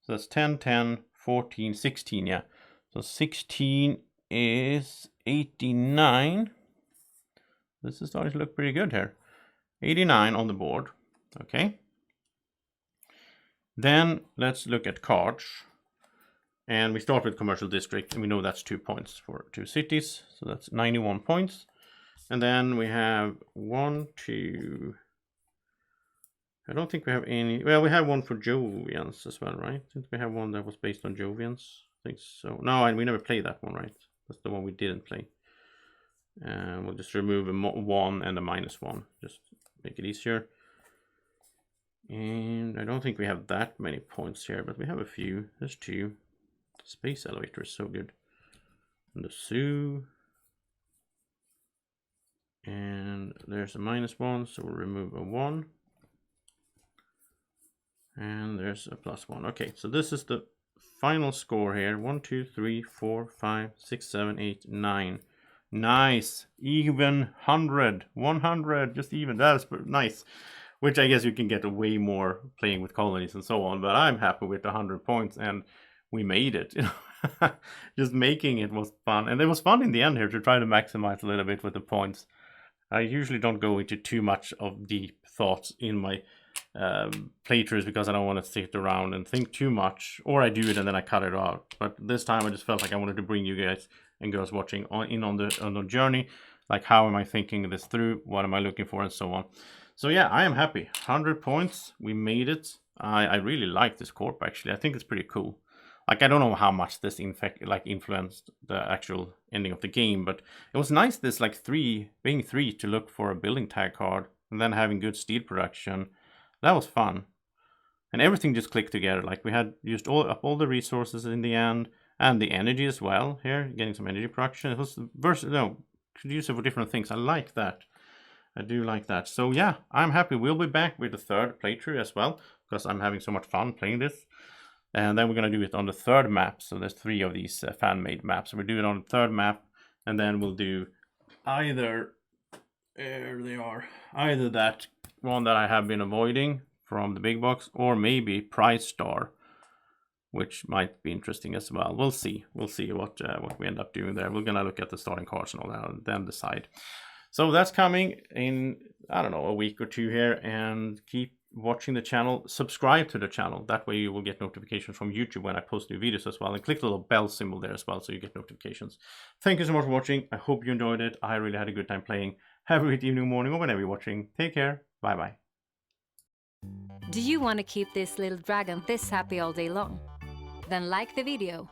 So that's 10, 10, 14, 16, yeah. So 16 is 89. This is starting to look pretty good here. 89 on the board. Okay. Then let's look at cards. And we start with Commercial District, and we know that's 2 points for 2 cities. So that's 91 points. And then we have 1, 2... I don't think we have any... Well, we have one for Jovians as well, right? Didn't we have one that was based on Jovians? I think so. No, and we never played that one, right? That's the one we didn't play. And we'll just remove a 1 and a -1. Just make it easier. And I don't think we have that many points here, but we have a few. There's 2. Space Elevator is so good. And the Zoo. And there's a -1, so we'll remove a 1. And there's a +1. Okay, so this is the final score here. 1, 2, 3, 4, 5, 6, 7, 8, 9. Nice. Even 100. 100. Just even. That's nice. Which I guess you can get way more playing with colonies and so on. But I'm happy with 100 points. And we made it. Just making it was fun. And it was fun in the end here to try to maximize a little bit with the points. I usually don't go into too much of deep thoughts in my playthroughs because I don't want to sit around and think too much, or I do it and then I cut it out. But this time I just felt like I wanted to bring you guys and girls watching on the journey, like how am I thinking this through, what am I looking for, and so on. So yeah, I am happy. 100 points, we made it. I really like this corp actually. I think it's pretty cool. Like, I don't know how much this influenced the actual ending of the game, but it was nice this like being 3 to look for a building tag card and then having good steel production. That was fun. And everything just clicked together. Like, we had used all the resources in the end, and the energy as well here, getting some energy production. It was could use it for different things. I like that. I do like that. So yeah, I'm happy. We'll be back with the 3rd playthrough as well, because I'm having so much fun playing this. And then we're going to do it on the 3rd map. So there's 3 of these fan-made maps. So we'll do it on the 3rd map, and then we'll do either, there they are, either that one that I have been avoiding from the big box, or maybe Prize Star, which might be interesting as well. We'll see. We'll see what we end up doing there. We're going to look at the starting cards and all that, and then decide. So that's coming in, I don't know, a week or 2 here, and keep watching the channel. Subscribe to the channel. That way you will get notifications from YouTube when I post new videos as well, and click the little bell symbol there as well so you get notifications. Thank you so much for watching. I hope you enjoyed it. I really had a good time playing. Have a great evening, morning, or whenever you're watching. Take care. Bye bye. Do you want to keep this little dragon this happy all day long? Then like the video,